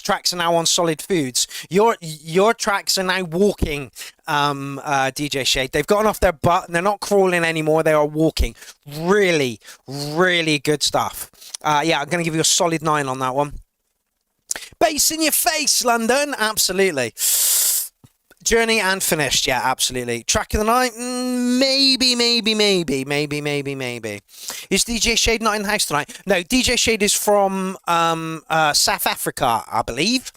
tracks are now on solid foods. Your tracks are now walking, DJ Shade. They've gotten off their butt, and they're not crawling anymore. They are walking. Really, really good stuff. Yeah, I'm going to give you a solid 9 on that one. Bass in your face, London. Absolutely. Journey and finished, yeah, absolutely. Track of the night, maybe. Is DJ Shade not in the house tonight? No, DJ Shade is from South Africa, I believe.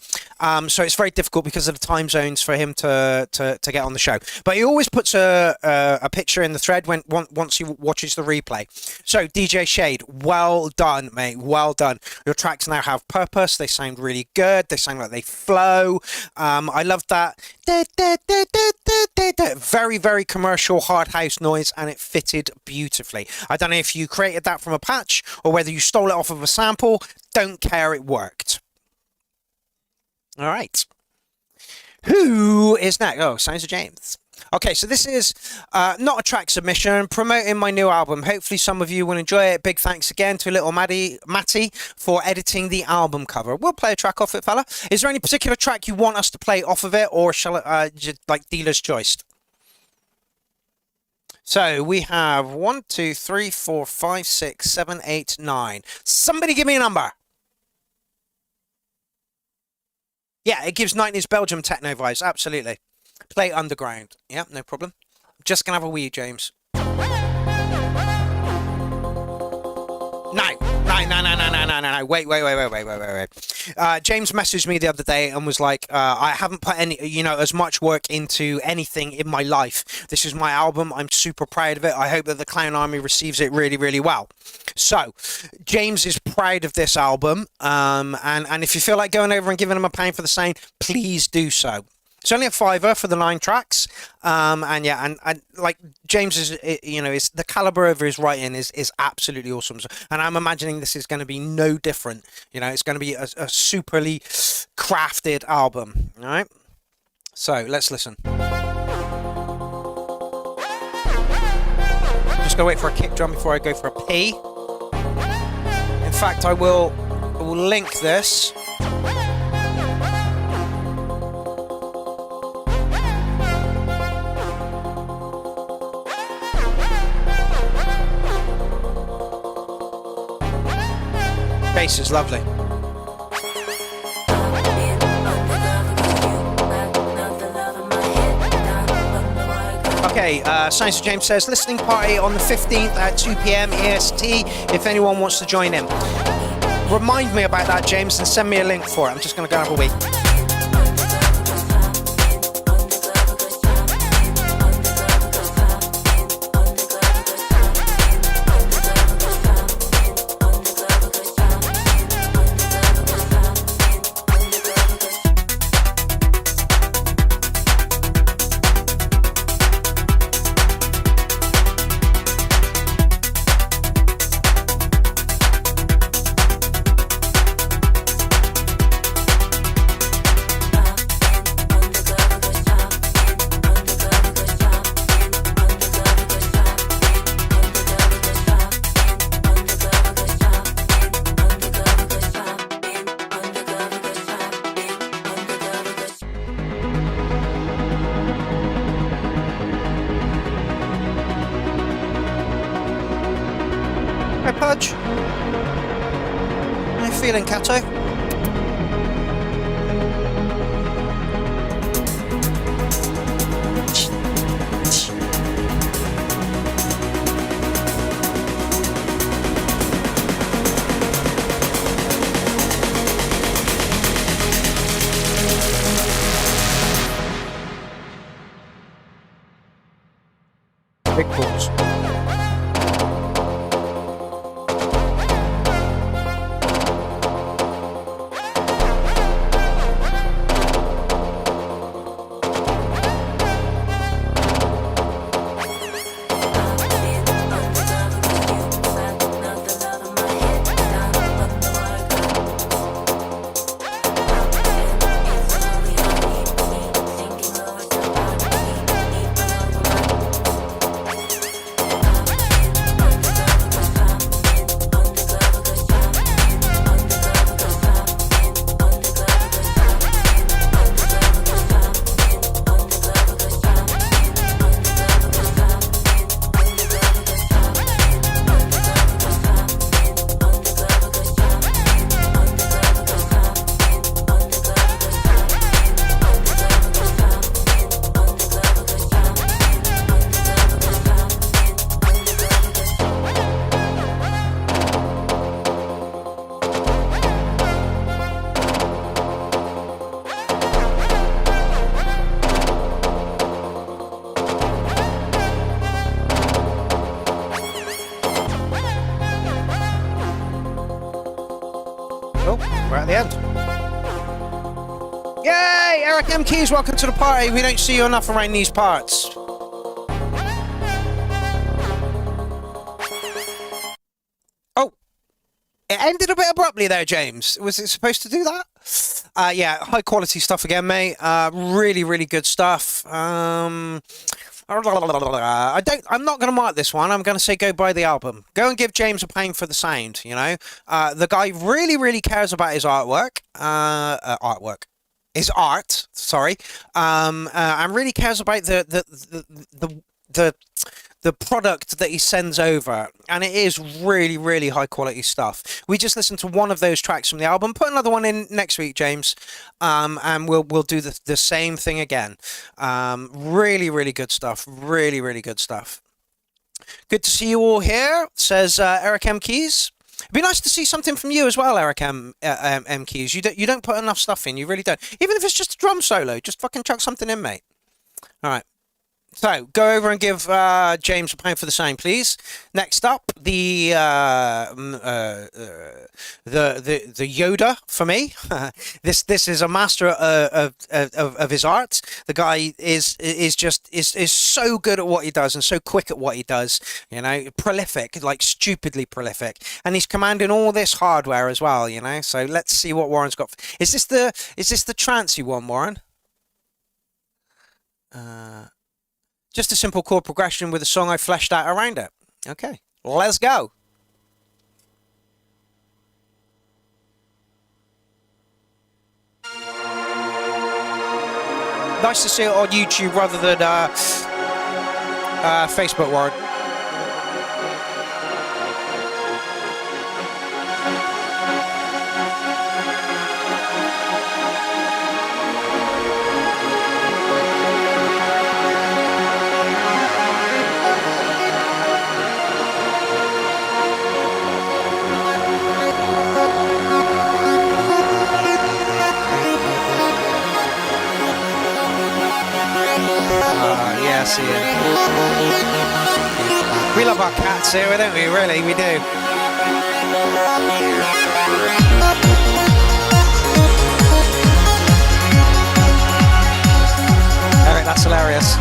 So it's very difficult because of the time zones for him to get on the show. But he always puts a picture in the thread once he watches the replay. So DJ Shade, well done, mate, well done. Your tracks now have purpose. They sound really good. They sound like they flow. I love that. Very, very commercial hard house noise, and it fitted beautifully. I don't know if you created that from a patch or whether you stole it off of a sample. Don't care, it worked. All right. Who is next? Oh, Sounds of James. Okay, so this is not a track submission, promoting my new album. Hopefully some of you will enjoy it. Big thanks again to little Matty for editing the album cover. We'll play a track off it, fella. Is there any particular track you want us to play off of it, or shall it just like dealer's choice? So we have 1, 2, 3, 4, 5, 6, 7, 8, 9. Somebody give me a number. Yeah, it gives 90s Belgium techno vibes, absolutely. Play Underground. Yeah, no problem. I'm just going to have a wee, James. No. Wait. James messaged me the other day and was like, I haven't put as much work into anything in my life. This is my album. I'm super proud of it. I hope that the Clown Army receives it really, really well. So, James is proud of this album. And if you feel like going over and giving him £1 for the same, please do so. It's only a £5 for the 9 tracks, and like James is, is the caliber of his writing is absolutely awesome. And I'm imagining this is going to be no different. It's going to be a superly crafted album. All right, so let's listen. Just gotta wait for a kick drum before I go for a pee. In fact, I will link this. Bass is lovely. Okay, Science of James says, listening party on the 15th at 2 p.m. EST, if anyone wants to join in. Remind me about that, James, and send me a link for it. I'm just going to go have a wee. Pudge. How you feeling, Cato? Big balls. at the end. Yay! Eric M. Keys, welcome to the party. We don't see you enough around these parts. Oh, it ended a bit abruptly there, James. Was it supposed to do that? Yeah, high quality stuff again, mate. Really, really good stuff. I'm not going to mark this one. I'm going to say go buy the album. Go and give James a pound for the sound, you know. The guy really, really cares about his artwork. His art, sorry. And really cares about the product that he sends over, and it is really, really high quality stuff. We just listened to one of those tracks from the album. Put another one in next week, James, and we'll do the same thing again. Really, really good stuff. Really, really good stuff. Good to see you all here, says Eric M. Keys. It'd be nice to see something from you as well, Eric M. Keys. You don't put enough stuff in. You really don't. Even if it's just a drum solo, just fucking chuck something in, mate. All right. So go over and give James a pound for the same, please. Next up, the Yoda for me. This is a master of his art. The guy is so good at what he does and so quick at what he does. You know, prolific, like stupidly prolific, and he's commanding all this hardware as well. You know, so let's see what Warren's got. Is this the trancey one, Warren? Just a simple chord progression with a song I fleshed out around it. Okay, let's go. Nice to see it on YouTube rather than Facebook, Warren. Yeah, I see it. We love our cats here, don't we? Really, we do. Eric, that's hilarious.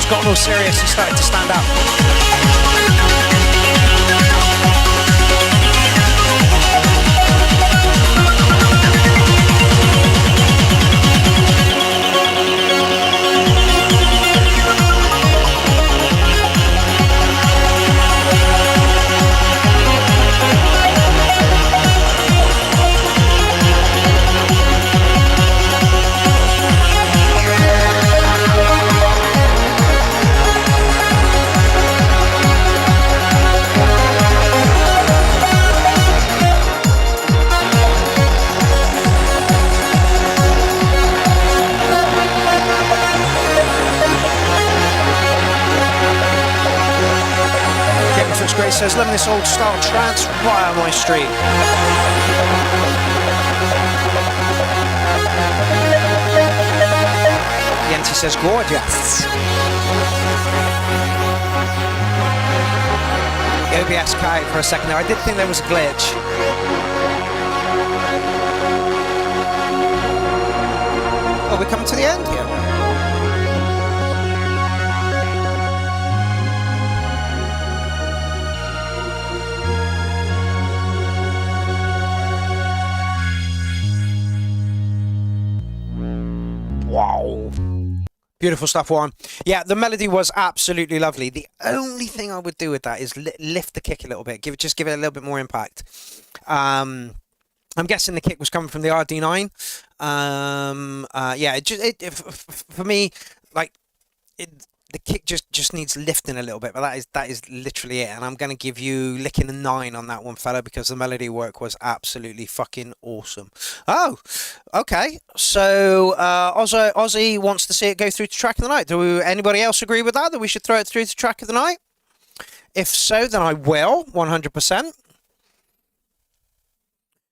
Got more serious, he started to stand up. Great says, loving this old style trance right on my street. Yenti says, gorgeous. OBS cut out for a second there. I did think there was a glitch. Oh, we're coming to the end here. Wow. Beautiful stuff, Warren. Yeah, the melody was absolutely lovely. The only thing I would do with that is lift the kick a little bit. Just give it a little bit more impact. I'm guessing the kick was coming from the RD9. Yeah, for me, like, the kick just needs lifting a little bit, but that is literally it. And I'm going to give you licking a 9 on that one, fella, because the melody work was absolutely fucking awesome. Oh, okay. So Ozzy wants to see it go through to track of the night. Do anybody else agree with that we should throw it through to track of the night? If so, then I will, 100%.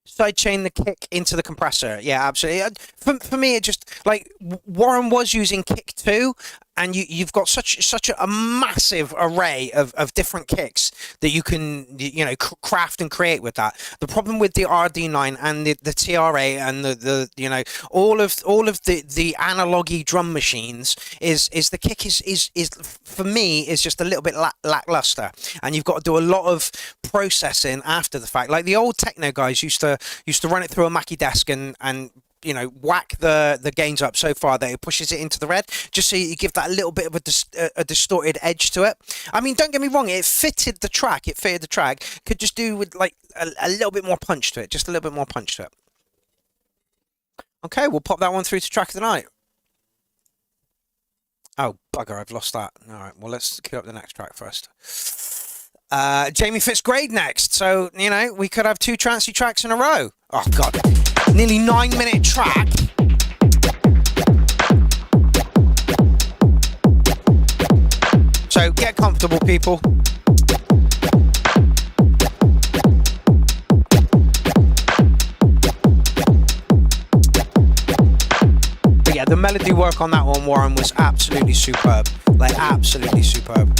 Sidechain the kick into the compressor. Yeah, absolutely. For me, it just, like, Warren was using kick 2, and you've got such a massive array of different kicks that you can, you know, craft and create with that. The problem with the RD9 and the TRA and the you know, all of the analogy drum machines is the kick is for me is just a little bit lackluster, and you've got to do a lot of processing after the fact. Like the old techno guys used to run it through a Mackie desk and you know, whack the gains up so far that it pushes it into the red, just so you give that a little bit of a distorted edge to it. I mean, don't get me wrong, it fitted the track. Could just do with like a little bit more punch to it, just a little bit more punch to it. Okay, we'll pop that one through to track of the night. Oh, bugger, I've lost that. All right, well, let's queue up the next track first. Jamie Fitzgrade next. So, you know, we could have 2 trancey tracks in a row. Oh, God. Nearly 9-minute track. So, get comfortable, people. But yeah, the melody work on that one, Warren, was absolutely superb. Like, absolutely superb.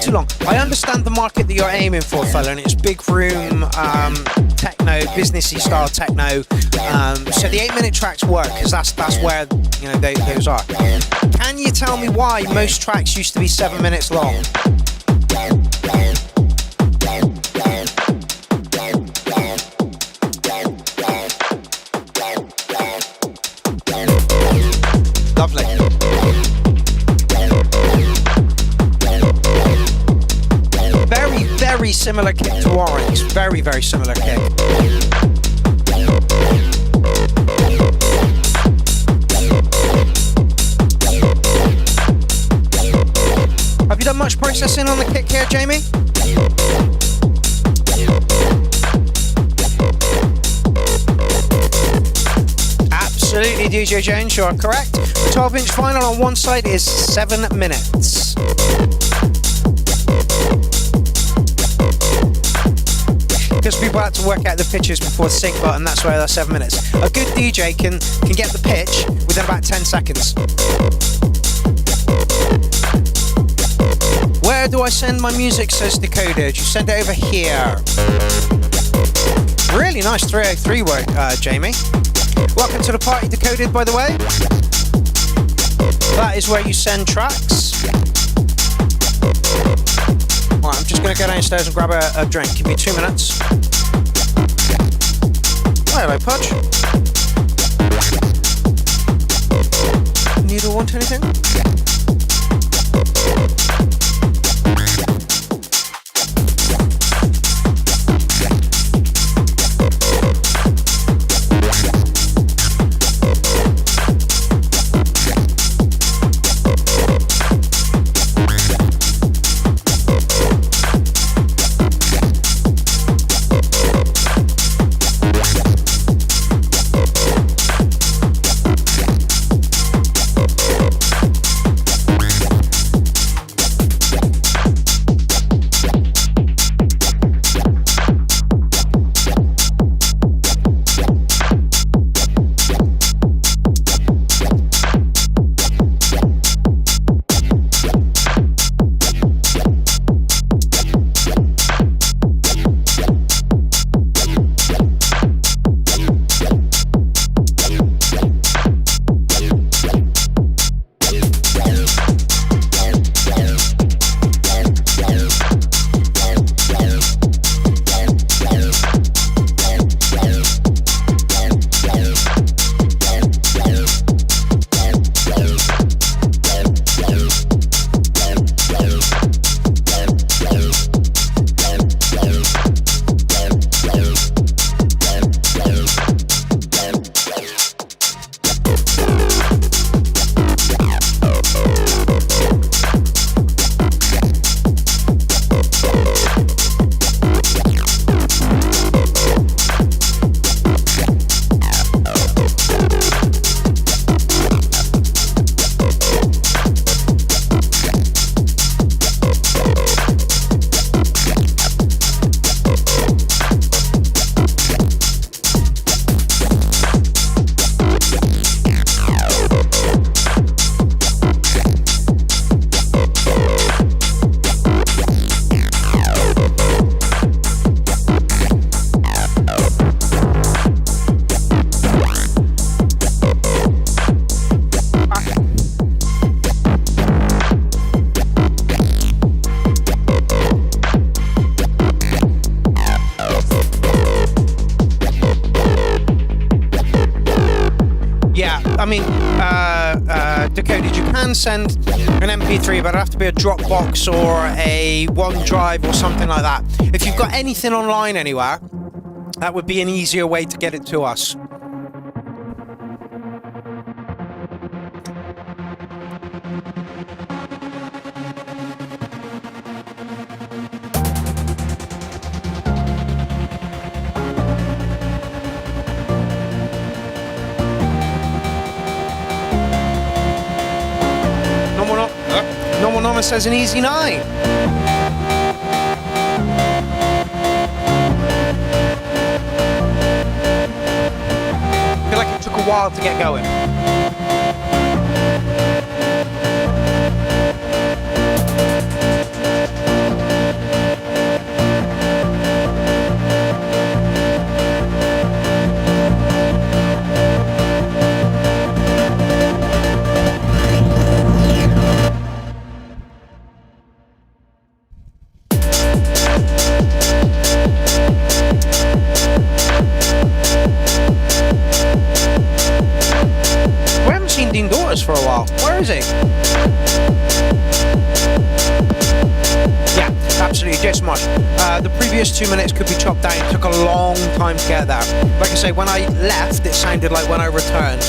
Too long. I understand the market that you're aiming for, fella, and it's big room, techno, businessy style techno. So the 8-minute tracks work because that's where, you know, those are. Can you tell me why most tracks used to be 7 minutes long? Lovely. Very similar kick to Orange. Very, very similar kick. Have you done much processing on the kick here, Jamie? Absolutely, DJ Jones, you are correct. The 12-inch final on one side is 7 minutes. Because people had to work out the pitches before the sync button, that's why they're 7 minutes. A good DJ can get the pitch within about 10 seconds. Where do I send my music, says Decoded? You send it over here. Really nice 303 work, Jamie. Welcome to the party, Decoded, by the way. That is where you send tracks. Right, I'm just going to go downstairs and grab a drink. Give me 2 minutes. Oh, hello, Pudge. Need or want anything? I mean, Decoded, you can send an MP3, but it'd have to be a Dropbox or a OneDrive or something like that. If you've got anything online anywhere, that would be an easier way to get it to us. Normal Norma says an easy 9. I feel like it took a while to get going. For a while. Where is he? Yeah, absolutely. Just much. The previous 2 minutes could be chopped down. It took a long time to get there. Like I say, when I left, it sounded like when I returned.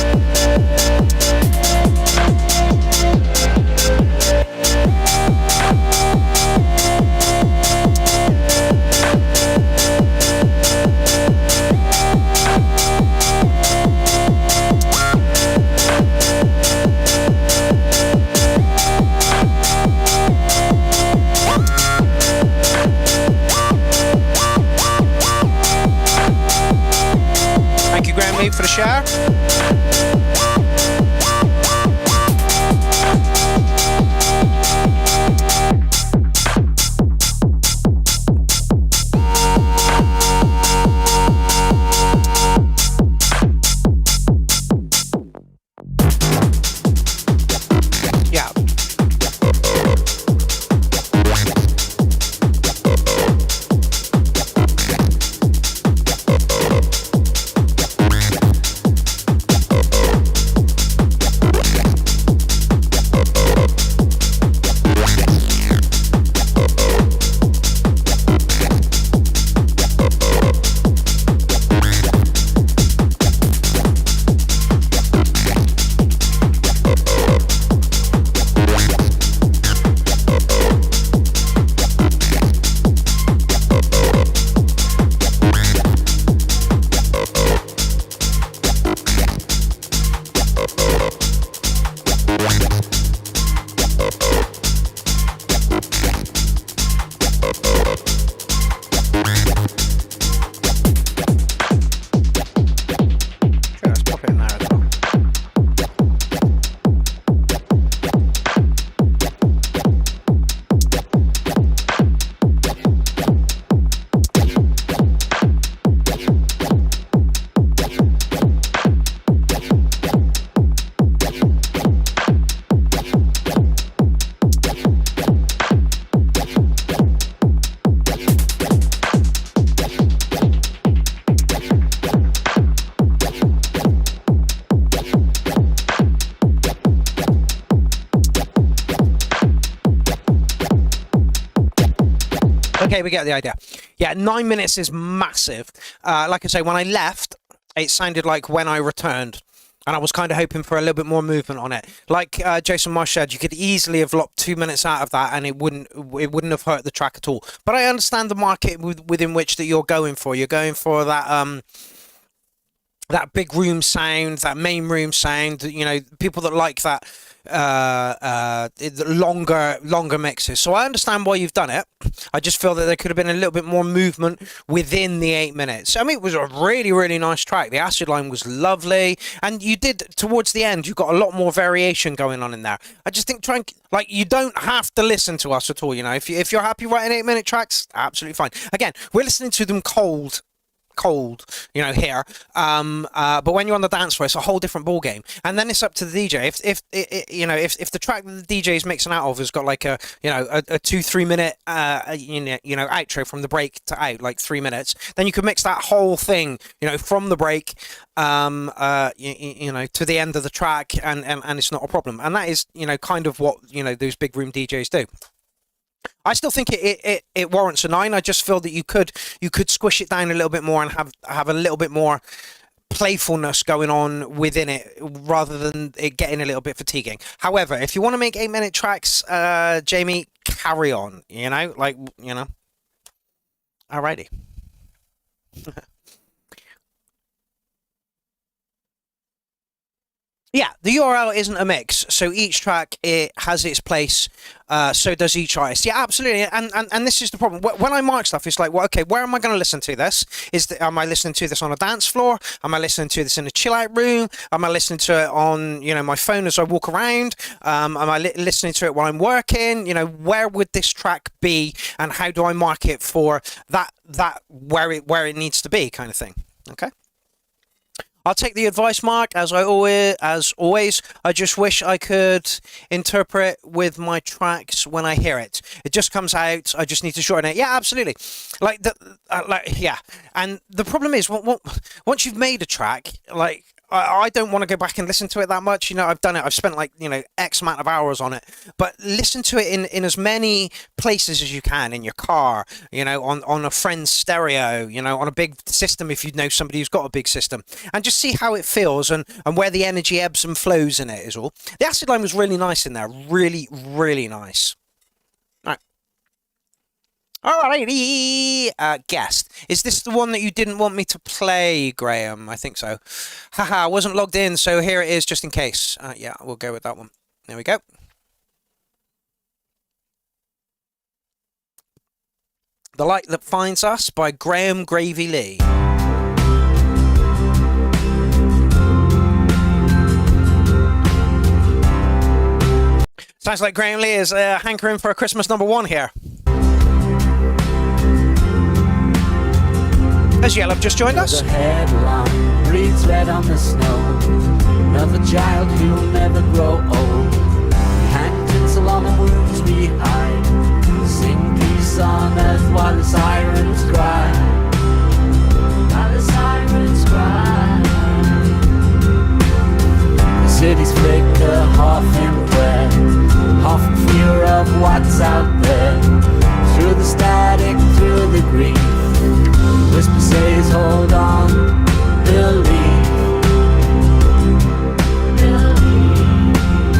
For the share. Okay, we get the idea. Yeah, 9 minutes is massive. Like I say, when I left, it sounded like when I returned. And I was kind of hoping for a little bit more movement on it. Like Jason Marsh said, you could easily have lopped 2 minutes out of that and it wouldn't have hurt the track at all. But I understand the market within which that you're going for. You're going for that that big room sound, that main room sound, you know, people that like that longer mixes. So I understand why you've done it. I just feel that there could have been a little bit more movement within the 8 minutes. I mean, it was a really, really nice track. The acid line was lovely. And you did, towards the end, you got a lot more variation going on in there. I just think you don't have to listen to us at all, you know. If you're happy writing 8 minute tracks, absolutely fine. Again, we're listening to them cold cold, you know, here. But when you're on the dance floor, it's a whole different ball game. And then it's up to the DJ. If the track that the DJ is mixing out of has got like a 2-3 minute outro from the break to out, like 3 minutes, then you could mix that whole thing, you know, from the break to the end of the track, and it's not a problem. And that is, you know, kind of what, you know, those big room DJs do. I still think it warrants a 9. I just feel that you could squish it down a little bit more and have a little bit more playfulness going on within it, rather than it getting a little bit fatiguing. However, if you want to make 8-minute tracks, Jamie, carry on. You know, like, you know. Alrighty. Yeah, the URL isn't a mix, so each track, it has its place, so does each artist. Yeah, absolutely, and this is the problem. When I mark stuff, it's like, well, okay, where am I going to listen to this? Am I listening to this on a dance floor? Am I listening to this in a chill-out room? Am I listening to it on, you know, my phone as I walk around? Am I listening to it while I'm working? You know, where would this track be, and how do I mark it for that where it needs to be, kind of thing? Okay. I'll take the advice, Mark, as always. I just wish I could interpret with my tracks when I hear it. It just comes out. I just need to shorten it. Yeah, absolutely. Yeah. And the problem is, once you've made a track, like, I don't want to go back and listen to it that much. You know, I've done it. I've spent, like, you know, X amount of hours on it. But listen to it in as many places as you can, in your car, you know, on a friend's stereo, you know, on a big system if you know somebody who's got a big system. And just see how it feels and where the energy ebbs and flows in it is all. The acid line was really nice in there. Really, really nice. Alrighty, guest. Is this the one that you didn't want me to play, Graham? I think so. Haha, I wasn't logged in, so here it is, just in case. Yeah, we'll go with that one. There we go. The Light That Finds Us by Graham Gravy Lee. Sounds like Graham Lee is hankering for a Christmas #1 here. As Yellow just joined us. The headline reads red on the snow. Another child who'll never grow old. Hang tinsel on the wounds we hide. Sing peace on earth while the sirens cry. While the sirens cry. The cities flicker half in prayer, half in fear of what's out there. Through the static, through the grief. Whisper says, hold on, believe. Believe.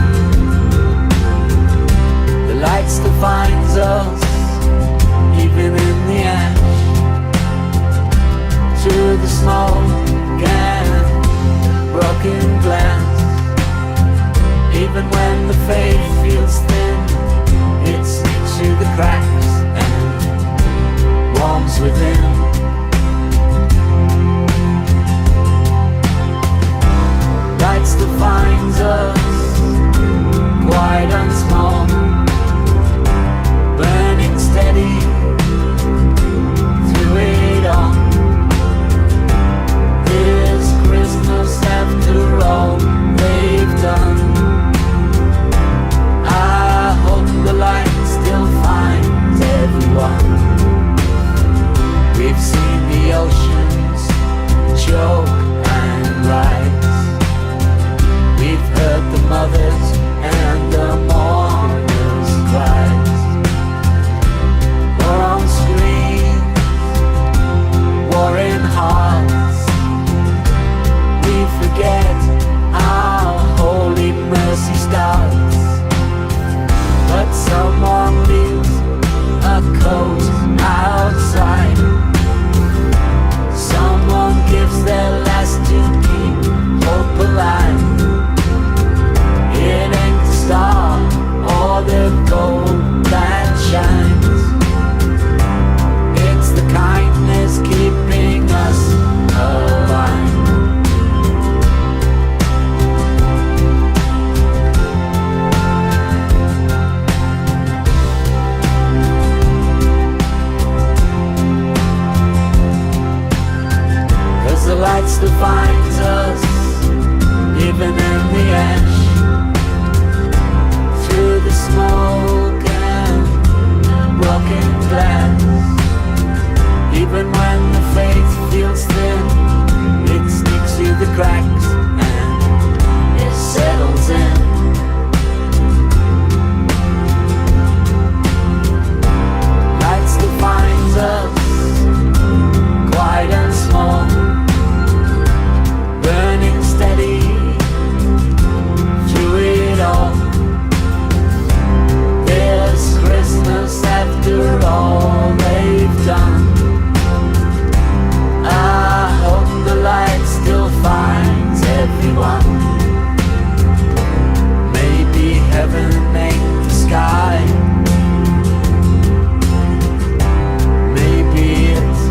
finds us, even in the ash, through the smoke and broken glass. Even when the faith feels thin, it sneaks through the cracks and it settles in. Lights defines us, quiet and small, burning steady through it all. There's Christmas after all they've done. I hope the light still finds everyone. Maybe heaven ain't the sky. Maybe it's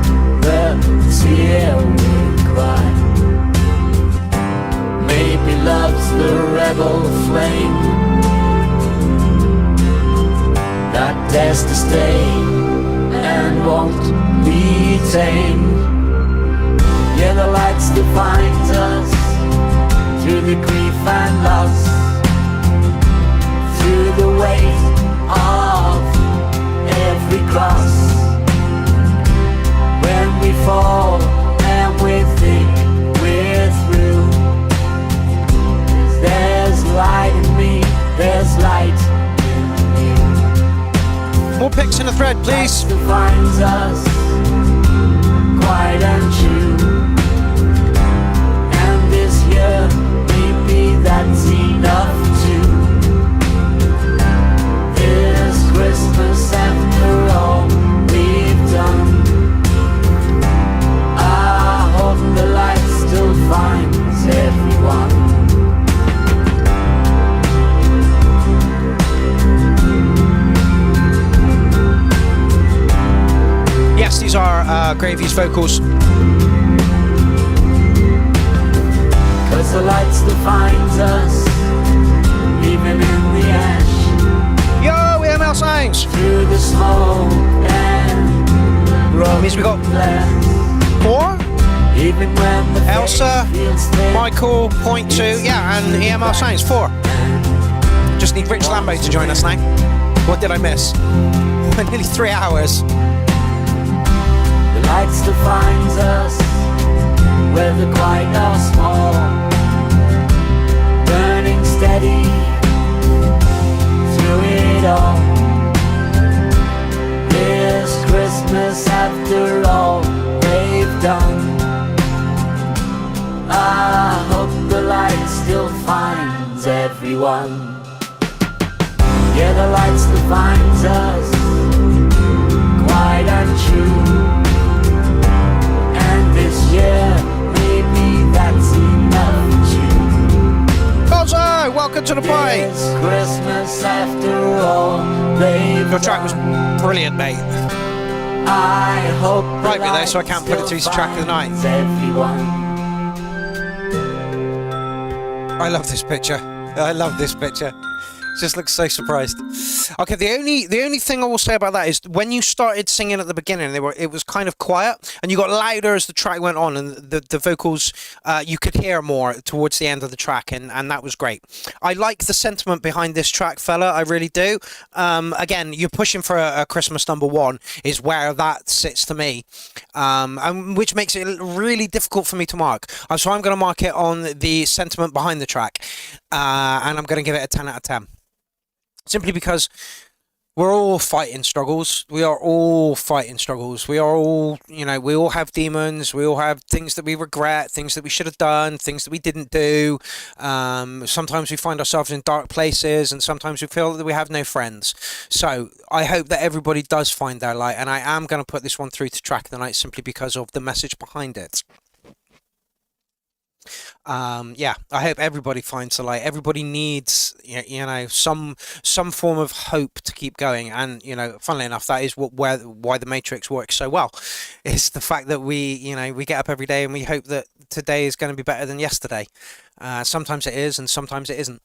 the tear we cry. Maybe love's the rebel flame that dares to stay and won't be tamed. Yeah, the lights defines us through the grief and loss, through the weight of every cross. When we fall and we think we're through, there's light in me, there's light in you. More pics in the thread, please. Light defines us, quiet and true. This year, maybe that's enough too. This Christmas after all we've done. I hope the light still finds everyone. Yes, these are Gravy's vocals. Cause the lights defines us, even in the ash. Yo, EML Signs! Through the smoke and broken means we got glass. 4? Even when the Elsa, Michael, Point 2, yeah, and EML Signs, 4. Just need Rich Lambo to join us now. What did I miss? Nearly 3 hours. The lights defines us, whether quiet or small, burning steady through it all. This Christmas after all they've done. I hope the light still finds everyone. Yeah, the lights defines us, quiet and true. And this year, maybe that's enough too. Bozo, welcome to the party. It's Christmas after all they've Your track was brilliant, mate. I hope right me though, so I can't put it to his track of the night. Everyone. I love this picture. I love this picture. Just looks so surprised. Okay, the only thing I will say about that is when you started singing at the beginning, it was kind of quiet, and you got louder as the track went on, and the vocals you could hear more towards the end of the track, and that was great. I like the sentiment behind this track, fella. I really do. Again, you're pushing for a Christmas #1 is where that sits to me, and which makes it really difficult for me to mark. So I'm going to mark it on the sentiment behind the track, and I'm going to give it a 10 out of 10. Simply because we're all fighting struggles. We are all fighting struggles. We are all, we all have demons. We all have things that we regret, things that we should have done, things that we didn't do. Sometimes we find ourselves in dark places, and sometimes we feel that we have no friends. So I hope that everybody does find their light, and I am going to put this one through to track of the night simply because of the message behind it. I hope everybody finds the light. Everybody needs, some form of hope to keep going. And funnily enough, that is why the Matrix works so well. Is the fact that we get up every day and we hope that today is going to be better than yesterday. Sometimes it is, and sometimes it isn't.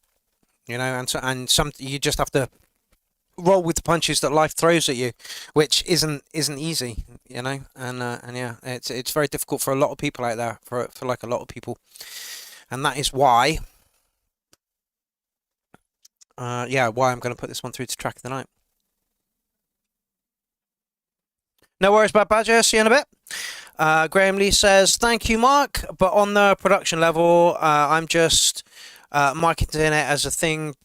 And some you just have to roll with the punches that life throws at you, which isn't easy, you know. And yeah, it's very difficult for a lot of people out there, for like a lot of people, and that is why, why I'm going to put this one through to track of the night. No worries about Badger. See you in a bit. Graham Lee says, thank you, Mark, but on the production level, I'm just marketing it as a thing,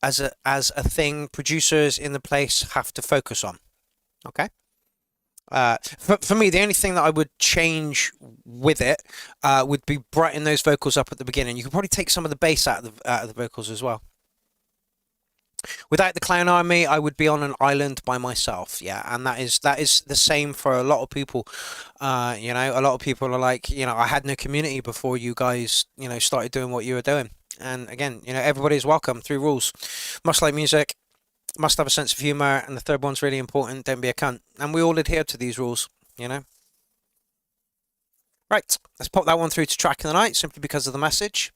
as a thing producers in the place have to focus on. Okay. For me, the only thing that I would change with it would be brighten those vocals up at the beginning. You could probably take some of the bass out of the vocals as well. Without the Clown Army, I would be on an island by myself. Yeah, and that is the same for a lot of people. You know, a lot of people are like, you know, I had no community before you guys, you know, started doing what you were doing. And again, you know, everybody's welcome. 3 rules: must like music, must have a sense of humor, and the third one's really important: don't be a cunt. And we all adhere to these rules, you know. Right, let's pop that one through to track of the night, simply because of the message.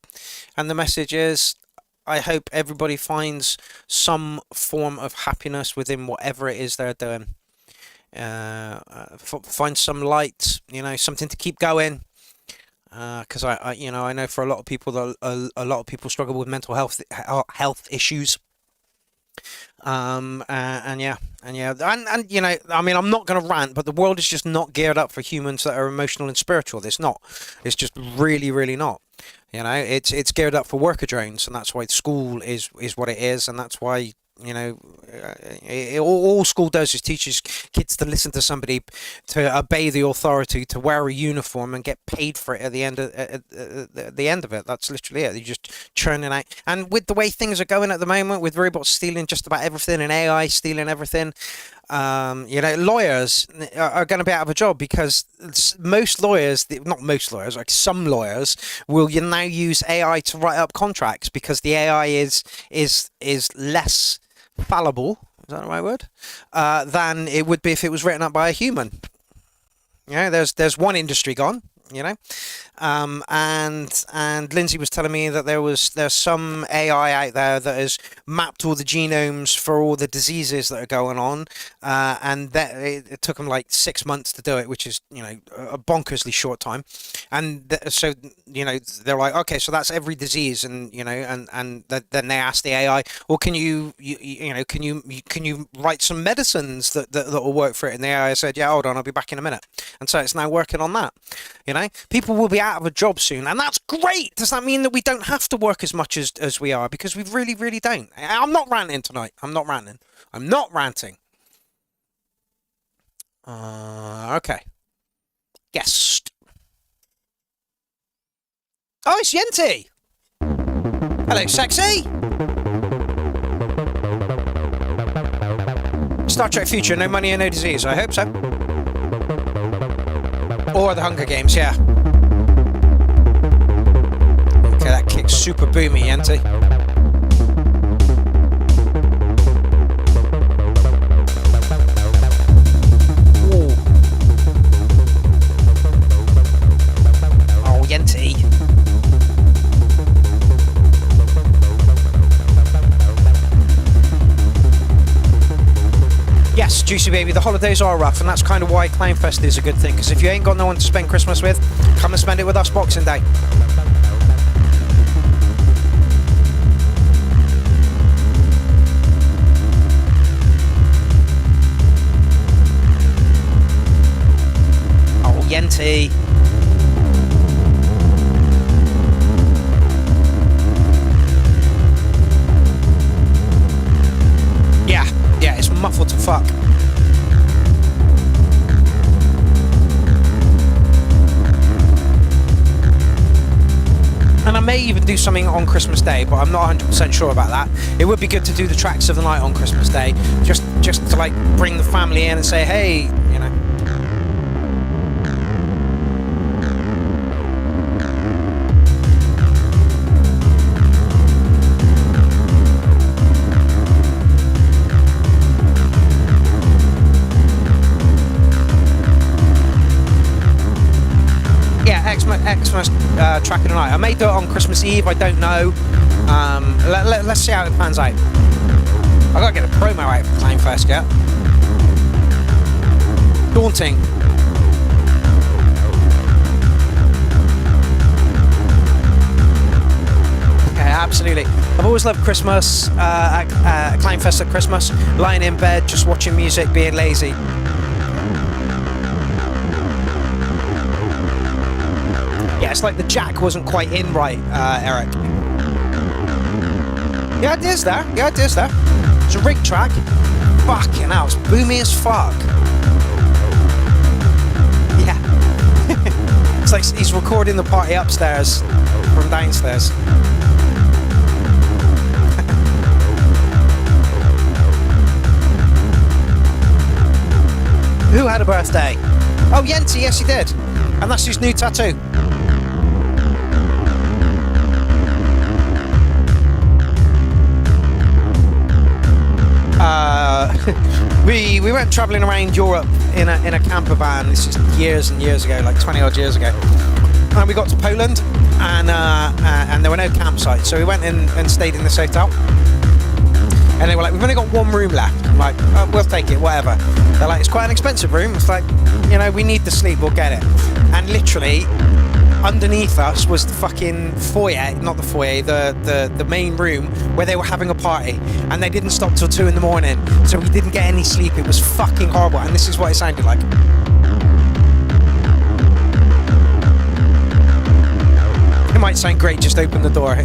And the message is, I hope everybody finds some form of happiness within whatever it is they're doing. Find some light, you know, something to keep going. Because I you know, I know for a lot of people that a lot of people struggle with mental health issues. And you know, I mean, I'm not going to rant, but the world is just not geared up for humans that are emotional and spiritual. It's not. It's just really not. You know, it's geared up for worker drones, and that's why school is what it is, and that's why, you know, all school does is teaches kids to listen to somebody, to obey the authority, to wear a uniform and get paid for it at the end of it. That's literally it. You're just churning out. And with the way things are going at the moment, with robots stealing just about everything and AI stealing everything, you know, lawyers are going to be out of a job, because most lawyers, not most lawyers, like some lawyers, will now use AI to write up contracts, because the AI is less fallible, is that the right word, than it would be if it was written up by a human. You know, there's one industry gone, you know. And Lindsay was telling me that there's some AI out there that has mapped all the genomes for all the diseases that are going on, and that it took them like 6 months to do it, which is, you know, a bonkersly short time. And so, you know, they're like, okay, so that's every disease, and you know, and then they asked the AI, well, can you write some medicines that will work for it? And the AI said, yeah, hold on, I'll be back in a minute. And so it's now working on that. You know, people will be out of a job soon, and that's great. Does that mean that we don't have to work as much as we are? Because we really don't. I'm not ranting tonight. I'm not ranting. Okay. Guest. Oh, it's Yenti. Hello, sexy. Star Trek Future, no money and no disease. I hope so. Or the Hunger Games, yeah. Okay, that kick's super boomy, Yenti. Ooh. Oh, Yenti. Yes, Juicy Baby, the holidays are rough, and that's kind of why Clownfest is a good thing, because if you ain't got no one to spend Christmas with, come and spend it with us Boxing Day. Oh, Yenti. Yeah, it's muffled to fuck. And I may even do something on Christmas Day, but I'm not 100% sure about that. It would be good to do the tracks of the night on Christmas Day, just to like bring the family in and say, hey, you know. Xmas track of the night. I may do it on Christmas Eve, I don't know. Let's see how it pans out. I gotta get a promo out for Clown Fest yet. Daunting. Yeah, absolutely. I've always loved Christmas, Clown Fest at Christmas, lying in bed, just watching music, being lazy. Yeah, it's like the jack wasn't quite in right, Eric. Yeah, it is there. Yeah, it is there. It's a rig track. Fucking hell, it's boomy as fuck. Yeah. It's like he's recording the party upstairs from downstairs. Who had a birthday? Oh, Yenti, yes he did. And that's his new tattoo. We went travelling around Europe in a camper van. This is years and years ago, like 20 odd years ago. And we got to Poland, and there were no campsites, so we went in and stayed in this hotel. And they were like, we've only got one room left. I'm like, oh, we'll take it, whatever. They're like, it's quite an expensive room. It's like, you know, we need the sleep, we'll get it. And literally, underneath us was the fucking foyer, not the foyer, the main room where they were having a party. And they didn't stop till 2 a.m, so we didn't get any sleep. It was fucking horrible. And this is what it sounded like. It might sound great, just open the door.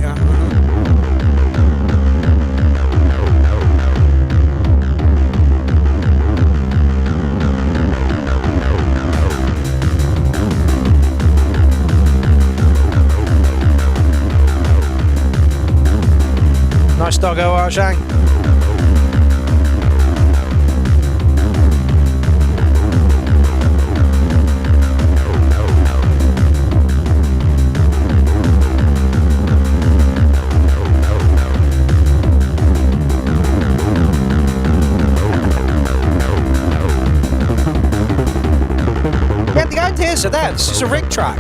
Nice doggo, Arjang. Yeah, the ideas are there. This is a rig track.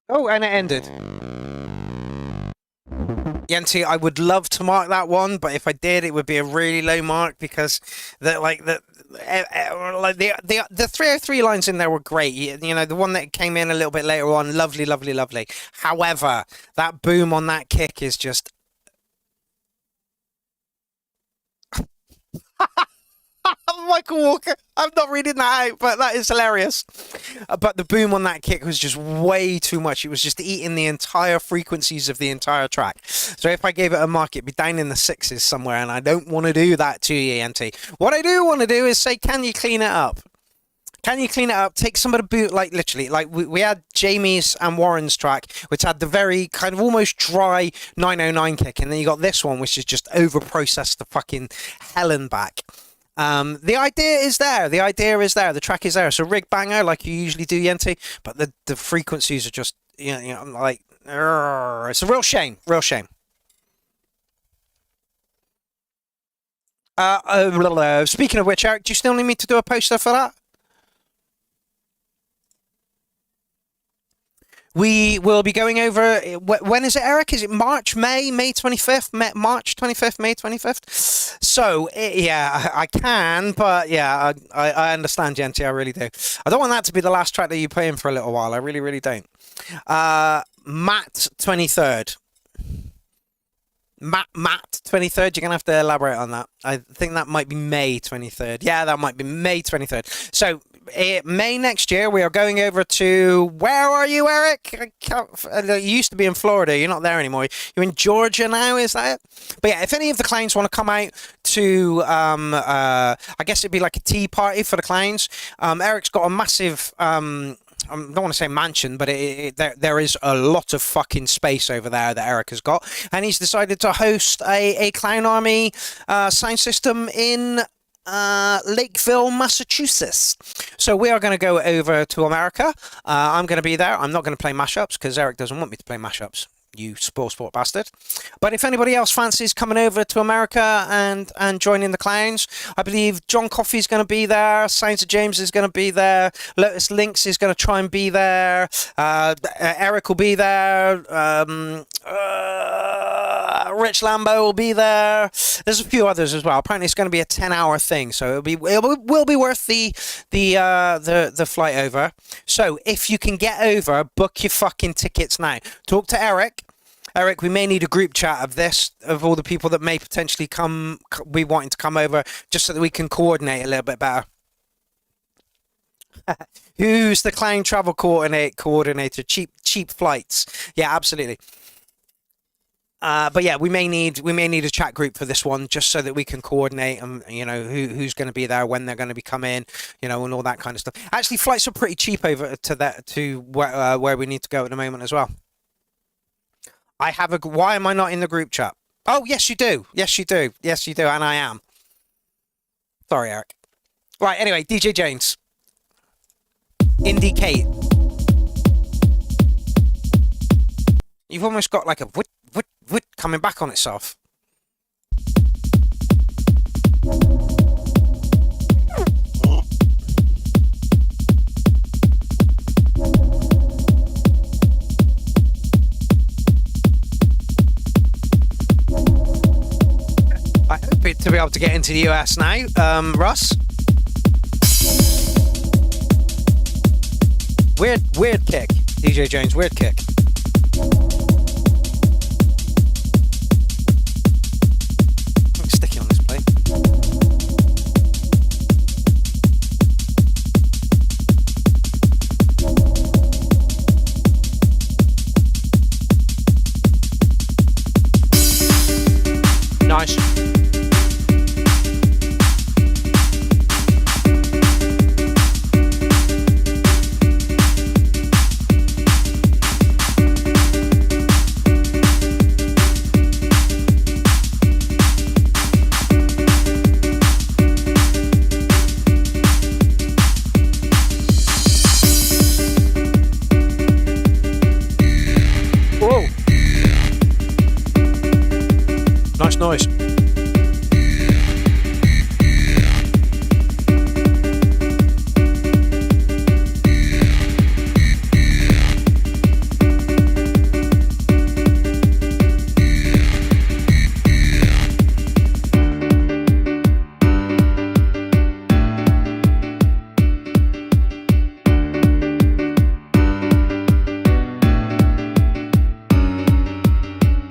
Oh, and it ended. Yenti, I would love to mark that one, but if I did, it would be a really low mark because the 303 lines in there were great. You know, the one that came in a little bit later on, lovely, lovely, lovely. However, that boom on that kick is just. Michael Walker, I'm not reading that out, but that is hilarious. But the boom on that kick was just way too much. It was just eating the entire frequencies of the entire track. So if I gave it a mark, it'd be down in the 6s somewhere, and I don't want to do that to you, NT. What I do want to do is say, can you clean it up? Can you clean it up? Take some of the boot, like literally, like we had Jamie's and Warren's track, which had the very kind of almost dry 909 kick, and then you got this one, which is just over-processed the fucking hell and back. The idea is there. The idea is there. The track is there. So rig banger like you usually do, Yenti, but the frequencies are just, you know, like, it's a real shame. Real shame. Speaking of which, Eric, do you still need me to do a poster for that? We will be going over, when is it, Eric? Is it March, May 25th? March 25th, May 25th? So, yeah, I can, but yeah, I understand, Genty, I really do. I don't want that to be the last track that you play in for a little while. I really, really don't. Matt 23rd. Matt 23rd, you're going to have to elaborate on that. I think that might be May 23rd. Yeah, that might be May 23rd. So, May next year, we are going over to, where are you, Eric? You used to be in Florida. You're not there anymore. You're in Georgia now, is that it? But yeah, if any of the clowns want to come out to, I guess it'd be like a tea party for the clowns. Eric's got a massive, I don't want to say mansion, but there is a lot of fucking space over there that Eric has got. And he's decided to host a Clown Army sound system in Lakeville, Massachusetts. So we are going to go over to America. I'm going to be there. I'm not going to play mashups because Eric doesn't want me to play mashups. You sport bastard. But if anybody else fancies coming over to America and joining the clowns, I believe John Coffey's going to be there, Sounds of James is going to be there, Lotus Lynx is going to try and be there, Eric will be there, Rich Lambo will be there. There's a few others as well. Apparently it's going to be a 10-hour thing, so it will be worth the flight over. So if you can get over, book your fucking tickets now. Talk to Eric. Eric, we may need a group chat of all the people that may potentially be wanting to come over, just so that we can coordinate a little bit better. Who's the clown travel coordinator? Cheap flights. Yeah, absolutely. But yeah, we may need a chat group for this one, just so that we can coordinate and who's going to be there, when they're going to be coming, and all that kind of stuff. Actually, flights are pretty cheap over to where we need to go at the moment as well. Why am I not in the group chat? Oh, yes, you do. Yes, you do. Yes, you do. And I am. Sorry, Eric. Right. Anyway, DJ James. Indicate. You've almost got like a whit coming back on itself. I hope to be able to get into the US now, Russ. Weird kick, DJ Jones. Weird kick. I'm sticky on this plate. Nice. Noise.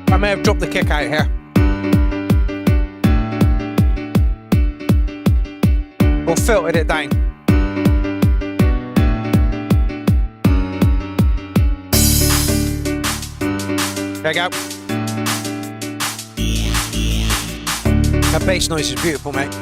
I may have dropped the kick out here. Or filtered it down. There you go. That bass noise is beautiful, mate.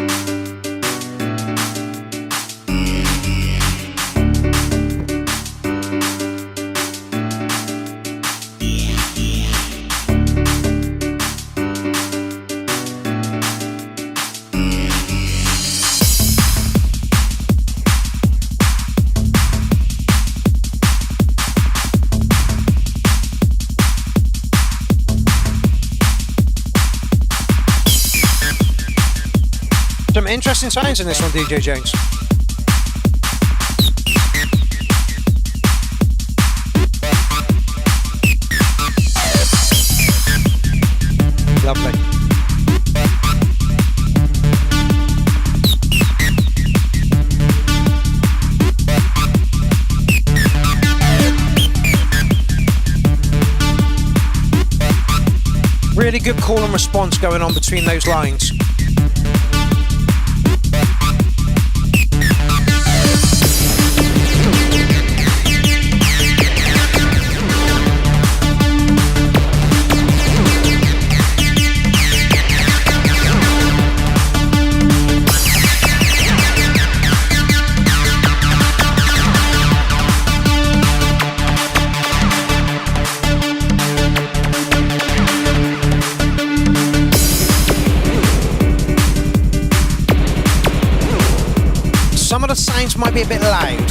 Some interesting sounds in this one, DJ Jones. Lovely. Really good call and response going on between those lines. might be a bit loud.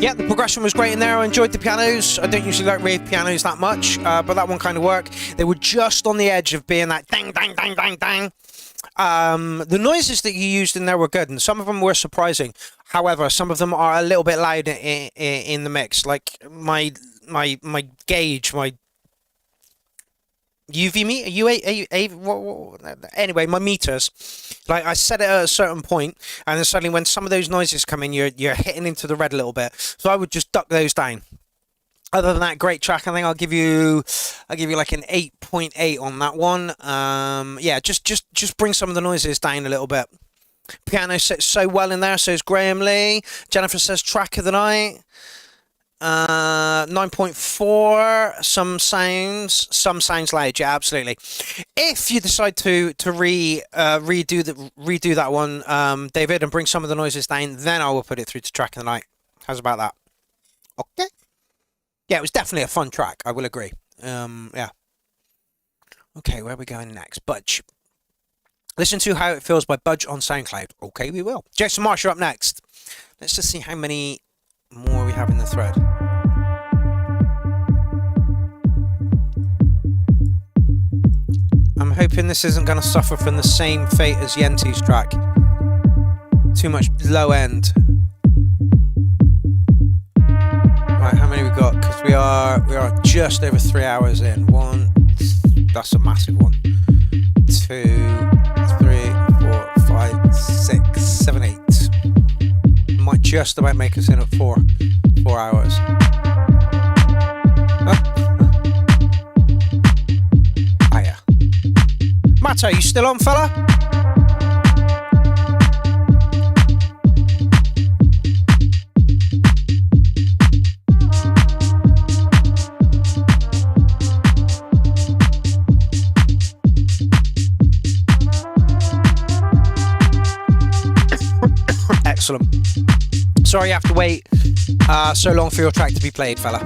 Yeah, the progression was great in there. I enjoyed the pianos. I don't usually like rave pianos that much, but that one kind of worked. They were just on the edge of being that dang, dang, dang, dang, dang. The noises that you used in there were good, and some of them were surprising. However, some of them are a little bit loud in the mix. Like my gauge, my UV meter, anyway, my meters. Like I set it at a certain point, and then suddenly when some of those noises come in, you're hitting into the red a little bit. So I would just duck those down. Other than that, great track. I think I'll give you like an 8.8 on that one. Yeah, just bring some of the noises down a little bit. Piano sits so well in there. So is Graham Lee. Jennifer says track of the night. 9.4. Some sounds loud. Yeah, absolutely. If you decide to redo that one, David, and bring some of the noises down, then I will put it through to track of the night. How's about that? Okay. Yeah, it was definitely a fun track. I will agree. Yeah. Okay, where are we going next? Budge. Listen to How It Feels by Budge on SoundCloud. Okay, we will. Jason Marsh, you're up next. Let's just see how many more we have in the thread. I'm hoping this isn't going to suffer from the same fate as Yenti's track. Too much low end. Right, how many we got? Because we are just over 3 hours in. One, that's a massive one. 2, 3, 4, 5, 6, 7, 8. Might just about make us in at 4 hours. Hiya. Matto, you still on, fella? Excellent. Sorry you have to wait so long for your track to be played, fella.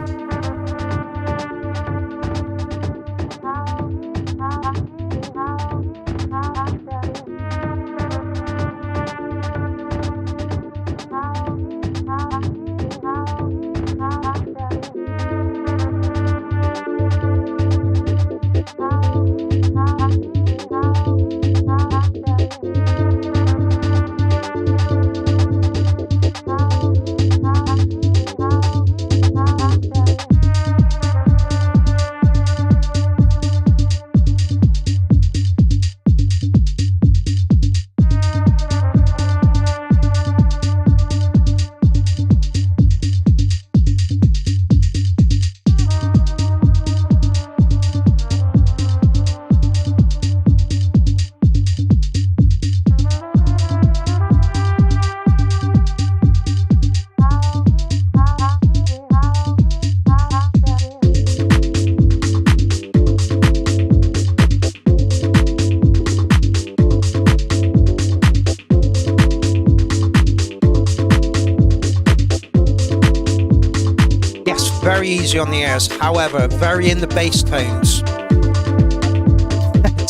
easy on the ears. However, very in the bass tones.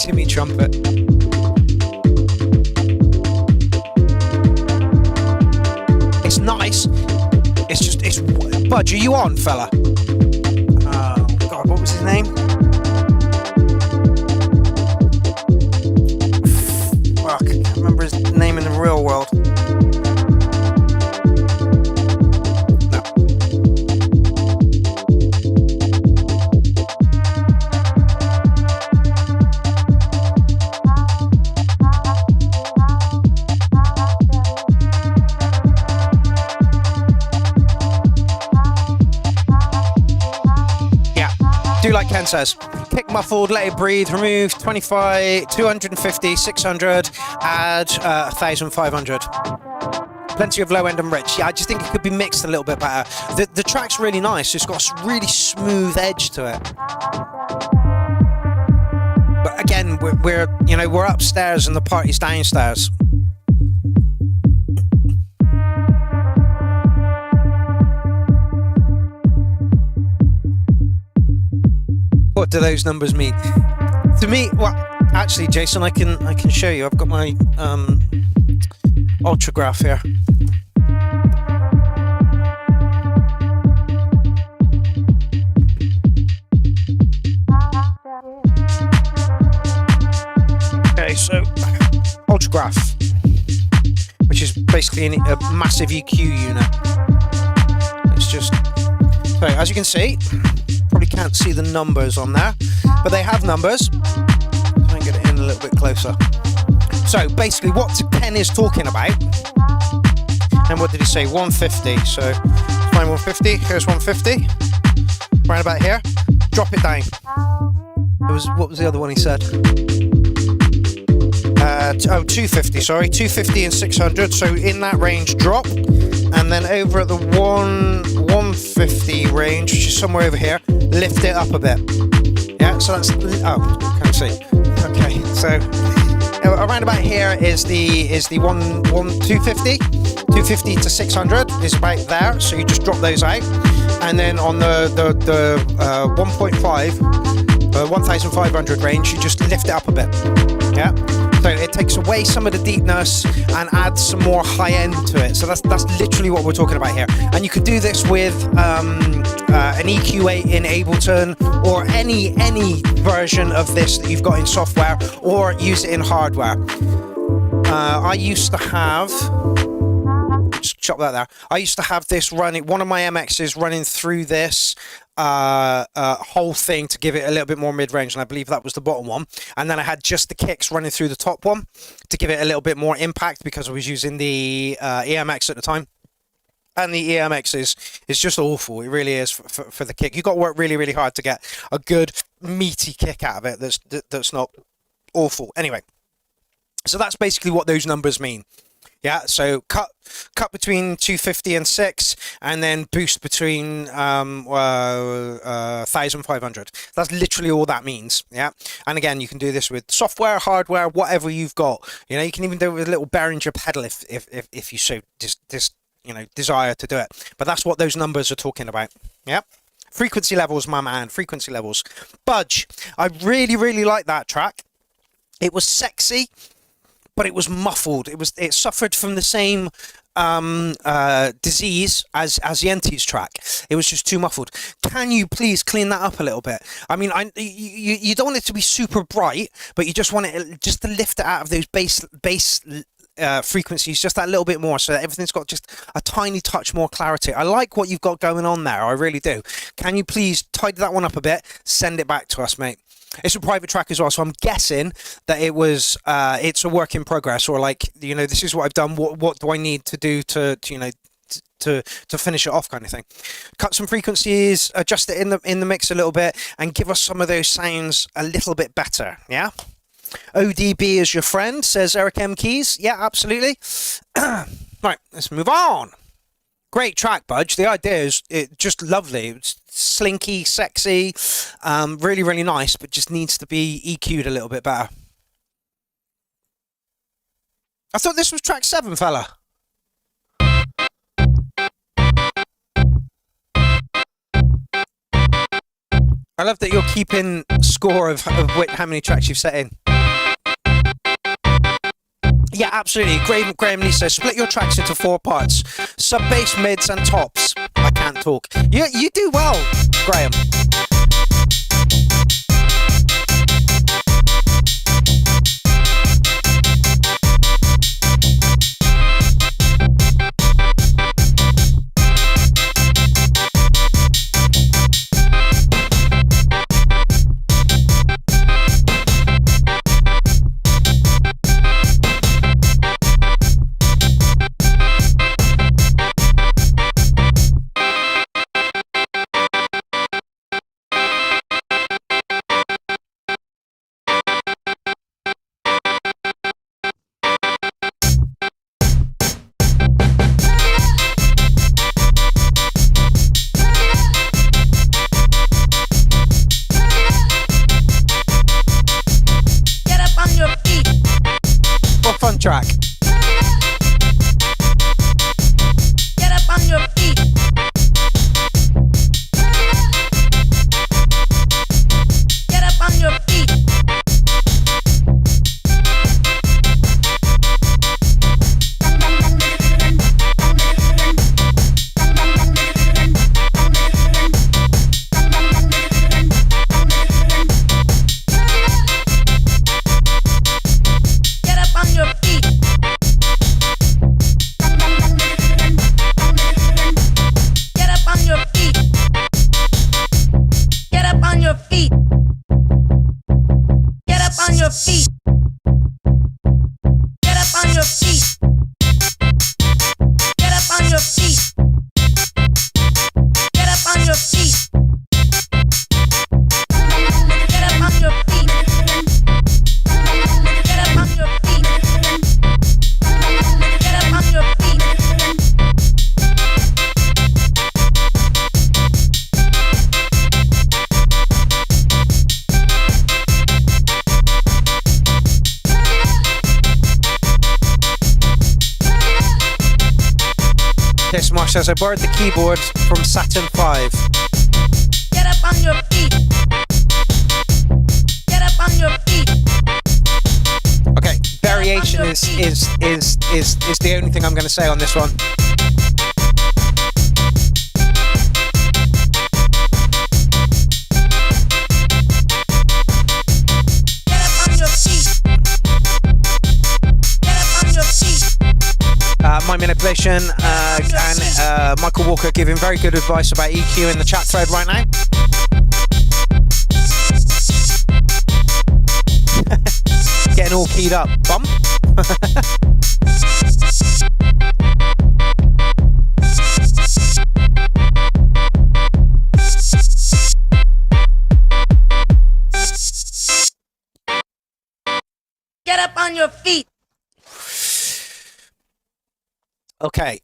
Timmy trumpet. It's nice. It's Budge, are you on, fella? Oh God, what was his name? Fuck, I can't remember his name in the real world. Like Ken says, kick muffled, let it breathe, remove 25, 250, 600, add 1,500. Plenty of low end and rich. Yeah, I just think it could be mixed a little bit better. The track's really nice. It's got a really smooth edge to it. But again, we're upstairs and the party's downstairs. What do those numbers mean? To me, well, actually, Jason, I can show you. I've got my ultragraph here. Okay, so ultragraph, which is basically a massive EQ unit. It's just so as you can see. Probably can't see the numbers on there, but they have numbers. Try and get it in a little bit closer. So basically what Ken is talking about, and what did he say, 150, so find 150, here's 150, right about here, drop it down. What was the other one he said? 250, sorry, 250 and 600, so in that range drop, and then over at the 150 range, which is somewhere over here, lift it up a bit. Yeah, so that's, can't see. Okay, so around about here is the 250 to 600 is about there, so you just drop those out, and then on the 1.5 1,500 range, you just lift it up a bit. Yeah, so it takes away some of the deepness and adds some more high end to it. So that's literally what we're talking about here. And you could do this with an EQ8 in Ableton, or any version of this that you've got in software, or use it in hardware. I used to have, just chop that there. I used to have this running, one of my MXs running through this whole thing to give it a little bit more mid-range, and I believe that was the bottom one, and then I had just the kicks running through the top one to give it a little bit more impact, because I was using the EMX at the time, and the EMX is just awful. It really is for the kick. You've got to work really, really hard to get a good meaty kick out of it that's not awful. Anyway, so that's basically what those numbers mean. Yeah, so cut between 250 and 6, and then boost between 1,500. That's literally all that means. Yeah, and again, you can do this with software, hardware, whatever you've got. You know, you can even do it with a little Behringer pedal if you so desire to do it. But that's what those numbers are talking about. Yeah. Frequency levels, my man. Frequency levels. Budge. I really, really like that track. It was sexy, but it was muffled. It suffered from the same disease as the Entities track. It was just too muffled. Can you please clean that up a little bit? I mean, you don't want it to be super bright, but you just want it just to lift it out of those bass frequencies just that little bit more, so that everything's got just a tiny touch more clarity. I like what you've got going on there. I really do. Can you please tidy that one up a bit? Send it back to us, mate. It's a private track as well, so I'm guessing that it's a work in progress, or like, this is what I've done. What do I need to do to finish it off, kind of thing. Cut some frequencies, adjust it in the mix a little bit, and give us some of those sounds a little bit better. Yeah. ODB is your friend, says Eric M. Keys. Yeah, absolutely. Right, let's move on. Great track, Budge. The idea is just lovely. It's slinky, sexy, really, really nice, but just needs to be EQ'd a little bit better. I thought this was track 7, fella. I love that you're keeping score of how many tracks you've set in. Yeah, absolutely. Graham Lee says, split your tracks into 4 parts. Sub, bass, mids and tops. I can't talk. You do well, Graham. Track. Get up on your feet. Get up on your feet. Get up on your feet. Get up on your feet. Get up on your feet. Get up on your feet. Get up on your feet. Get up on your feet. Get up on your feet. Get up on your feet. Get up on your feet. Get up on your feet. Kiss Marsh says, I borrowed the keyboard from Saturn 5. Get up on your feet. Get up on your feet. Okay, variation is the only thing I'm going to say on this one. Get up on your feet. Get up on your feet. My Manipulation and Michael Walker giving very good advice about EQ in the chat thread right now. Getting all keyed up. Bump. Get up on your feet. Okay.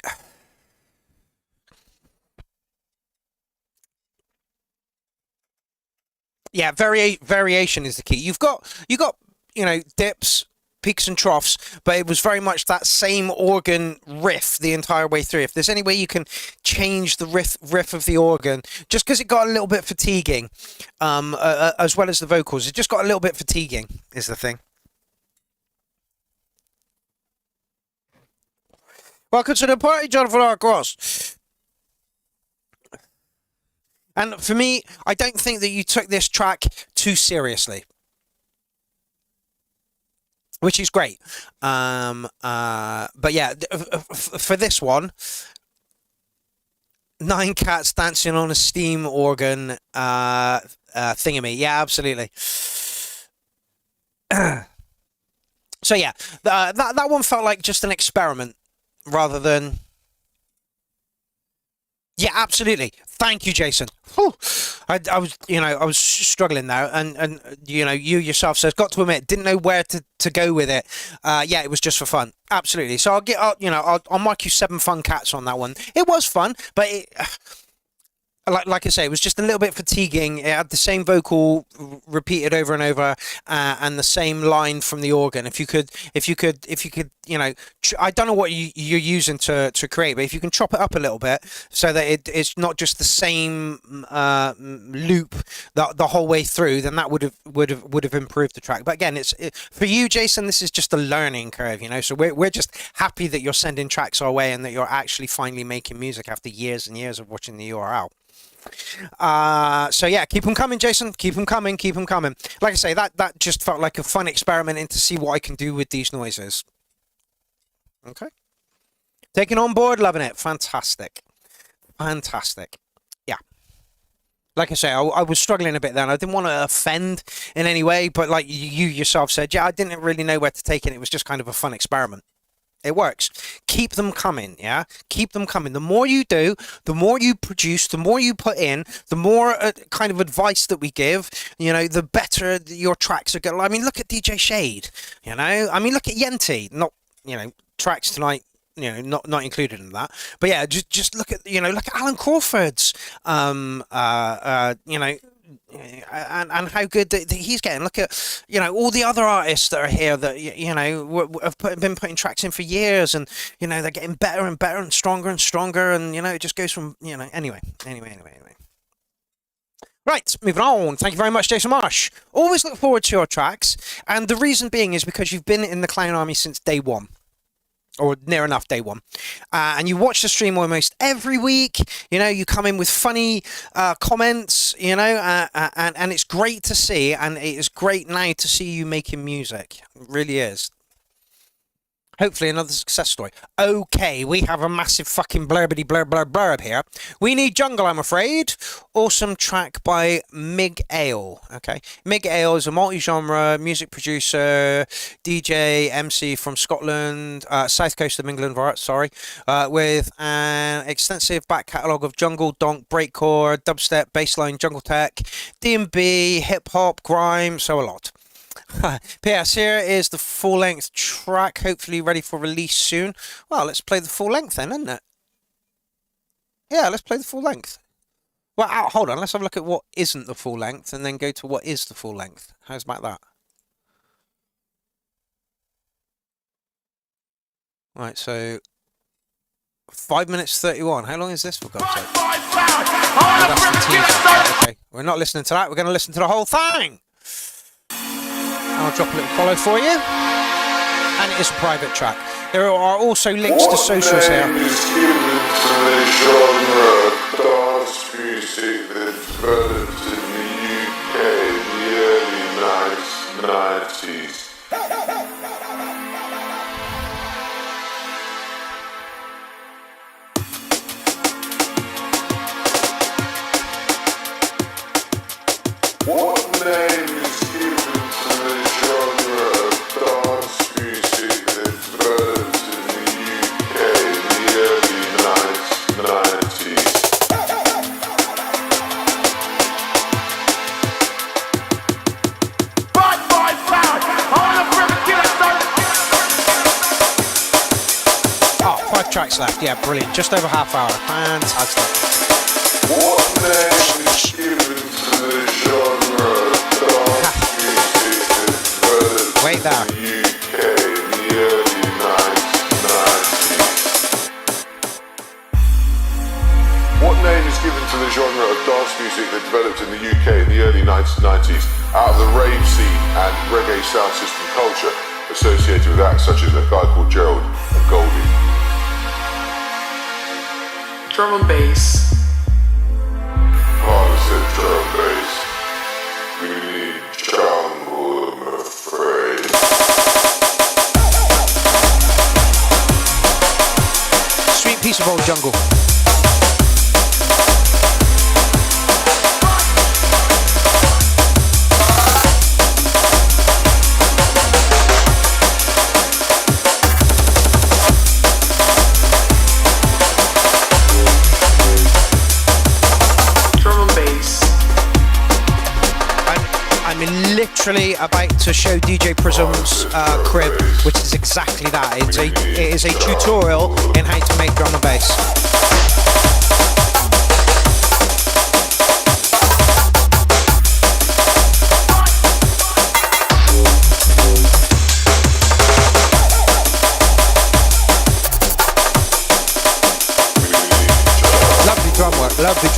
Yeah, variation is the key. You got dips, peaks and troughs, but it was very much that same organ riff the entire way through. If there's any way you can change the riff of the organ, just because it got a little bit fatiguing, as well as the vocals, it just got a little bit fatiguing is the thing. Welcome to the party, Jonathan R. Cross. And for me, I don't think that you took this track too seriously, which is great. But yeah, for this one, 9 cats dancing on a steam organ thingamy. Yeah, absolutely. So yeah, that one felt like just an experiment rather than... Yeah, absolutely. Thank you, Jason. Whew. I was struggling there, and you yourself says, got to admit, didn't know where to go with it. Yeah, it was just for fun. Absolutely. So I'll mark you 7 fun cats on that one. It was fun, but like I say, it was just a little bit fatiguing. It had the same vocal repeated over and over, and the same line from the organ. If you could, I don't know what you're using to create, but if you can chop it up a little bit so that it's not just the same loop the whole way through, then that would have improved the track. But again, for you, Jason, this is just a learning curve, So we're just happy that you're sending tracks our way and that you're actually finally making music after years and years of watching the URL. So yeah, keep them coming, Jason. Keep them coming. Like I say, that just felt like a fun experiment to see what I can do with these noises. Okay, taking on board, loving it. Fantastic. Yeah, like I say, I was struggling a bit then. I didn't want to offend in any way, but like you yourself said, yeah, I didn't really know where to take it. It was just kind of a fun experiment. It works. Keep them coming, yeah? Keep them coming. The more you do, the more you produce, the more you put in, the more kind of advice that we give, the better your tracks are going. I mean, look at DJ Shade, I mean, look at Yenti. Not, tracks tonight, not included in that. But yeah, just look at, look at Alan Crawford's, and how good that he's getting. Look at all the other artists that are here that have been putting tracks in for years, and they're getting better and better and stronger, and it just goes from anyway. Right, moving on. Thank you very much, Jason Marsh. Always look forward to your tracks, and the reason being is because you've been in the Clown Army since day one. Or near enough day one, and you watch the stream almost every week. You come in with funny comments, and it's great to see, and it is great now to see you making music. It really is. Hopefully another success story. Okay, we have a massive fucking blurb here. We need Jungle, I'm afraid. Awesome track by Mig Ale. Okay, Mig Ale is a multi-genre music producer, DJ, MC from Scotland, south coast of England, with an extensive back catalogue of jungle, donk, breakcore, dubstep, bassline, jungle tech, D&B, hip-hop, grime, so a lot. P.S. Here is the full-length track, hopefully ready for release soon. Well, let's play the full length then, isn't it? Yeah, let's play the full length. Well, hold on, let's have a look at what isn't the full length and then go to what is the full length. How's about that? Right, so 5 minutes 31. How long is this for, God's sake? Oh, that's the teaser. Okay, we're not listening to that. We're going to listen to the whole thing. I'll drop a little follow for you, and it is a private track. There are also links to socials here. What name is given to the genre of dance music that developed in the UK in the early 90s? What name is given to the genre of dance music that developed in the UK in the early 90s? Oh, 5 tracks left. Yeah, brilliant. Just over half hour. Fantastic. What name is given to the genre of dance music that developed Wait there. in the UK in the early 90s? What name is given to the genre of dance music that developed in the UK in the early 1990s out of the rave scene and reggae sound system culture associated with acts such as A Guy Called Gerald and Goldie? Drum and bass. I said drum bass. We need jungle, I'm afraid. Sweet piece of old jungle. I'm literally about to show DJ Prism's crib, which is exactly that. It is a tutorial in how to make drum and bass.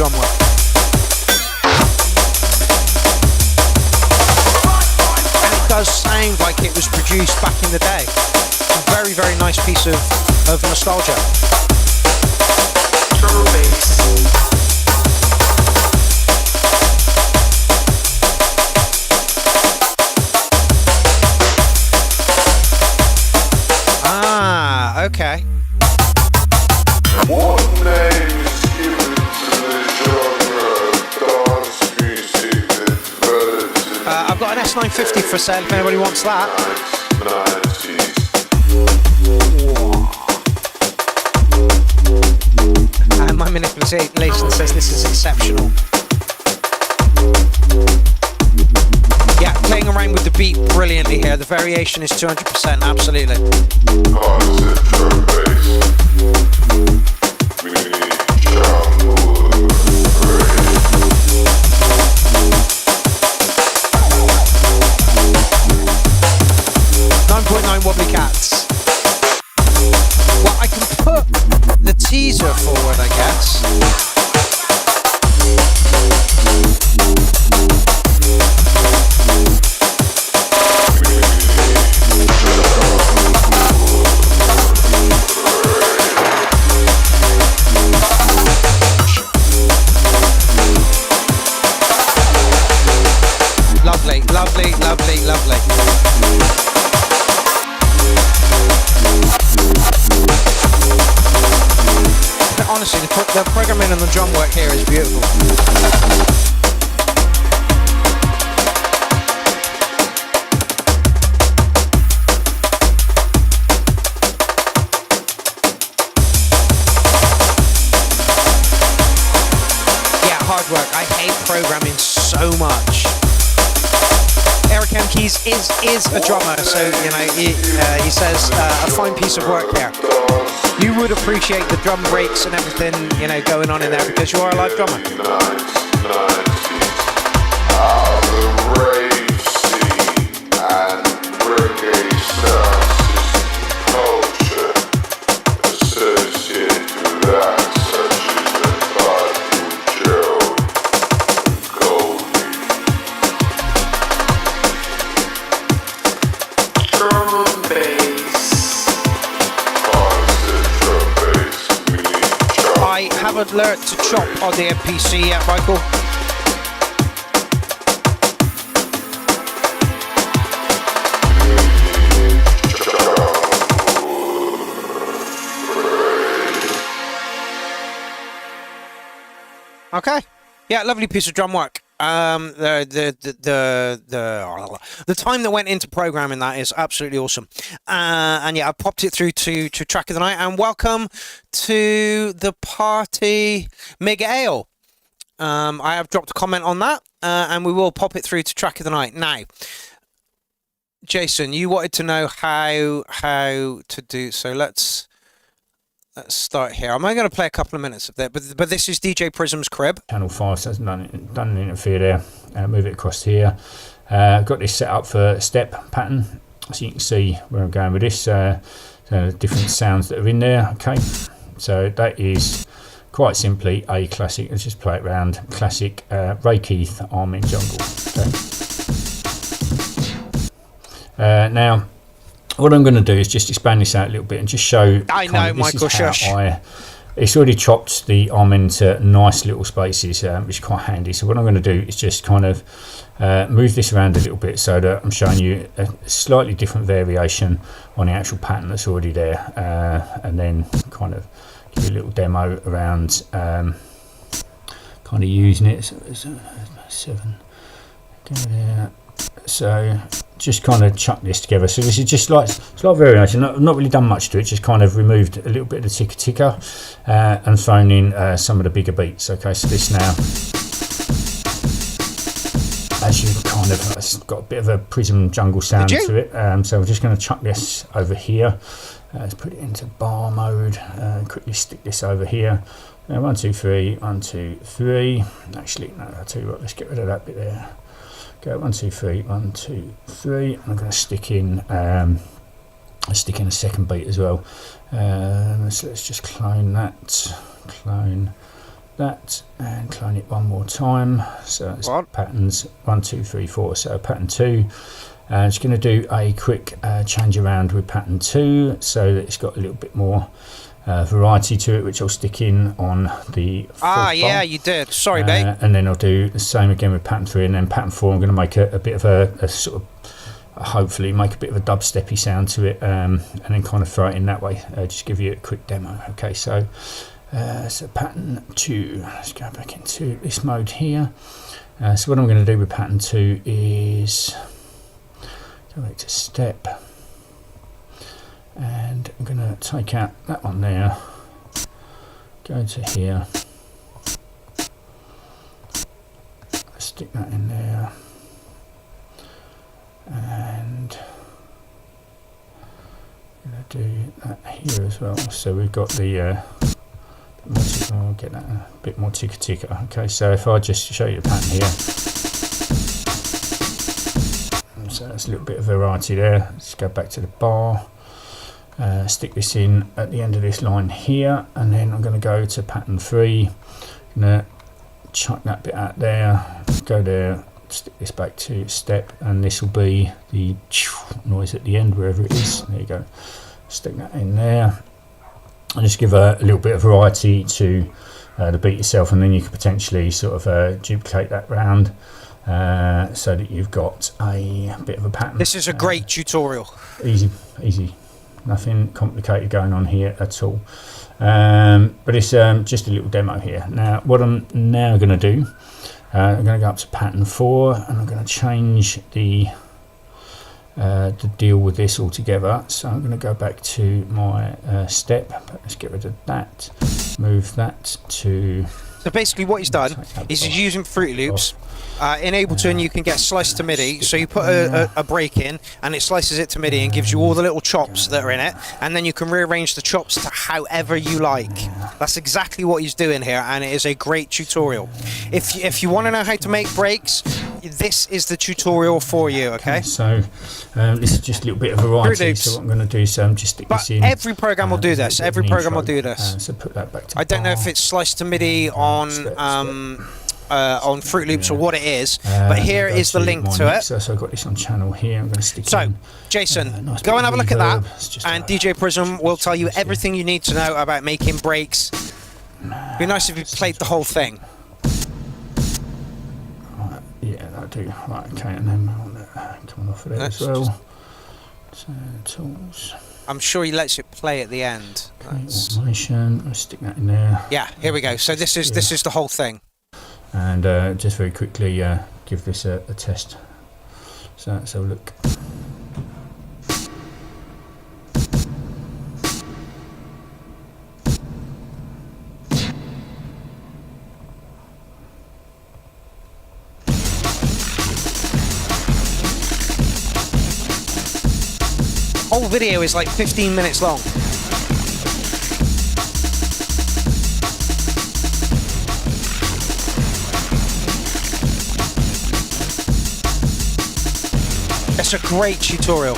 drum work. And it does sound like it was produced back in the day. It's a very, very nice piece of nostalgia. Drum and bass. Okay. What name is given to the genre of dance music that developed in I've got an S950 for sale if anybody wants that. the 90s? And my manipulation says this is exceptional. Yeah, playing around with the beat brilliantly here. The variation is 200%, absolutely. Wobbly cats. Well, I can put the teaser forward, I guess. Lovely, lovely, lovely, lovely. Honestly, the programming and the drum work here is beautiful. Yeah, hard work. I hate programming so much. Eric M. Keys is a drummer, so you know he says a fine piece of work here. You would appreciate the drum breaks and everything, you know, going on in there because you are a live drummer. Learned to chop on the MPC yet, Michael? Okay. Yeah, lovely piece of drum work. The time that went into programming that is absolutely awesome. And yeah, I popped it through to track of the night. And welcome to the party, Mig Ale. I have dropped a comment on that, and we will pop it through to track of the night. Now, Jason, you wanted to know how to do so. Let's start here. I'm only going to play a couple of minutes of that, but this is DJ Prism's crib. Channel 5 so done an interfere there. Move it across here. Got this set up for step pattern, so you can see where I'm going with this. Different sounds that are in there. Okay, so that is quite simply a classic. Let's just play it around. Classic Ray Keith Armin Jungle. Okay. Now, what I'm going to do is just expand this out a little bit and just show. I know, Michael. Shush. It's already chopped the arm into nice little spaces, which is quite handy. So what I'm going to do is just kind of move this around a little bit so that I'm showing you a slightly different variation on the actual pattern that's already there, and then kind of give you a little demo around kind of using it. So it's 7. Go there. So just kind of chuck this together. So this is just like slight variation. Not really done much to it. Just kind of removed a little bit of the ticker and thrown in some of the bigger beats. Okay, so this now, as you kind of, it's got a bit of a Prism jungle sound to it. So we're just going to chuck this over here. Let's put it into bar mode. Quickly stick this over here. 1, 2, 3. 1, 2, 3. Actually, no. I'll tell you what. Let's get rid of that bit there. Go 1, 2, 3, 1, 2, 3. I'm going to stick in a second beat as well. So let's just clone that that and clone it one more time. So it's patterns 1, 2, 3, 4. So pattern 2. I'm just going to do a quick change around with pattern 2 so that it's got a little bit more variety to it, which I'll stick in on the yeah, you did. Sorry, mate. And then I'll do the same again with pattern 3, and then pattern 4 I'm going to make a bit of a sort of, hopefully make a bit of a dubsteppy sound to it, and then kind of throw it in that way. Just give you a quick demo. Okay, so pattern 2, let's go back into this mode here. So what I'm going to do with pattern 2 is go back to step, and I'm going to take out that one there, go to here, stick that in there, and I'm going to do that here as well. So we've got the I'll get that a bit more ticker. Okay, so if I just show you the pattern here, so there's a little bit of variety there. Let's go back to the bar, stick this in at the end of this line here, and then I'm going to go to pattern 3. I'm going to chuck that bit out there, go there, stick this back to step, and this will be the noise at the end wherever it is. There you go. Stick that in there, and just give a little bit of variety to the beat itself, and then you could potentially sort of duplicate that round so that you've got a bit of a pattern. This is a great tutorial. Easy, nothing complicated going on here at all. But it's just a little demo here. Now what I'm now going to do, I'm going to go up to pattern 4, and I'm going to change the deal with this altogether. So I'm going to go back to my step. Let's get rid of that, move that to... So basically what he's done is he's using Fruity Loops. In Ableton you can get slice to MIDI, so you put a break in and it slices it to MIDI and gives you all the little chops that are in it, and then you can rearrange the chops to however you like. That's exactly what he's doing here, and it is a great tutorial. If you want to know how to make breaks, this is the tutorial for you. Okay, so this is just a little bit of variety. So what I'm going to do, so I'm just stick this in. Every program will do this. Every program will do this. So put that back to I don't know if it's sliced to MIDI on Fruit Loops or what it is, but here is the link to it. So I've got this on channel here. I'm going to stick in. Jason, nice go and have a look at that, and DJ Prism will tell you everything you need to know about making breaks. It'd be nice if you played the whole thing. Right, yeah, that'll do. Right, okay, and then come off of there as well. So, tools. I'm sure he lets it play at the end. Automation. I'll stick that in there. Yeah, here we go. So this is the whole thing. And just very quickly give this a test. So let's have a look. Whole video is like 15 minutes long. It's a great tutorial.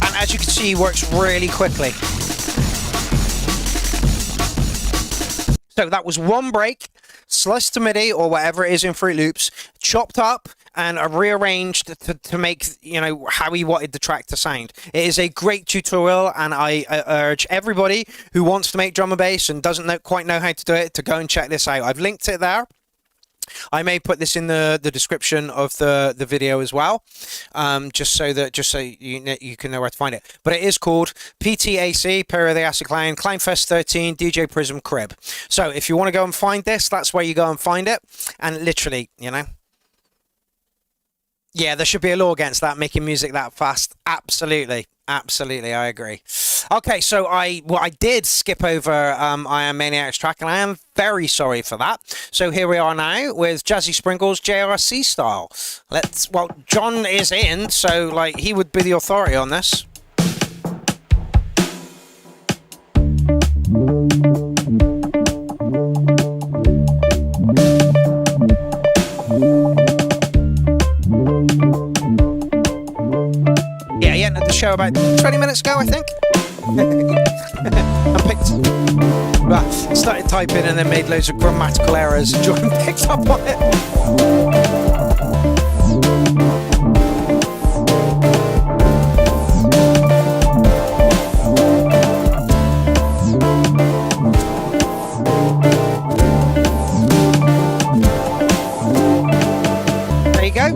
And as you can see, he works really quickly. So that was one break, sliced to MIDI or whatever it is in Fruit Loops, chopped up and rearranged to make, you know, how he wanted the track to sound. It is a great tutorial, and I urge everybody who wants to make drum and bass and doesn't quite know how to do it to go and check this out. I've linked it there. I may put this in the description of the video as well, just so you can know where to find it. But it is called PTAC, Pierrot the Acid Clown, Clownfest 13, DJ Prism Crib. So if you want to go and find this, that's where you go and find it. And literally, you know, yeah, there should be a law against that, making music that fast. Absolutely. Absolutely, I agree. Okay, so I did skip over I Am Maniac's track, and I am very sorry for that. So here we are now with Jazzy Sprinkles JRC style. Well, John is in, so like he would be the authority on this. show about 20 minutes ago, I think. I started typing and then made loads of grammatical errors. Jordan picked up on it.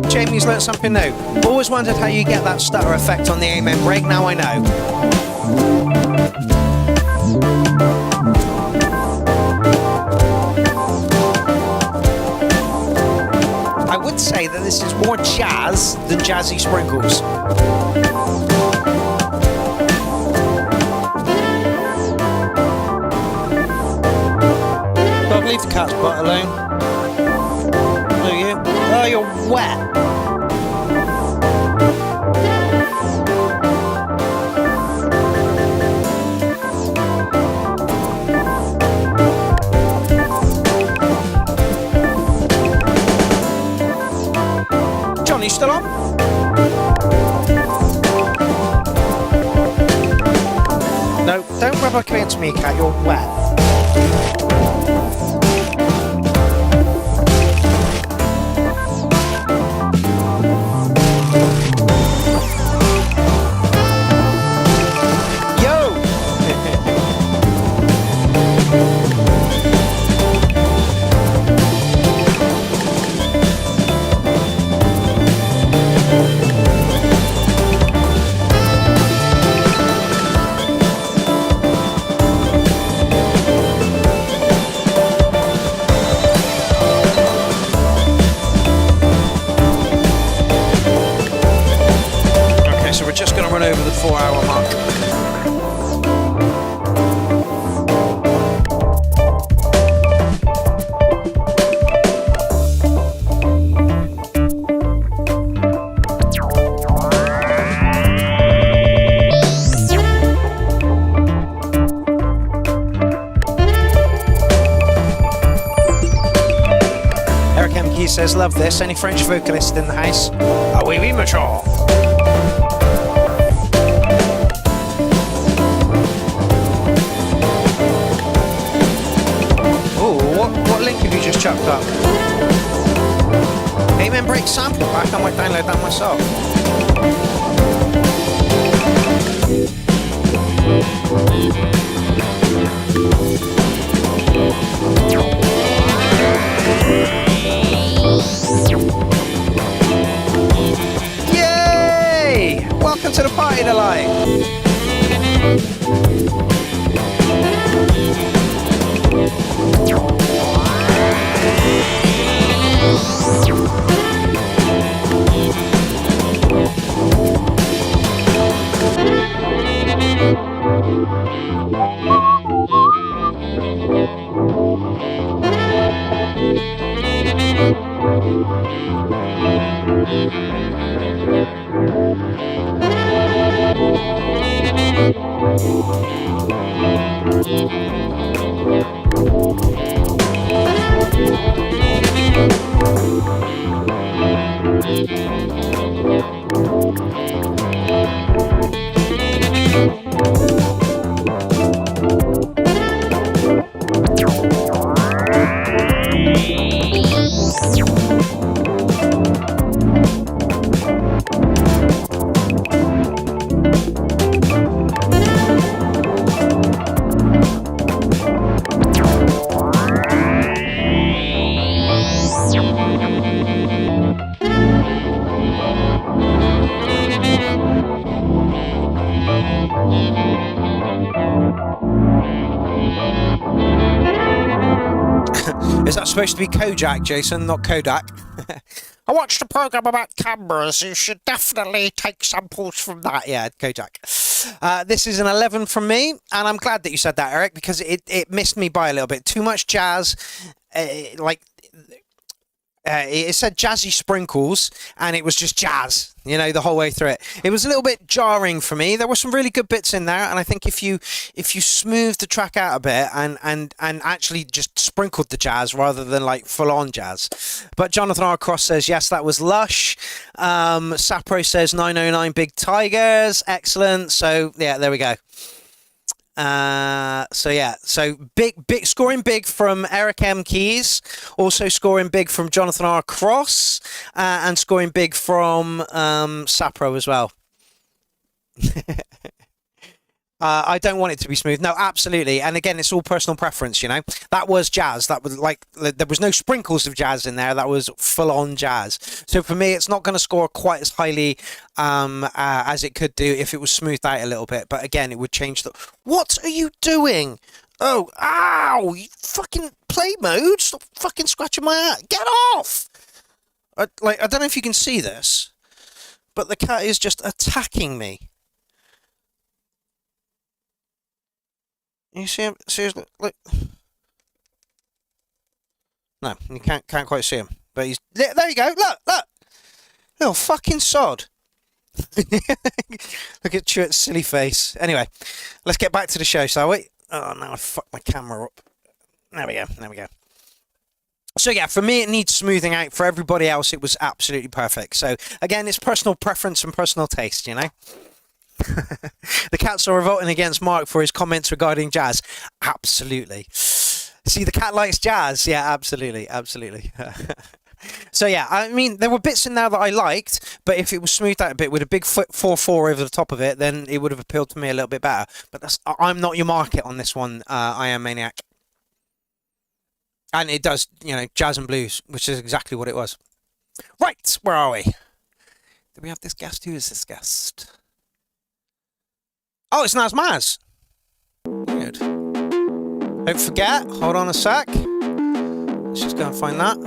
Jamie's learnt something new. Always wondered how you get that stutter effect on the amen break. Now I know. I would say that this is more jazz than Jazzy Sprinkles. Don't leave the cat's butt alone. Oh, you're wet. John, you still on? No, don't rub up against me, cat. You're wet. Over the 4-hour mark. Eric MK says, love this. Any French vocalist in the house? Ah oui, oui, mature. What link have you just chucked up? Amen Break sample pack, I might download that myself. Yay! Welcome to the party tonight. Is that supposed to be Kojak, Jason, not Kodak? I watched a program about cameras. You should definitely take samples from that. Yeah, Kojak. This is an 11 from me, and I'm glad that you said that, Eric, because it missed me by a little bit. Too much jazz, like it said jazzy sprinkles, and it was just jazz, you know, the whole way through it. It was a little bit jarring for me. There were some really good bits in there, and I think if you smooth the track out a bit and actually just sprinkled the jazz rather than like full on jazz. But Jonathan R. Cross says yes, that was lush. Sapro says 909 Big Tigers, excellent. So yeah, there we go. So big scoring big from Eric M. Keys, also scoring big from Jonathan R. Cross, and scoring big from Sapro as well. I don't want it to be smooth. No, absolutely. And again, it's all personal preference, you know. That was jazz. That was like, there was no sprinkles of jazz in there. That was full on jazz. So for me, it's not going to score quite as highly as it could do if it was smoothed out a little bit. But again, it would change the... What are you doing? Oh, ow! You fucking play mode. Stop fucking scratching my ass. Get off! I don't know if you can see this, but the cat is just attacking me. You see him? Seriously, look. No, you can't quite see him. But he's there. You go. Look. Little fucking sod. Look at Stuart's silly face. Anyway, let's get back to the show, shall we? Oh no, I fucked my camera up. There we go. So yeah, for me it needs smoothing out. For everybody else, it was absolutely perfect. So again, it's personal preference and personal taste, you know. The cats are revolting against Mark for his comments regarding jazz. Absolutely. See, the cat likes jazz. Yeah, absolutely. So yeah, I mean, there were bits in there that I liked, but if it was smoothed out a bit with a big 4/4 over the top of it, then it would have appealed to me a little bit better. But I'm not your market on this one, I Am Maniac. And it does, you know, jazz and blues, which is exactly what it was. Right, where are we? Do we have this guest? Who is this guest? Oh, it's Naz Maz. Good. Don't forget, hold on a sec. Let's just go and find that.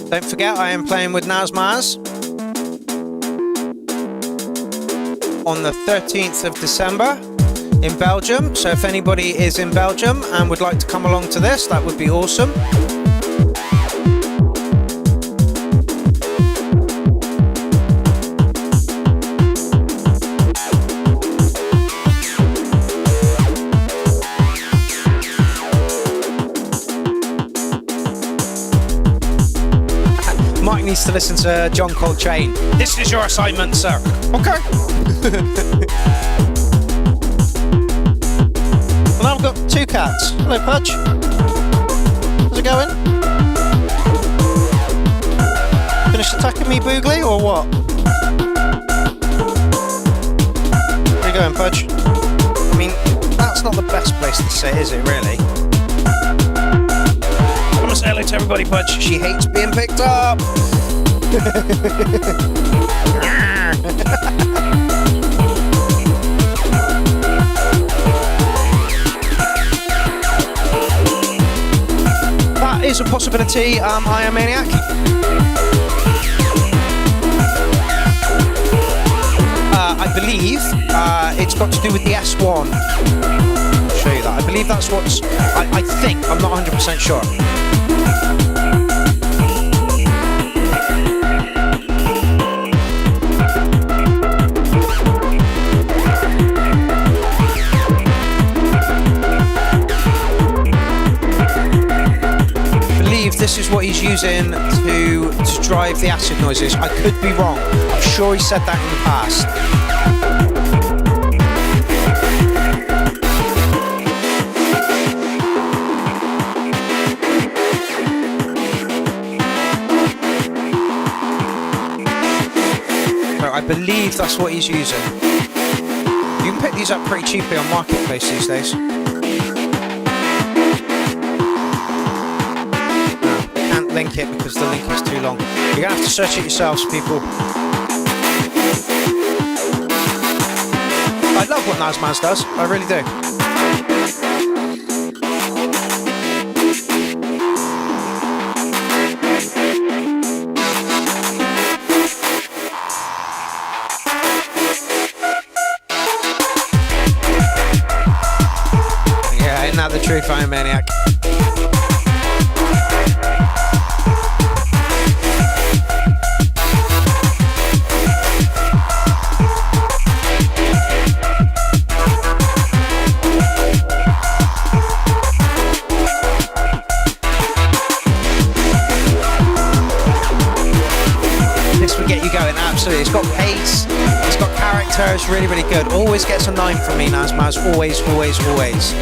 Don't forget, I am playing with Naz Maz on the 13th of December in Belgium. So if anybody is in Belgium and would like to come along to this, that would be awesome. Mike needs to listen to John Coltrane. This is your assignment, sir. Okay. Well, I've got two cats. Hello, Pudge. How's it going? Finished attacking me, Boogly, or what? Where you going, Pudge? I mean, that's not the best place to sit, is it, really? I'm gonna say hello to everybody, Pudge. She hates being picked up. That is a possibility. I Am Maniac. I believe it's got to do with the S1. I'll show you that. I believe that's what's... I think. I'm not 100% sure. This is what he's using to drive the acid noises. I could be wrong. I'm sure he said that in the past. So I believe that's what he's using. You can pick these up pretty cheaply on Marketplace these days. Link it because the link is too long. You're gonna have to search it yourselves, people. I love what Naz Maz does. I really do. Street Fighter Maniac. This would get you going, absolutely. It's got pace, it's got character, it's really, really good. Always gets a 9 from me, Nazmaz. Always, always, always.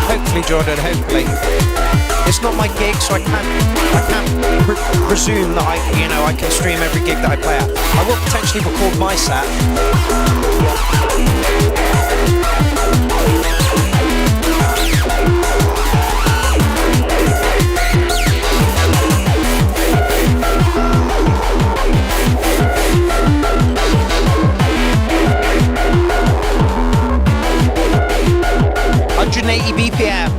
Hopefully, Jordan, hopefully. It's not my gig, so I can't presume that I can stream every gig that I play at. I will potentially record my set. BPM.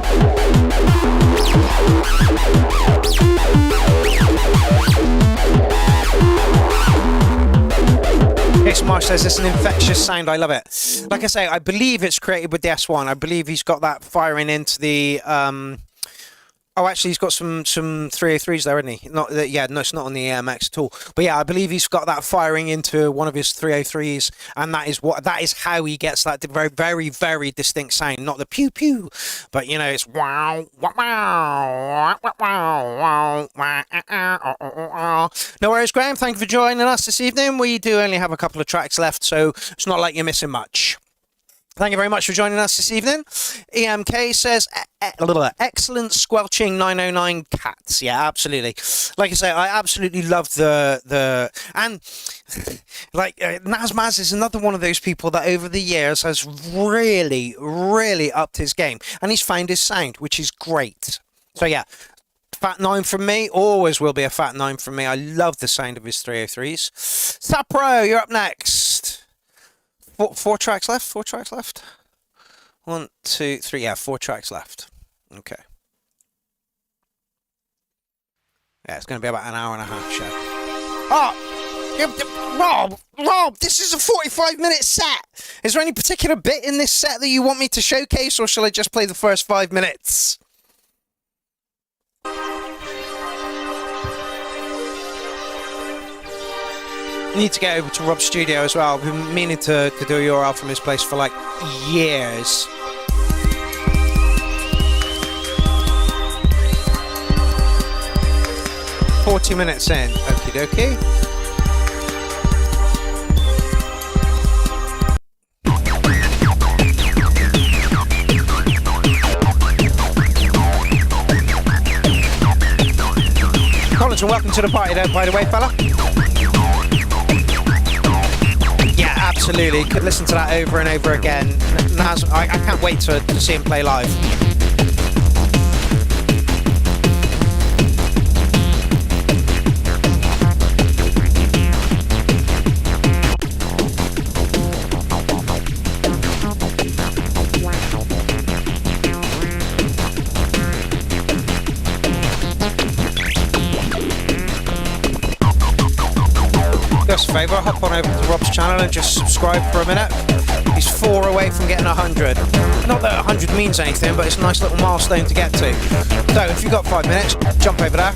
X Marsh says it's an infectious sound. I love it. Like I say, I believe it's created with the S1. I believe he's got that firing into the. Oh, actually, he's got some 303s there, isn't he? Not yeah, no, it's not on the AMX at all. But yeah, I believe he's got that firing into one of his 303s, and that is how he gets that very, very, very distinct sound. Not the pew pew, but it's wow, wow, wow, wow, wow. No worries, Graham. Thank you for joining us this evening. We do only have a couple of tracks left, so it's not like you're missing much. Thank you very much for joining us this evening. EMK says, excellent squelching 909 cats. Yeah, absolutely. Like I say, I absolutely love the and like Nazmaz is another one of those people that over the years has really, really upped his game, and he's found his sound, which is great. So yeah, fat 9 from me, always will be a fat 9 from me. I love the sound of his 303s. Sapro, you're up next. Four tracks left? 4 tracks left? 1, 2, 3. Yeah, 4 tracks left. Okay. Yeah, it's going to be about an hour and a half show. Oh! Rob, this is a 45-minute set. Is there any particular bit in this set that you want me to showcase, or shall I just play the first 5 minutes? Need to get over to Rob's studio as well. I've been meaning to do a URL from his place for like years. "40 minutes in." Okie dokie. Collins, and welcome to the party, by the way, fella. Absolutely, could listen to that over and over again. I can't wait to see him play live. Us a favour, hop on over to Rob's channel and just subscribe for a minute. He's 4 away from getting 100. Not that 100 means anything, but it's a nice little milestone to get to. So if you've got 5 minutes, jump over there.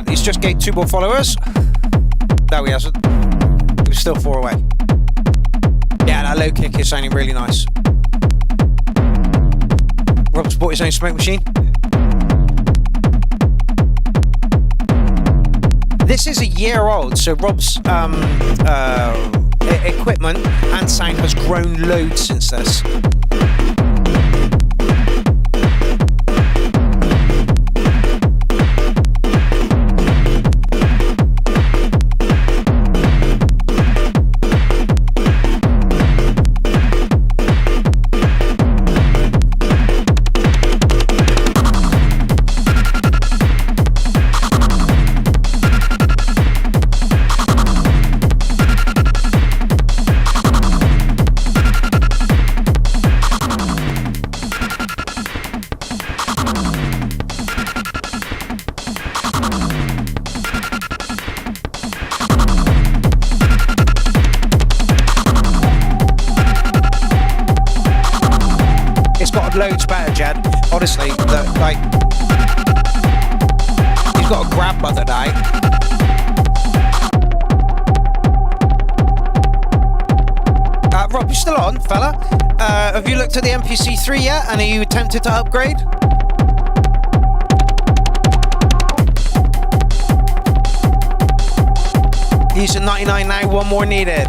He's just gained 2 more followers. No, he hasn't. He was still 4 away. Yeah, that low kick is sounding really nice. Rob's bought his own smoke machine. This is a year old, so Rob's equipment and sound has grown loads since this. Loads better, Jed. Honestly, like he's got a grandmother now. Rob, you still on, fella? Have you looked at the MPC3 yet? And are you tempted to upgrade? He's at 99 now. 1 more needed.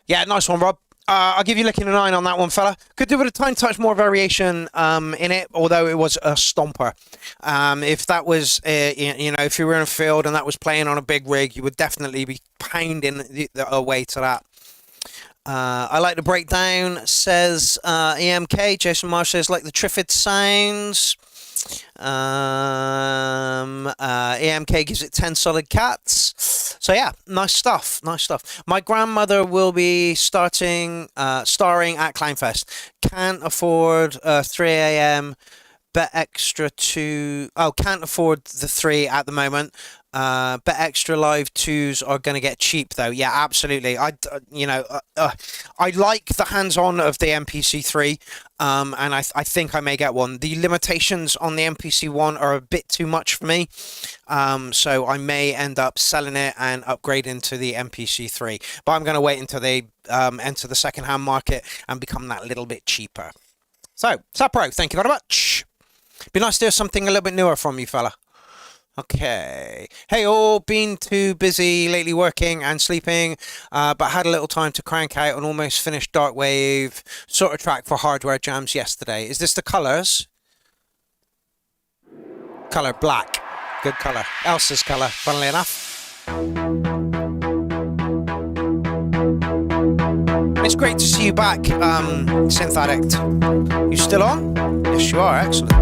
Yeah, nice one, Rob. I'll give you licking a 9 on that one, fella. Could do with a tiny touch more variation in it, although it was a stomper. If that was, if you were in a field and that was playing on a big rig, you would definitely be pounding away to that. I like the breakdown, says EMK. Jason Marsh says, like the Triffid sounds. EMK gives it 10 solid cats. So yeah, nice stuff. My grandmother will be starring at Clownfest. Can't afford 3 a.m. Bet Extra 2. Oh, can't afford the 3 at the moment. Bet Extra Live 2s are going to get cheap though. Yeah, absolutely. I like the hands-on of the MPC3, and I think I may get one. The limitations on the MPC1 are a bit too much for me, so I may end up selling it and upgrading to the MPC3. But I'm going to wait until they enter the second-hand market and become that little bit cheaper. So, Sapro, thank you very much. Be nice to hear something a little bit newer from you, fella. Okay. Hey all, been too busy lately working and sleeping, but had a little time to crank out an almost finished Darkwave sort of track for Hardware Jams yesterday. Is this the colours? Colour black. Good colour. Elsa's colour, funnily enough. It's great to see you back, Synth Addict. You still on? Yes, you are. Excellent.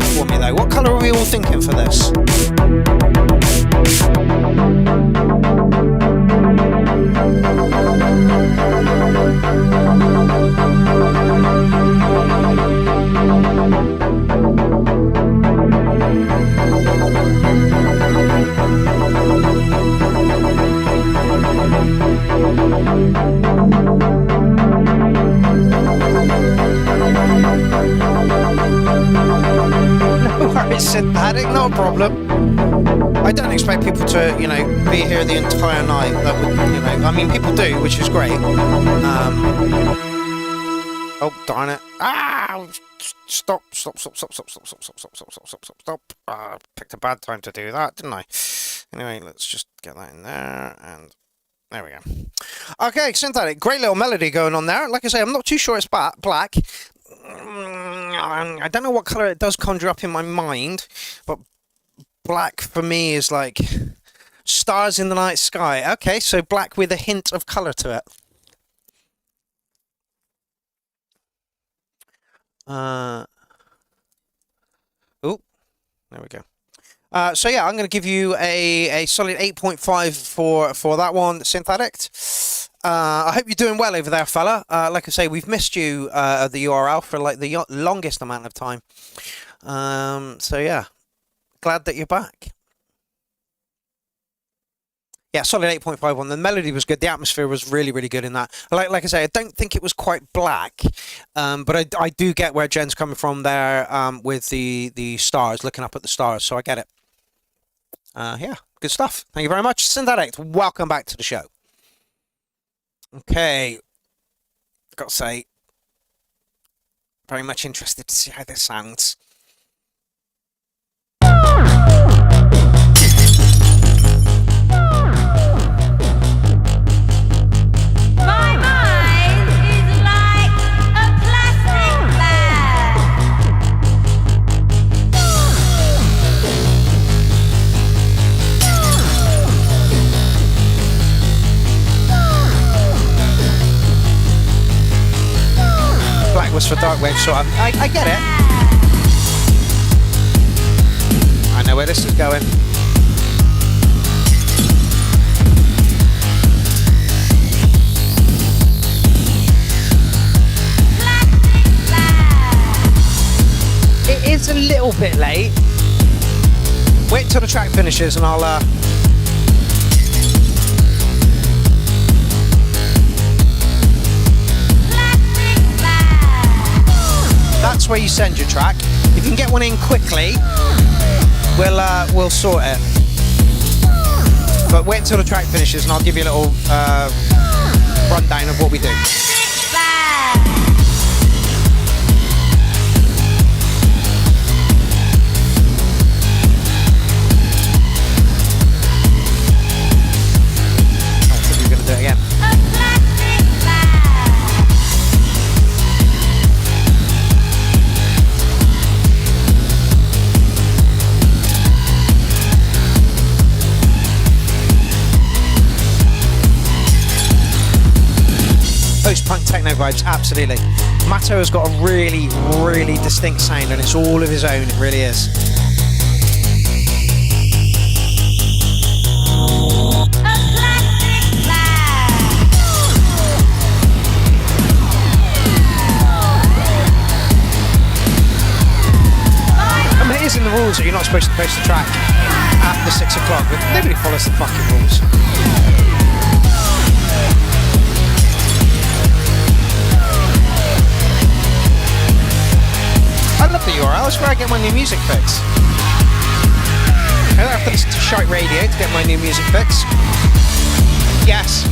for me though. What colour are we all thinking for this? Synthetic, not a problem. I don't expect people to, you know, be here the entire night. That would, you know, I mean, people do, which is great. Oh, darn it. Ah! Stop. Picked a bad time to do that, didn't I? Anyway, let's just get that in there, and there we go. Okay, synthetic. Great little melody going on there. Like I say, I'm not too sure it's black. I don't know what colour it does conjure up in my mind, but black for me is like stars in the night sky. Okay, so black with a hint of colour to it. Oh, there we go. So yeah, I'm going to give you a solid 8.5 for that one, synthetic. I hope you're doing well over there, fella. Like I say, we've missed you at the URL for like the longest amount of time. So yeah, glad that you're back. Yeah, solid 8.5 on. The melody was good. The atmosphere was really, really good in that. Like I say, I don't think it was quite black, but I do get where Jen's coming from there with the stars, looking up at the stars. So I get it. Yeah, good stuff. Thank you very much, synthetic. Welcome back to the show. Okay, got to say, very much interested to see how this sounds. My mind is like a plastic bag. Black was for dark wave, so I get it. I know where this is going. It is a little bit late. Wait till the track finishes and I'll that's where you send your track. If you can get one in quickly, we'll sort it. But wait until the track finishes and I'll give you a little rundown of what we do. I think we're going to do it again. Post-punk techno vibes, absolutely. Matto has got a really, really distinct sound and it's all of his own, it really is. I mean, it is in the rules that you're not supposed to post the track after 6 o'clock, but nobody follows the fucking rules. I love the URL, that's where I get my new music fix. I don't have to listen to shite radio to get my new music fix. Yes.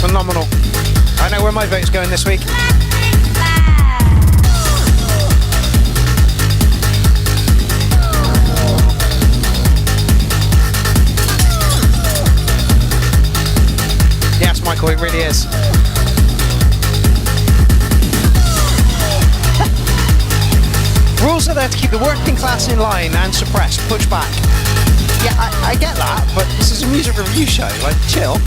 Phenomenal. I know where my vote's going this week. Yes, Michael, it really is. there to keep the working class in line and suppressed. Push back. Yeah, I get that, but this is a music review show. Like, chill.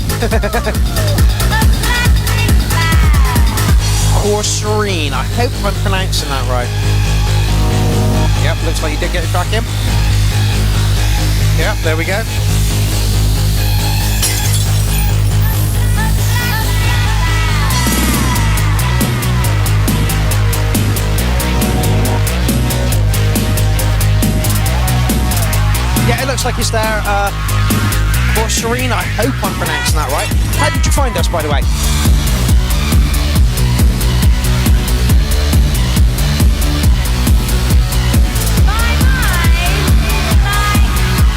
Corserine. I hope I'm pronouncing that right. Yep, looks like you did get a track in. Yep, there we go. Yeah, it looks like it's there. Corserine, I hope I'm pronouncing that right. How did you find us, by the way?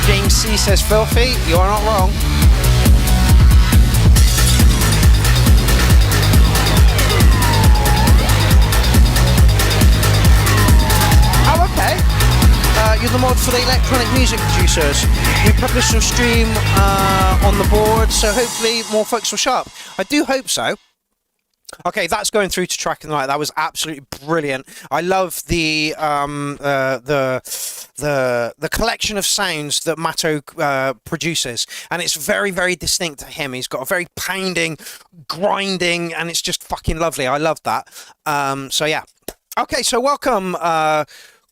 James C says filthy. You are not wrong. Oh, okay. You're the mod for the electronic music producers. We publish and stream on the board, so hopefully more folks will show up. I do hope so. Okay, that's going through to track of the night. That was absolutely brilliant. I love the collection of sounds that Matto produces, and it's very, very distinct to him. He's got a very pounding, grinding, and it's just fucking lovely. I love that. So yeah. Okay, so welcome.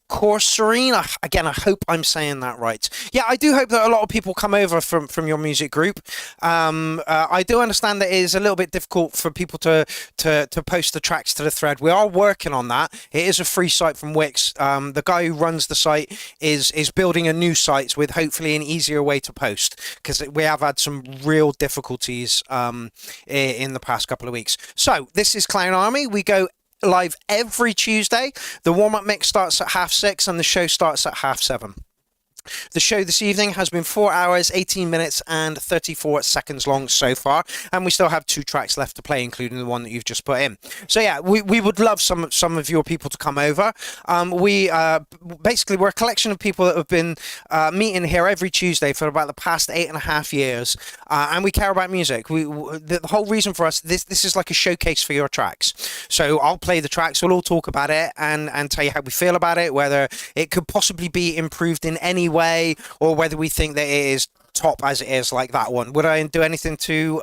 Corserine, again, I hope I'm saying that right. Yeah, I do hope that a lot of people come over from your music group. I do understand that it is a little bit difficult for people to post the tracks to the thread. We are working on that. It is a free site from Wix. The guy who runs the site is building a new site with hopefully an easier way to post, because we have had some real difficulties in the past couple of weeks. So this is Clown Army. We go live every Tuesday. The warm-up mix starts at 6:30 and the show starts at 7:30. The show this evening has been 4 hours, 18 minutes and 34 seconds long so far, and we still have 2 tracks left to play, including the one that you've just put in. So yeah, we would love some of your people to come over. Basically, we're a collection of people that have been meeting here every Tuesday for about the past 8.5 years, and we care about music. The whole reason for us, this is like a showcase for your tracks. So I'll play the tracks, we'll all talk about it and tell you how we feel about it, whether it could possibly be improved in any way, or whether we think that it is top as it is, like that one. Would I do anything to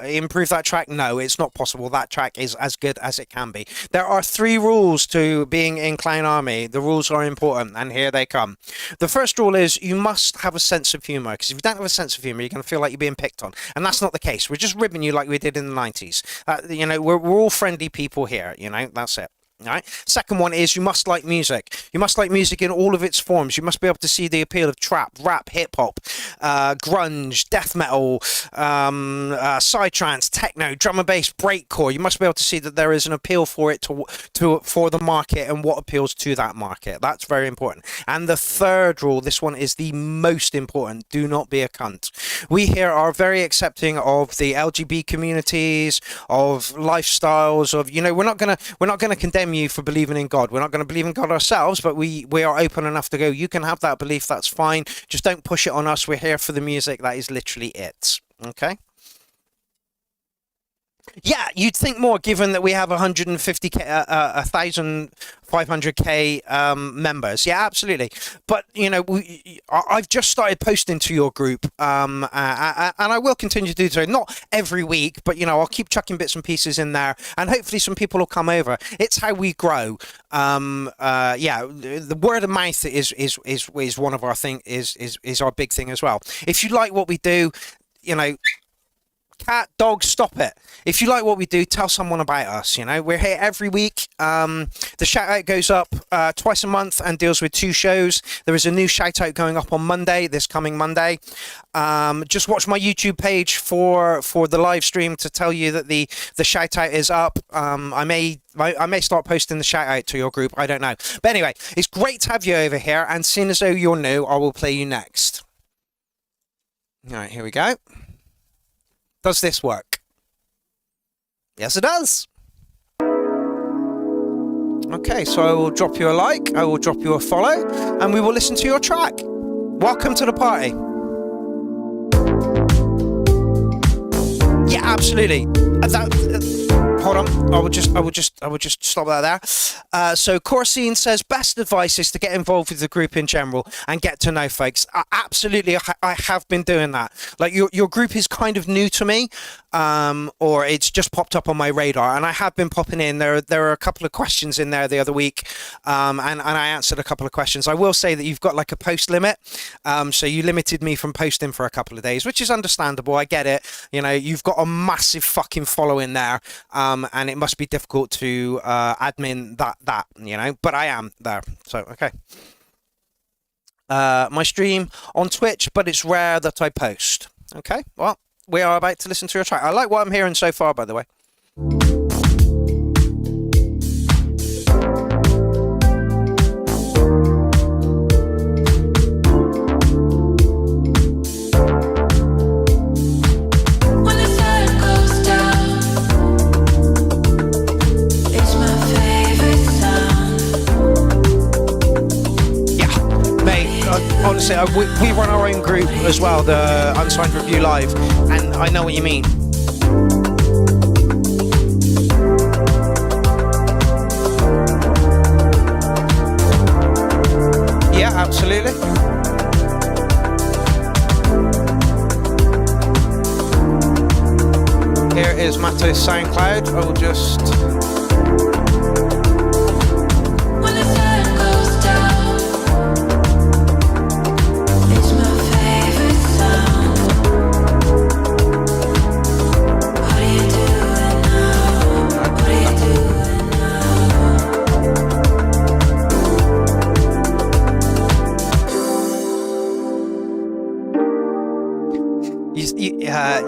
improve that track? No, it's not possible. That track is as good as it can be. There are 3 rules to being in Clown Army. The rules are important, and here they come. The first rule is you must have a sense of humour, because if you don't have a sense of humour, you're going to feel like you're being picked on, and that's not the case. We're just ribbing you like we did in the 90s. We're all friendly people here. That's it. Right. Second one is you must like music. You must like music in all of its forms. You must be able to see the appeal of trap, rap, hip hop, grunge, death metal, psytrance, techno, drum and bass, breakcore. You must be able to see that there is an appeal for it for the market and what appeals to that market. That's very important. And the third rule, this one is the most important: do not be a cunt. We here are very accepting of the LGBT communities, of lifestyles, of we're not gonna condemn you for believing in God. We're not going to believe in God ourselves, but we are open enough to go, you can have that belief, that's fine, just don't push it on us. We're here for the music. That is literally it. Okay. Yeah, you'd think more, given that we have 1,500k members. Yeah, absolutely. But I've just started posting to your group, and I will continue to do so. Not every week, but I'll keep chucking bits and pieces in there, and hopefully some people will come over. It's how we grow. The word of mouth is one of our is our big thing as well. If you like what we do, cat, dog, stop it. If you like what we do, tell someone about us. We're here every week. The shout out goes up twice a month and deals with 2 shows. There is a new shout out going up on Monday, this coming Monday. Just watch my YouTube page for the live stream to tell you that the shout out is up. I may start posting the shout out to your group. I don't know. But anyway, it's great to have you over here, and seeing as though you're new, I will play you next. All right, here we go. Does this work? Yes, it does. Okay, so I will drop you a like, I will drop you a follow, and we will listen to your track. Welcome to the party. Yeah, absolutely. Hold on, I would just stop that there. So Corsine says best advice is to get involved with the group in general and get to know folks. Absolutely, I have been doing that. Like your group is kind of new to me, or it's just popped up on my radar, and I have been popping in. There are a couple of questions in there the other week, and I answered a couple of questions. I will say that you've got like a post limit, so you limited me from posting for a couple of days, which is understandable. I get it. You know, you've got a massive fucking following there. And it must be difficult to admin that, you know, but I am there, so okay. My stream on Twitch, but it's rare that I post. Okay, well, we are about to listen to your track. I like what I'm hearing so far, by the way. Honestly, we run our own group as well, the Unsigned Review Live, and I know what you mean. Yeah, absolutely. Here is Matto's SoundCloud. I will just...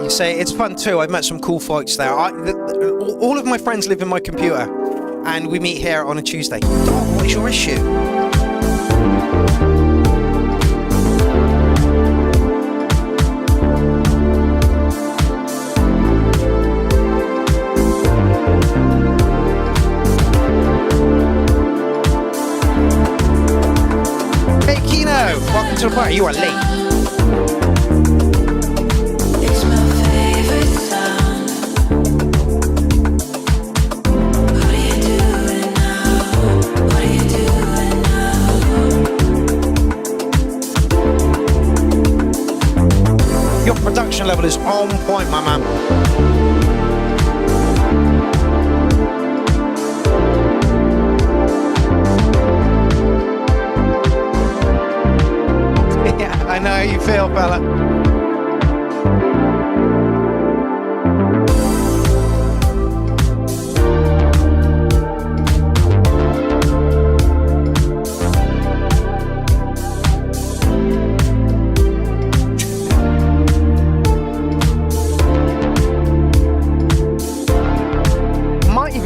You say it's fun too. I've met some cool folks there. All of my friends live in my computer, and we meet here on a Tuesday. Oh, what is your issue? Hey Kino, welcome to the party. You are late. Production level is on point, my man. Yeah, I know how you feel, fella.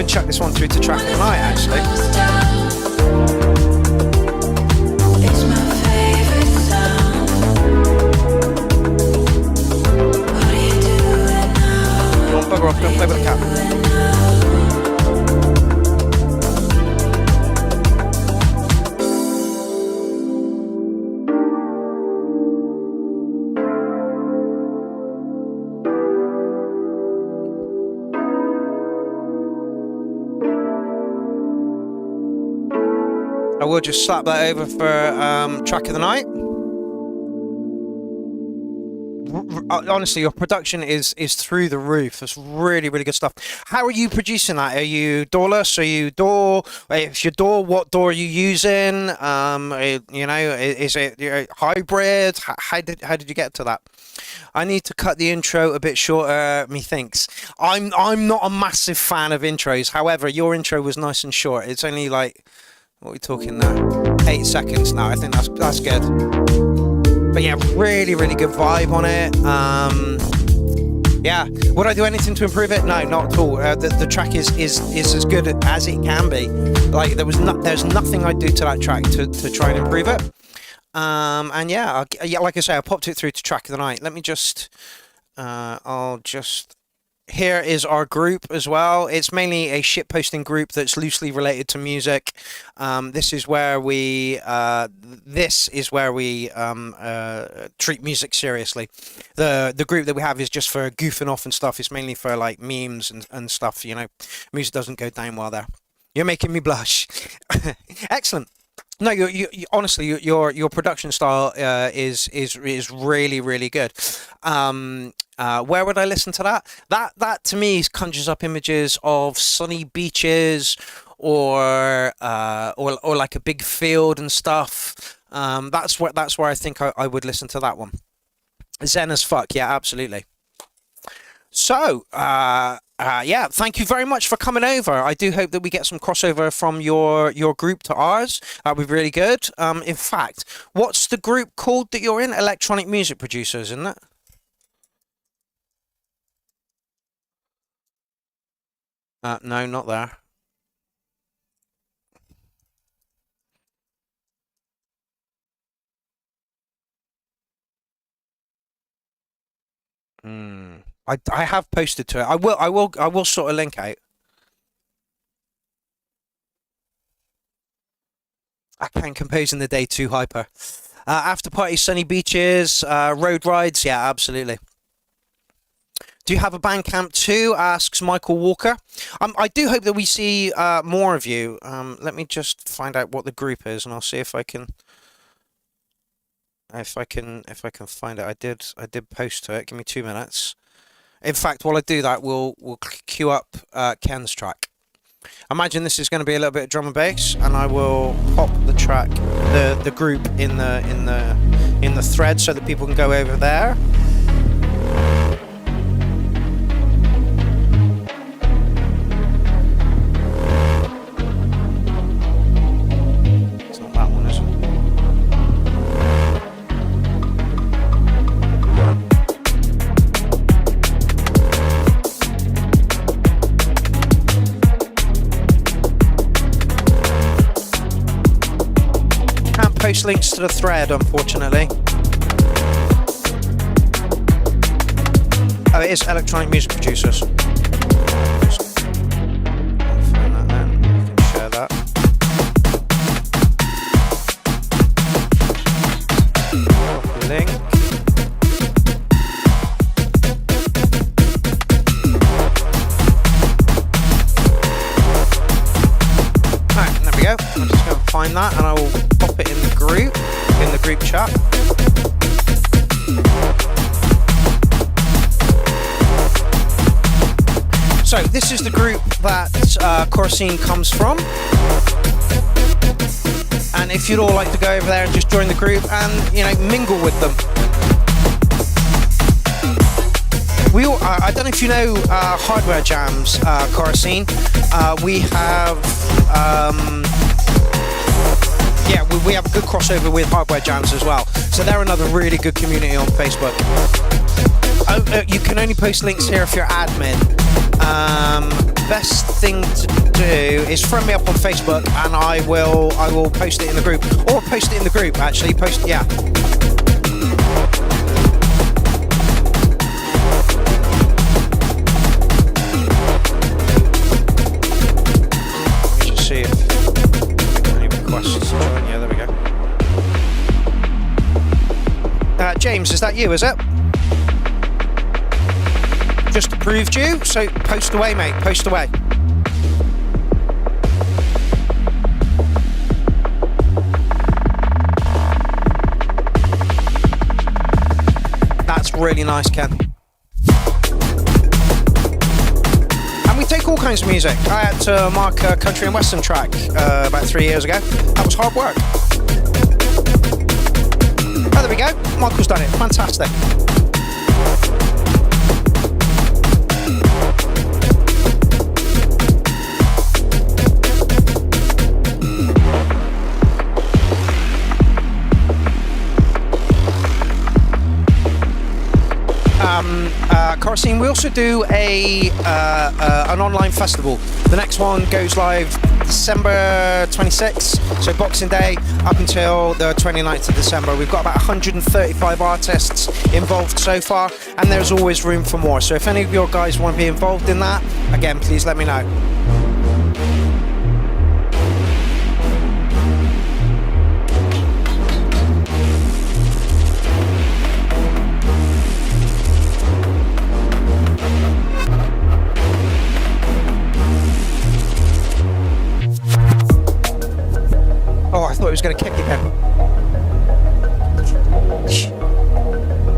Chuck this one through to track of the night, actually. Don't bugger off, don't play with the cat. I will just slap that over for track of the night. Honestly, your production is through the roof. It's really, really good stuff. How are you producing that? Are you doorless? Are you door? If you're door, what door are you using? You know, is it hybrid? How did you get to that? I need to cut the intro a bit shorter, methinks. I'm not a massive fan of intros. However, your intro was nice and short. It's only like, what are we talking now? 8 seconds now. I think that's good. But yeah, really, really good vibe on it. Yeah, would I do anything to improve it? No, not at all. The track is as good as it can be. Like there's nothing I'd do to that track to try and improve it. And yeah, like I say, I popped it through to track of the night. Let me just, I'll just here is our group as well. It's mainly a shitposting group that's loosely related to music. This is where we treat music seriously. The group that we have is just for goofing off and stuff. It's mainly for like memes and stuff. You know, music doesn't go down well there. You're making me blush. Excellent. No, you honestly, your production style is really, really good. Where would I listen to that? That to me conjures up images of sunny beaches or like a big field and stuff. That's where I think I would listen to that one. Zen as fuck, yeah, absolutely. So, yeah, thank you very much for coming over. I do hope that we get some crossover from your group to ours. That would be really good. In fact, what's the group called that you're in? Electronic Music Producers, isn't it? No, not there. I have posted to it. I will sort a link out. I can compose in the day too, hyper. After party, sunny beaches, road rides. Yeah, absolutely. Do you have a Bandcamp too? Asks Michael Walker. I do hope that we see more of you. Let me just find out what the group is, and I'll see if I can. If I can find it. I did post to it. Give me 2 minutes. In fact, while I do that, we'll queue up Ken's track. Imagine this is going to be a little bit of drum and bass, and I will pop the track, the group in the thread so that people can go over there. It's not that one, is it? Post links to the thread, unfortunately. Oh, it is Electronic Music Producers. Find that then. You can share that. Link. Alright, there we go. I'm just going to find that and I will pop it in the group chat. So this is the group that Corsine comes from, and if you'd all like to go over there and just join the group and mingle with them. We all, I don't know if you know Hardware Jams, Corsine. We have we have a good crossover with Hardware Jams as well. So they're another really good community on Facebook. You can only post links here if you're admin. Best thing to do is friend me up on Facebook, and I will post it in the group, or post it in the group. Actually, yeah. Let me just see if any requests to join. Yeah, there we go. James, is that you? Is it? Just approved you, so post away, mate, post away. That's really nice, Ken. And we take all kinds of music. I had to mark a country and western track about 3 years ago. That was hard work. Oh, there we go. Michael's done it. Fantastic. Coruscant, we also do an online festival. The next one goes live December 26th, so Boxing Day up until the 29th of December. We've got about 135 artists involved so far, and there's always room for more. So if any of your guys want to be involved in that, again, please let me know. Oh, I thought it was going to kick again.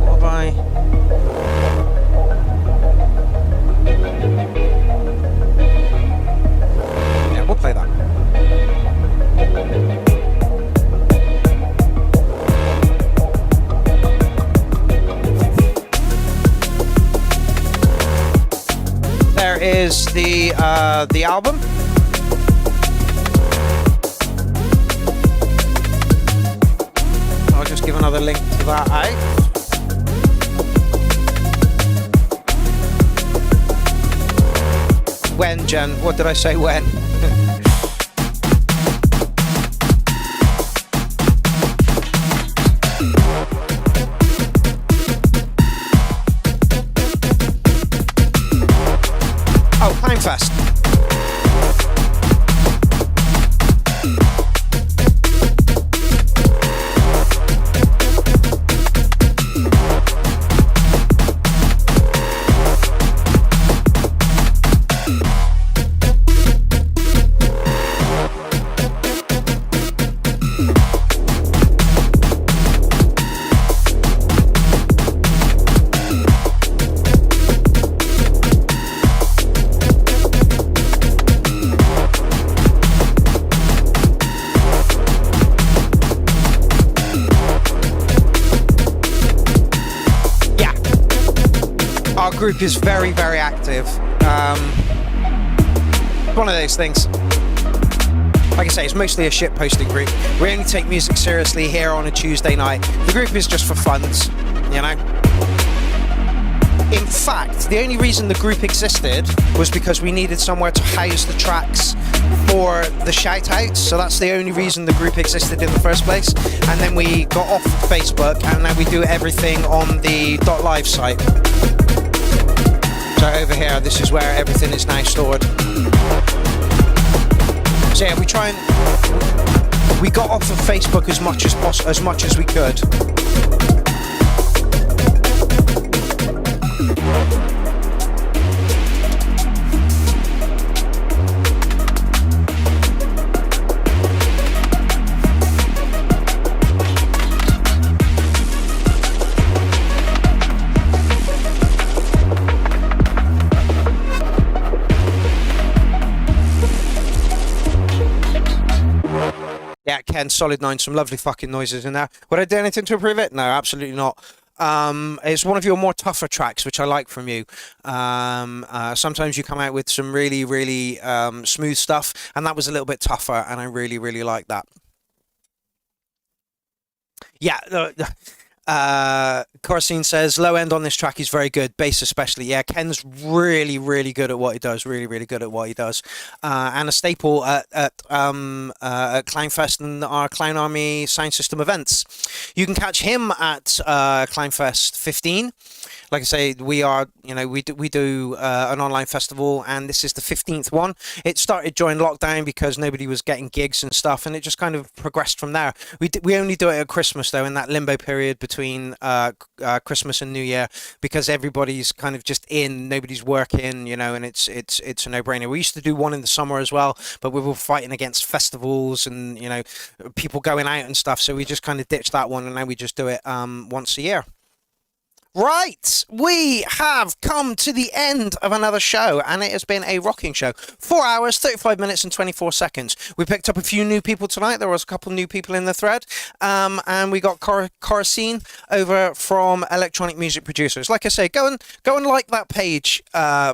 What have I... Yeah, we'll play that. There is the album. I'll just give another link to that out. When, Jen? What did I say when? Oh, Clownfest. Group is very, very active. One of those things. Like I say, it's mostly a shit posting group. We only take music seriously here on a Tuesday night. The group is just for funs, you know. In fact, the only reason the group existed was because we needed somewhere to house the tracks for the shout-outs. So that's the only reason the group existed in the first place. And then we got off of Facebook, and now we do everything on the .live site. So over here, this is where everything is now stored. So yeah, we got off of Facebook as much as we could. Yeah, Ken, Solid 9, some lovely fucking noises in there. Would I do anything to improve it? No, absolutely not. It's one of your more tougher tracks, which I like from you. Sometimes you come out with some really, really smooth stuff, and that was a little bit tougher, and I really, really like that. Yeah, Coruscant says, low end on this track is very good, bass especially. Yeah, Ken's really, really good at what he does, really, really good at what he does. And a staple at Clownfest and our Clown Army sound system events. You can catch him at Clownfest 15. Like I say, we do an online festival, and this is the 15th one. It started during lockdown because nobody was getting gigs and stuff, and it just kind of progressed from there. We only do it at Christmas, though, in that limbo period between Christmas and New Year, because everybody's kind of just in, nobody's working, and it's a no-brainer. We used to do one in the summer as well, but we were fighting against festivals and people going out and stuff, so we just kind of ditched that one, and now we just do it once a year. Right, we have come to the end of another show, and it has been a rocking show. 4 hours, 35 minutes and 24 seconds. We picked up a few new people tonight. There was a couple new people in the thread, and we got Coruscant over from Electronic Music Producers. Like I say, go and like that page,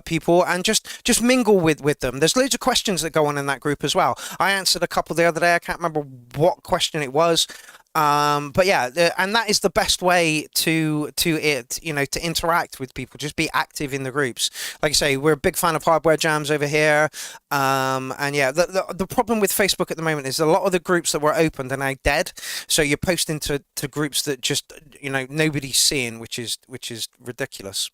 people, and just mingle with them. There's loads of questions that go on in that group as well. I answered a couple the other day. I can't remember what question it was. But yeah, and that is the best way to interact with people. Just be active in the groups. Like I say, we're a big fan of Hardware Jams over here. And yeah, the problem with Facebook at the moment is a lot of the groups that were opened are now dead. So you're posting to groups that just nobody's seeing, which is ridiculous.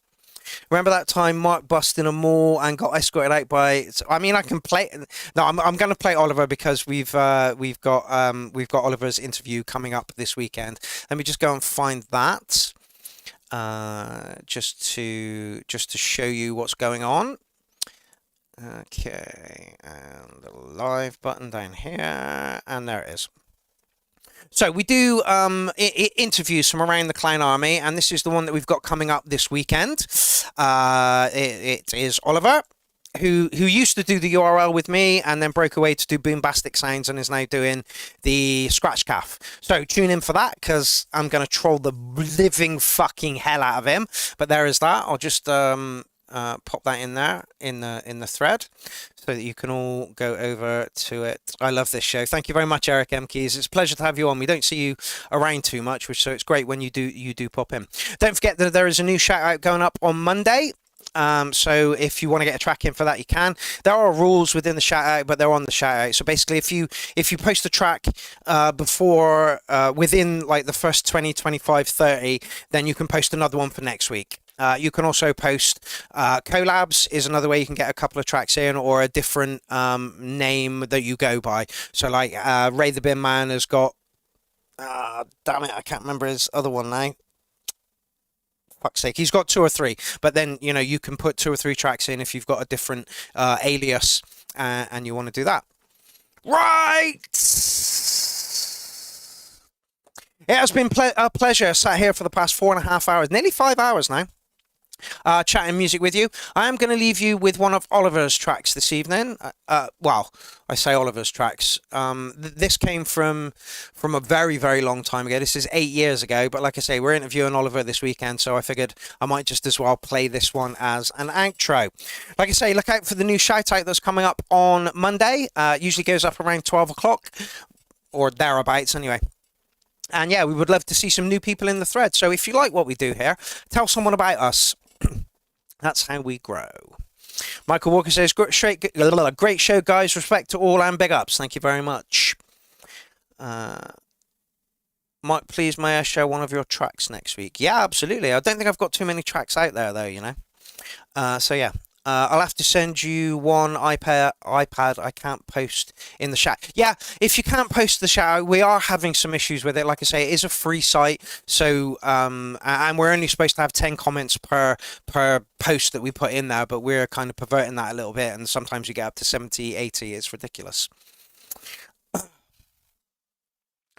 Remember that time Mark busted in a mall and got escorted out by? I mean, I can play. No, I'm going to play Oliver because we've got Oliver's interview coming up this weekend. Let me just go and find that, just to show you what's going on. Okay, and the live button down here, and there it is. So we do interviews from around the Clown Army, and this is the one that we've got coming up this weekend. It is Oliver, who used to do the URL with me and then broke away to do Boombastic Sounds and is now doing the Scratch Calf. So tune in for that, because I'm going to troll the living fucking hell out of him. But there is that. I'll just pop that in there in the thread so that you can all go over to it. I love this show. Thank you very much, Eric M. Keys. It's a pleasure to have you on. We don't see you around too much, so it's great when you do pop in. Don't forget that there is a new shout out going up on Monday. So if you want to get a track in for that, you can. There are rules within the shout out, but they're on the shout out. So basically, if you post a track before within like the first 20, 25, 30, then you can post another one for next week. You can also post collabs is another way you can get a couple of tracks in, or a different name that you go by. So like Ray the Bin Man has got damn it, I can't remember his other one now. Fuck's sake, he's got 2 or 3, but then you can put 2 or 3 tracks in if you've got a different alias and you want to do that. Right. It has been a pleasure sat here for the past 4.5 hours, nearly 5 hours now, chatting music with you. I am going to leave you with one of Oliver's tracks this evening. Well, I say Oliver's tracks. This came from a very, very long time ago. This is 8 years ago, but like I say, we're interviewing Oliver this weekend, so I figured I might just as well play this one as an outro. Like I say, look out for the new shout out that's coming up on Monday. Usually goes up around 12 o'clock or thereabouts anyway. And yeah, we would love to see some new people in the thread. So if you like what we do here, tell someone about us. That's how we grow. Michael Walker says, great show, guys. Respect to all and big ups. Thank you very much. Mike, please, may I share one of your tracks next week? Yeah, absolutely. I don't think I've got too many tracks out there, though, So yeah. I'll have to send you one iPad I can't post in the chat. Yeah, if you can't post the chat, we are having some issues with it. Like I say, it is a free site, so and we're only supposed to have 10 comments per post that we put in there, but we're kind of perverting that a little bit, and sometimes you get up to 70, 80. It's ridiculous.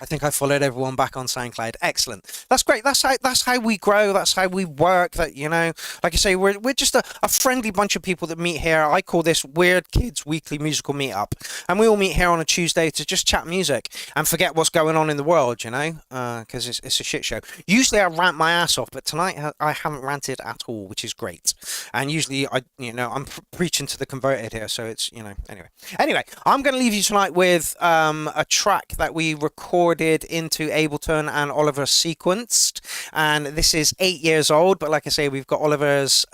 I think I followed everyone back on SoundCloud. Excellent. That's great. That's how we grow. That's how we work. That like I say, we're just a friendly bunch of people that meet here. I call this Weird Kids Weekly Musical Meetup, and we all meet here on a Tuesday to just chat music and forget what's going on in the world. Because it's a shit show. Usually I rant my ass off, but tonight I haven't ranted at all, which is great. And usually I'm preaching to the converted here, so it's Anyway, I'm going to leave you tonight with a track that we recorded into Ableton and Oliver sequenced, and this is 8 years old, but like I say, we've got Oliver's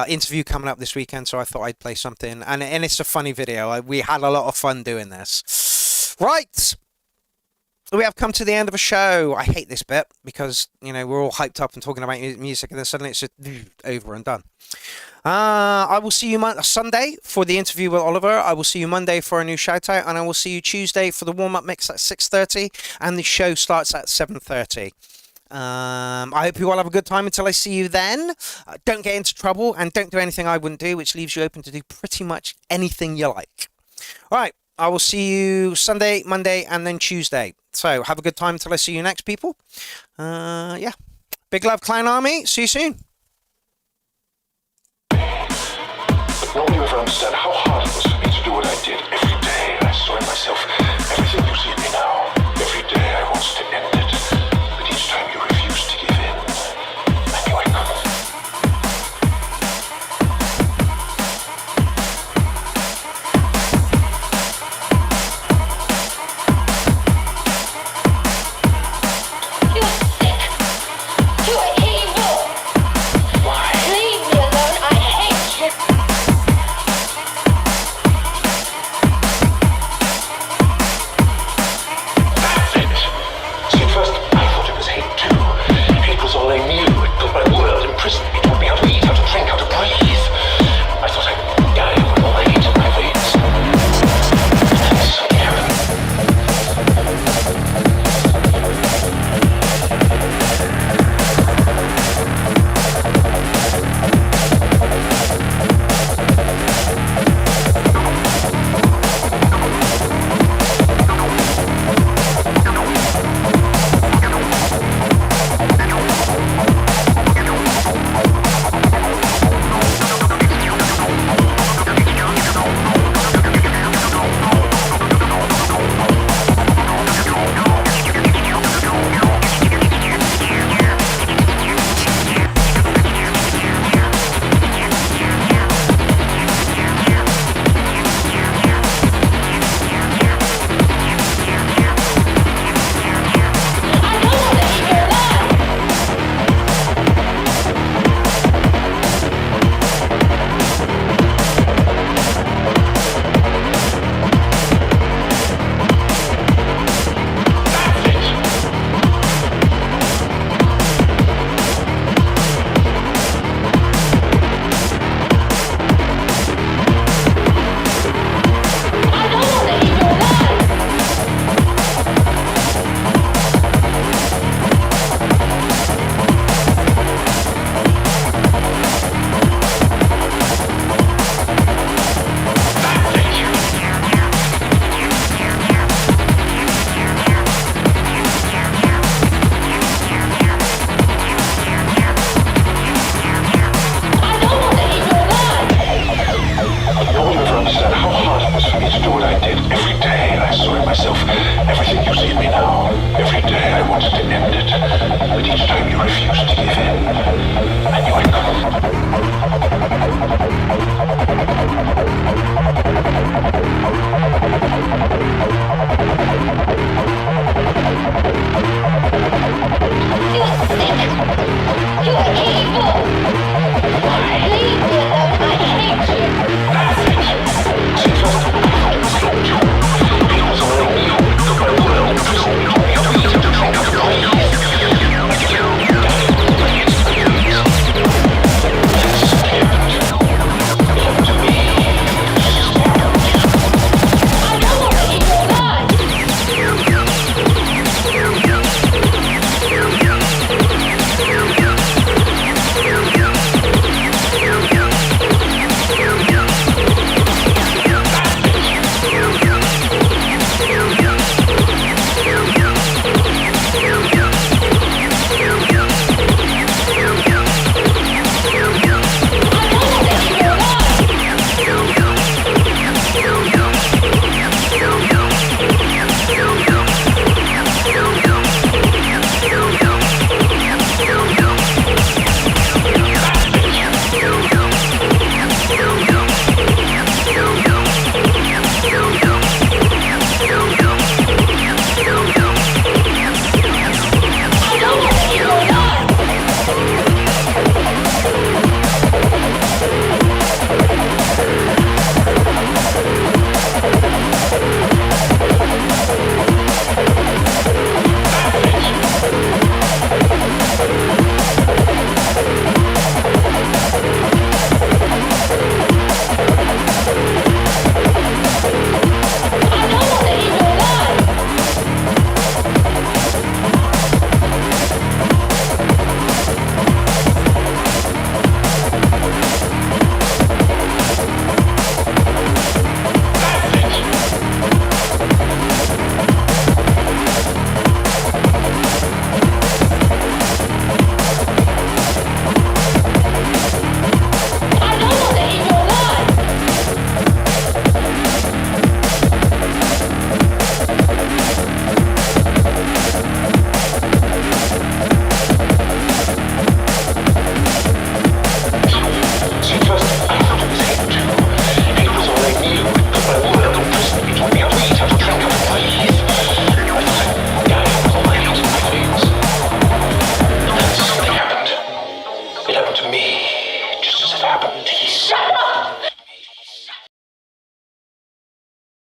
interview coming up this weekend, so I thought I'd play something, and it's a funny video. We had a lot of fun doing this. Right, we have come to the end of a show. I hate this bit because we're all hyped up and talking about music, and then suddenly it's just over and done. I will see you Sunday for the interview with Oliver. I will see you Monday for a new shout out, and I will see you Tuesday for the warm-up mix at 6:30, and the show starts at 7:30. I hope you all have a good time until I see you then. Don't get into trouble and don't do anything I wouldn't do, which leaves you open to do pretty much anything you like. All right, I will see you Sunday, Monday, and then Tuesday. So have a good time until I see you next, people. Yeah. Big love, Clown Army. See you soon. No one will ever understand how hard it was for me to do what I did. Every day I saw in myself everything you see in me now. Every day I wanted to end it, but each time you refused to give in. I knew I couldn't. asking me to do what I did. Every day I saw in myself everything you see in me now. Every day I wanted to end it, but each time you refused to give in. I knew I couldn't.